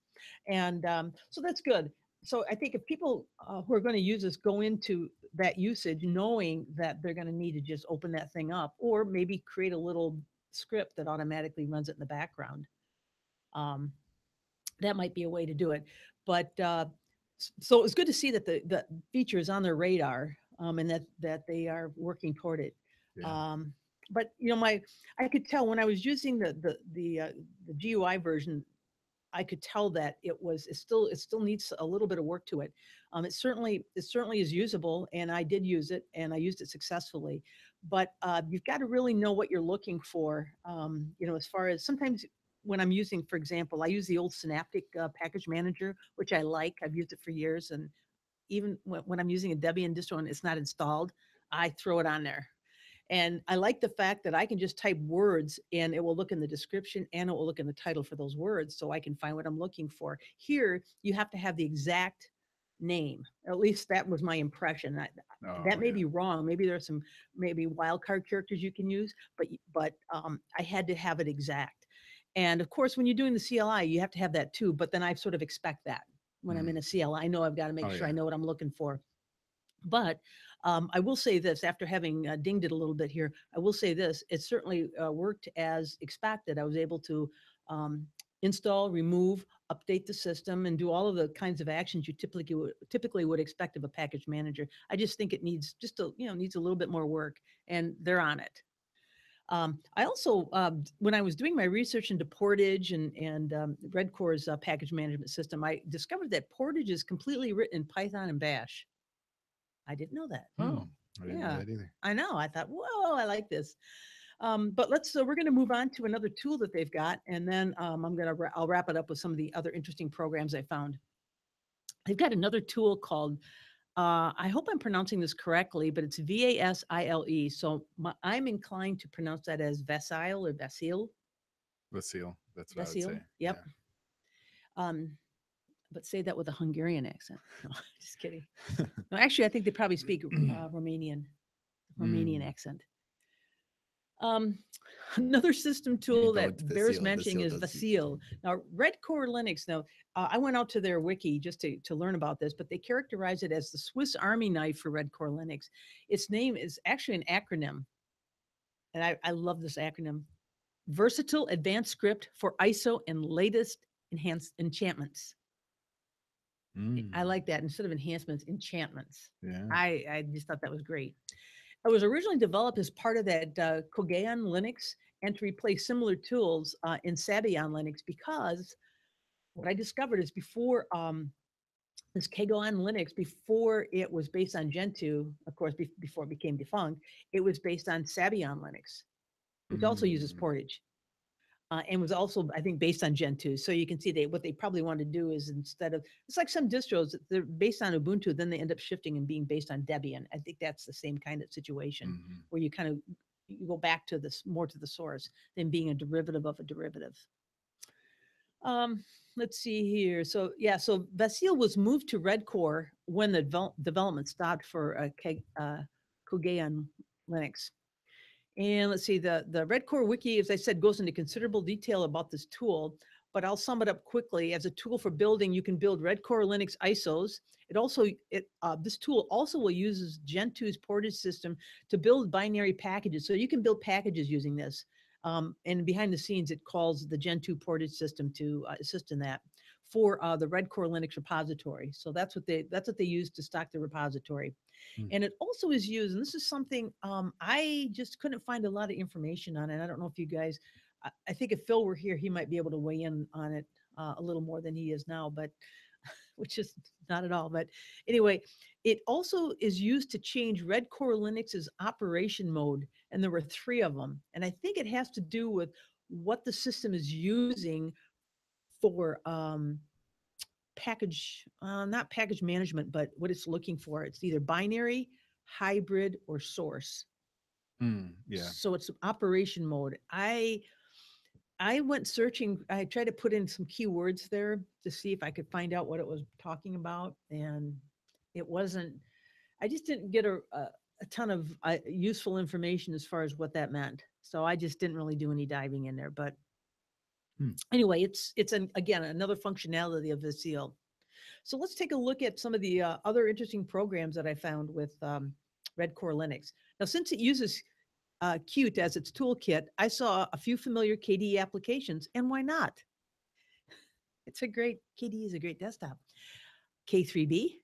and so that's good. So I think if people who are going to use this go into that usage knowing that they're going to need to just open that thing up, or maybe create a little script that automatically runs it in the background, um, that might be a way to do it. But so it's good to see that the feature is on their radar, and that they are working toward it. Yeah. But I could tell when I was using the GUI version, I could tell that it still needs a little bit of work to it. It certainly is usable, and I did use it, and I used it successfully. But you've got to really know what you're looking for. As far as sometimes when I'm using, for example, I use the old Synaptic package manager, which I like. I've used it for years, and even when I'm using a Debian distro and it's not installed, I throw it on there. And I like the fact that I can just type words and it will look in the description and it will look in the title for those words so I can find what I'm looking for. Here, you have to have the exact name. At least that was my impression. That may yeah. be wrong. Maybe there's some maybe wildcard characters you can use, but I had to have it exact. And of course, when you're doing the CLI, you have to have that too. But then I sort of expect that when I'm in a CLI, I know I've got to make sure I know what I'm looking for. But I will say this, after having dinged it a little bit here, I will say this, it certainly worked as expected. I was able to install, remove, update the system, and do all of the kinds of actions you typically would expect of a package manager. I just think it needs needs a little bit more work, and they're on it. I also, when I was doing my research into Portage and Red Core's package management system, I discovered that Portage is completely written in Python and Bash. I didn't know that. Oh, I didn't know that either. I know. I thought, whoa, I like this. But we're going to move on to another tool that they've got, and then I'll wrap it up with some of the other interesting programs I found. They've got another tool called, I hope I'm pronouncing this correctly, but it's VASILE. So I'm inclined to pronounce that as Vasile or Vasile. Vasile. That's what I would Vasile. say. Yep. Yeah. But say that with a Hungarian accent. No, just kidding. No, actually, I think they probably speak Romanian accent. Another system tool that bears mentioning is Vasile. Now, Red Core Linux. Now, I went out to their wiki just to learn about this, but they characterize it as the Swiss Army knife for Red Core Linux. Its name is actually an acronym, and I love this acronym: Versatile Advanced Script for ISO and Latest Enhanced Enchantments. I like that. Instead of enhancements, enchantments. Yeah. I just thought that was great. It was originally developed as part of that Kogeon Linux and to replace similar tools in Sabian Linux, because what I discovered is before this Kaggle on Linux, before it was based on Gentoo, of course, before it became defunct, it was based on Sabian Linux, which also uses Portage. And was also, I think, based on Gentoo. So you can see what they probably want to do is, instead of, it's like some distros, they're based on Ubuntu, then they end up shifting and being based on Debian. I think that's the same kind of situation where you kind of you go back to this more to the source than being a derivative of a derivative. Let's see here. So yeah, so Vasile was moved to Red Core when the development stopped for Kaggle on Linux. And let's see, the Red Core Wiki, as I said, goes into considerable detail about this tool, but I'll sum it up quickly. As a tool for building, you can build Red Core Linux ISOs. This tool also will use Gentoo's Portage system to build binary packages. So you can build packages using this. And behind the scenes, it calls the Gentoo Portage system to assist in that for the Red Core Linux repository. So that's what they use to stock the repository. And it also is used, and this is something I just couldn't find a lot of information on it. I don't know if you guys, I think if Phil were here, he might be able to weigh in on it a little more than he is now, but which is not at all. But anyway, it also is used to change Red Core Linux's operation mode. And there were 3 of them. And I think it has to do with what the system is using for not package management, but what it's looking for. It's either binary, hybrid, or source. Yeah. So it's operation mode. I went searching. I tried to put in some keywords there to see if I could find out what it was talking about, and it wasn't. I just didn't get a ton of useful information as far as what that meant. So I just didn't really do any diving in there. But anyway, it's again another functionality of Vasile. So let's take a look at some of the other interesting programs that I found with Red Core Linux. Now, since it uses Qt as its toolkit, I saw a few familiar KDE applications, and why not? KDE is a great desktop. K3B,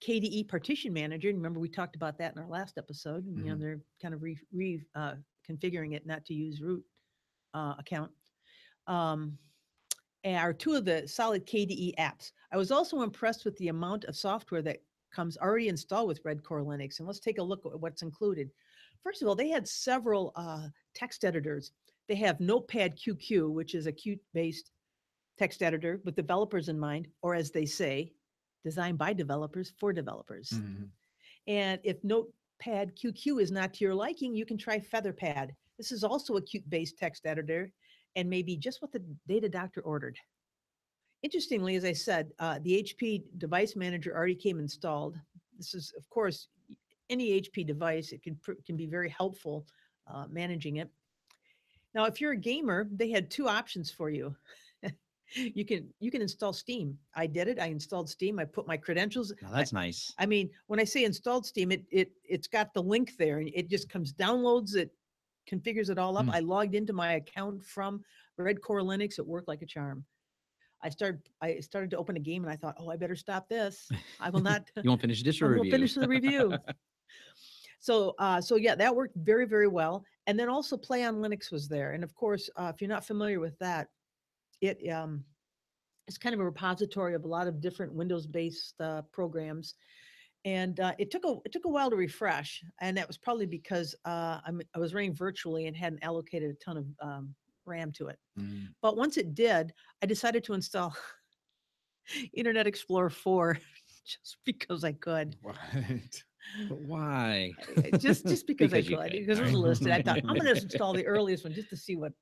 KDE Partition Manager. Remember, we talked about that in our last episode. You know, they're kind of configuring it not to use root account. Are 2 of the solid KDE apps. I was also impressed with the amount of software that comes already installed with Red Core Linux. And let's take a look at what's included. First of all, they had several text editors. They have Notepad QQ, which is a Qt-based text editor with developers in mind, or as they say, designed by developers for developers. And if Notepad QQ is not to your liking, you can try Featherpad. This is also a Qt-based text editor, and maybe just what the data doctor ordered. Interestingly, as I said, the HP device manager already came installed. This is, of course, any HP device. It can be very helpful managing it. Now, if you're a gamer, they had 2 options for you. You can install Steam. I did it. I installed Steam. I put my credentials. Now that's nice. I mean, when I say installed Steam, it's got the link there, and it just downloads it, configures it all up. I logged into my account from Red Core Linux. It worked like a charm. I started to open a game, and I thought, oh, I better stop this. I will not. You won't finish this I review. will finish the review. So yeah, that worked very, very well. And then also Play on Linux was there. And of course, if you're not familiar with that, it's kind of a repository of a lot of different Windows-based programs. And it took a while to refresh, and that was probably because I was running virtually and hadn't allocated a ton of RAM to it. But once it did, I decided to install Internet Explorer 4 just because I could. What? But why? Just because I Because you could. could. Because it was listed. I thought I'm going to install the earliest one just to see what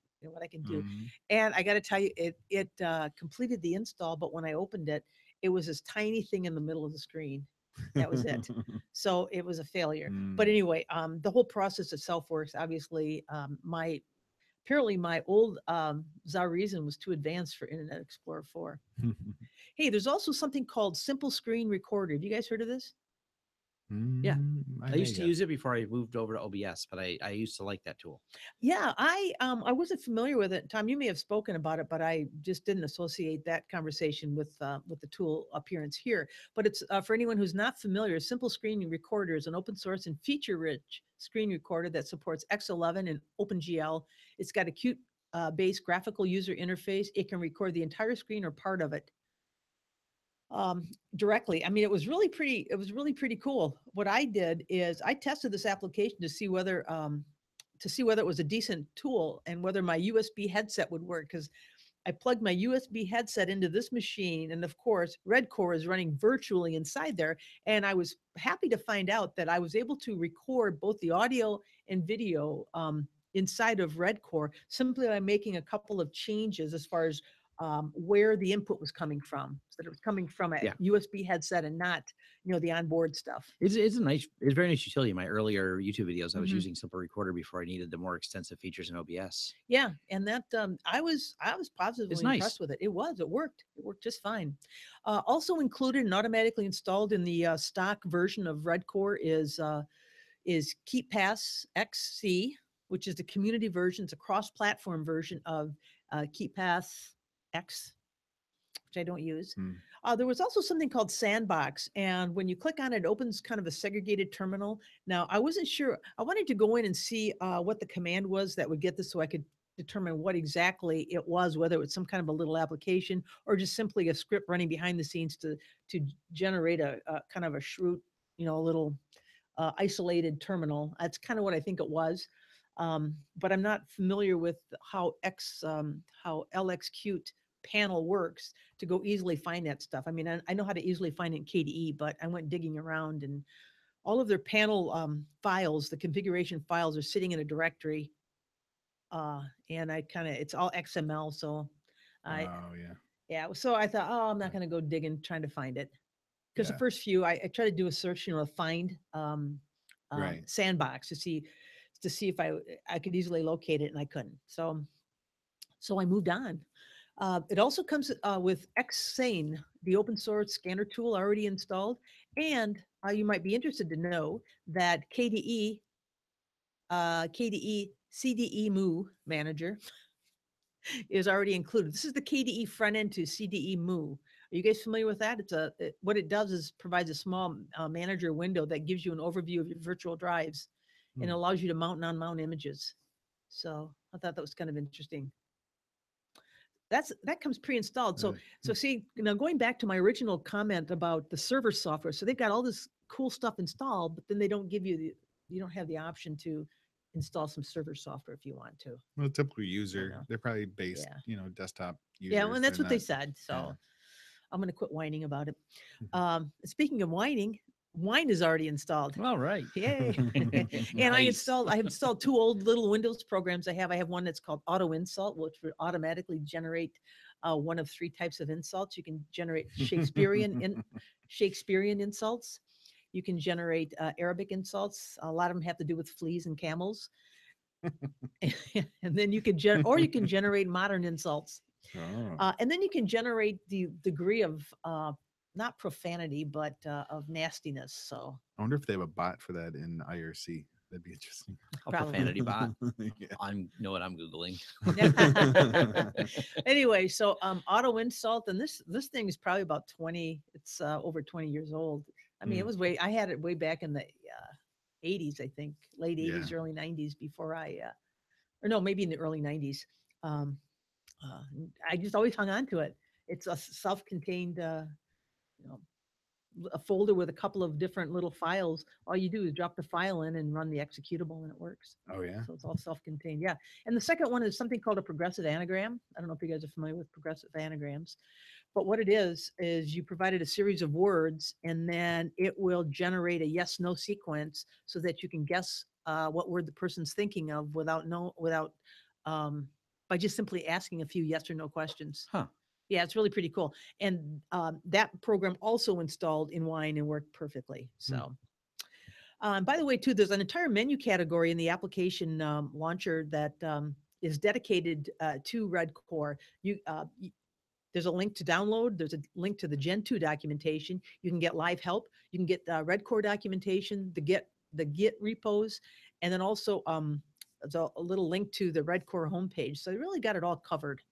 I can do. And I got to tell you, it completed the install, but when I opened it, it was this tiny thing in the middle of the screen. That was it. So it was a failure. But anyway, the whole process itself works. Obviously, apparently my old Czar Reason was too advanced for Internet Explorer 4. Hey, there's also something called Simple Screen Recorder. Have you guys heard of this? Yeah. I used to use it before I moved over to OBS, but I used to like that tool. Yeah, I wasn't familiar with it. Tom, you may have spoken about it, but I just didn't associate that conversation with the tool appearance here. But it's for anyone who's not familiar, Simple Screen Recorder is an open source and feature-rich screen recorder that supports X11 and OpenGL. It's got a Qt based graphical user interface. It can record the entire screen or part of it. directly. I mean, it was really pretty. It was really pretty cool. What I did is I tested this application to see whether it was a decent tool and whether my USB headset would work. Because I plugged my USB headset into this machine, and of course, Redcore is running virtually inside there. And I was happy to find out that I was able to record both the audio and video inside of Redcore simply by making a couple of changes as far as where the input was coming from, so that it was coming from a Yeah. USB headset and not, the onboard stuff. It's a nice, it's very nice utility. In my earlier YouTube videos, I was Mhm. using Simple Recorder before I needed the more extensive features in OBS. Yeah, and that I was positively nice. impressed with it. It worked. It worked just fine. Also included and automatically installed in the stock version of Redcore is KeepPass XC, which is the community version. It's a cross-platform version of KeepPass X, which I don't use. There was also something called Sandbox, and when you click on it, it opens kind of a segregated terminal. Now, I wasn't sure. I wanted to go in and see what the command was that would get this, so I could determine what exactly it was, whether it was some kind of a little application or just simply a script running behind the scenes to generate a kind of a shroot, a little isolated terminal. That's kind of what I think it was. But I'm not familiar with how LXQt panel works to go easily find that stuff. I mean, I know how to easily find it in KDE, but I went digging around, and all of their panel files, the configuration files, are sitting in a directory. And it's all XML. So yeah. So I thought, oh, I'm not going to go digging trying to find it. Because the first few, I tried to do a search, find Sandbox to see if I could easily locate it, and I couldn't. So I moved on. It also comes with Xsane, the open source scanner tool already installed, and you might be interested to know that KDE CDE Manager is already included. This is the KDE front end to CDE Are you guys familiar with that? What it does is provides a small manager window that gives you an overview of your virtual drives and allows you to mount and unmount images. So I thought that was kind of interesting. That comes pre-installed. So see, going back to my original comment about the server software, so they've got all this cool stuff installed, but then they don't give you you don't have the option to install some server software if you want to. Well, typical user, they're probably based, desktop users. Yeah, well, and that's what they said. So I'm going to quit whining about it. Speaking of whining, Wine is already installed. All right. Yay. And I have installed two old little Windows programs I have. I have one that's called Auto Insult, which will automatically generate one of three types of insults. You can generate Shakespearean insults. You can generate Arabic insults. A lot of them have to do with fleas and camels. And then you can generate modern insults. And then you can generate the degree of not profanity, but of nastiness. So I wonder if they have a bot for that in IRC. That'd be interesting. A profanity bot. I know what I'm Googling. Anyway, so Auto Insult, and this thing is probably about 20, it's over 20 years old. I mean, I had it way back in the 80s, I think, late 80s, early 90s before or no, maybe in the early 90s. I just always hung on to it. It's a self-contained, a folder with a couple of different little files. All you do is drop the file in and run the executable, and it works. Oh yeah. So it's all self-contained. Yeah. And the second one is something called a progressive anagram. I don't know if you guys are familiar with progressive anagrams, but what it is you provided a series of words, and then it will generate a yes/no sequence so that you can guess what word the person's thinking of by just simply asking a few yes or no questions. Huh. Yeah, it's really pretty cool. And that program also installed in Wine and worked perfectly. So, by the way, too, there's an entire menu category in the application launcher that is dedicated to Redcore. There's a link to download. There's a link to the Gen 2 documentation. You can get live help. You can get Redcore documentation, the Git repos, and then also there's a little link to the Redcore homepage. So they really got it all covered.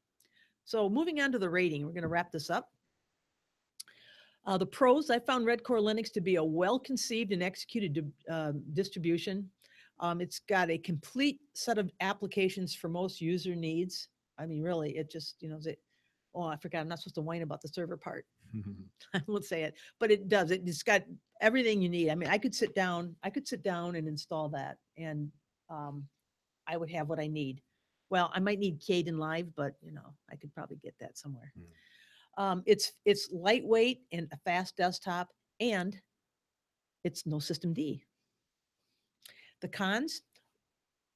So moving on to the rating, we're going to wrap this up. The pros, I found Redcore Linux to be a well-conceived and executed distribution. It's got a complete set of applications for most user needs. I mean, really, it just, oh, I forgot, I'm not supposed to whine about the server part. I won't say it, but it does. It's got everything you need. I mean, I could sit down and install that, and I would have what I need. Well, I might need Caden Live, but I could probably get that somewhere. It's lightweight and a fast desktop, and it's no system D. The cons,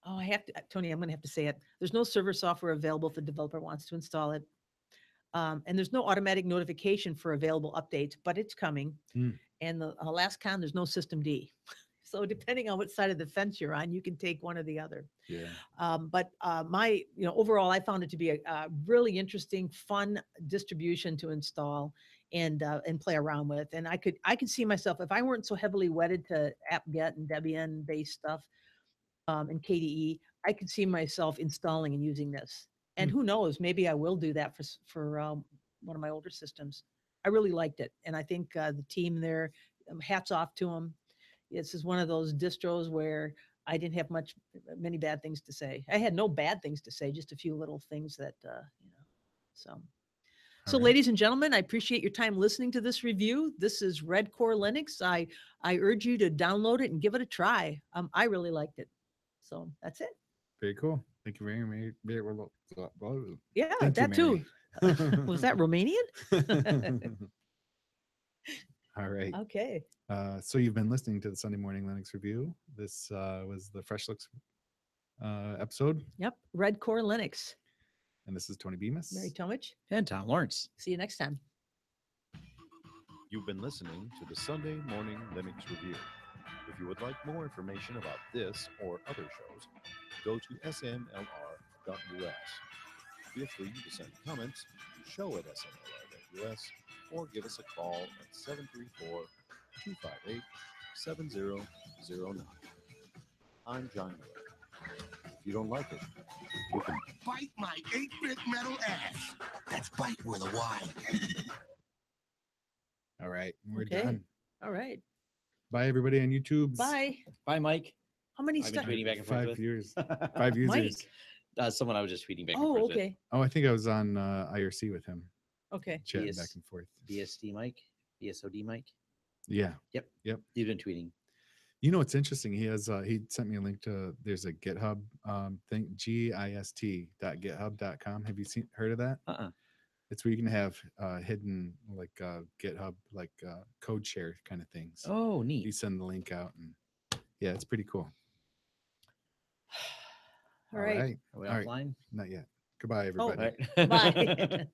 oh, I have to, Tony, I'm going to have to say it. There's no server software available if the developer wants to install it. And there's no automatic notification for available updates, but it's coming. And the last con, there's no system D. So depending on what side of the fence you're on, you can take one or the other. Yeah. But my, overall, I found it to be a really interesting, fun distribution to install and play around with. And I could see myself, if I weren't so heavily wedded to apt-get and Debian based stuff and KDE, I could see myself installing and using this. And who knows, maybe I will do that for one of my older systems. I really liked it. And I think the team there, hats off to them. This is one of those distros where I didn't have many bad things to say. I had no bad things to say, just a few little things that, so. So, right. ladies and gentlemen, I appreciate your time listening to this review. This is Red Core Linux. I urge you to download it and give it a try. I really liked it. So that's it. Very cool. Thank you very much. Yeah, Thank you, that too. Mary. Was that Romanian? All right. Okay. So you've been listening to the Sunday Morning Linux Review. This was the Fresh Looks episode. Yep. Red Core Linux. And this is Tony Bemis. Mary Tomich. And Tom Lawrence. See you next time. You've been listening to the Sunday Morning Linux Review. If you would like more information about this or other shows, go to smlr.us. Feel free to send comments to show@smlr.us or give us a call at 734-258-7009. I'm John Miller. If you don't like it, you can Bite my 8-bit metal ass. That's bite with a Y. All right. We're Okay. done. All right. Bye, everybody on YouTube. Bye. Bye, Mike. How many I've been stuff? tweeting back and forth 5 with. years. 5 users. Mike. Someone I was just tweeting back and Oh, forth with. okay. Oh, I think I was on IRC with him, Okay. chatting BS back and forth. BSD Mike. BSOD Mike. Yeah. Yep. Yep. You've been tweeting. You know, it's interesting. He has he sent me a link to there's a GitHub thing, gist.github.com. Have you heard of that? It's where you can have hidden like GitHub like code share kind of things. Oh, neat. You send the link out and yeah, it's pretty cool. All right. Are we All right. offline? Not yet. Goodbye, Oh, everybody. All right. Bye.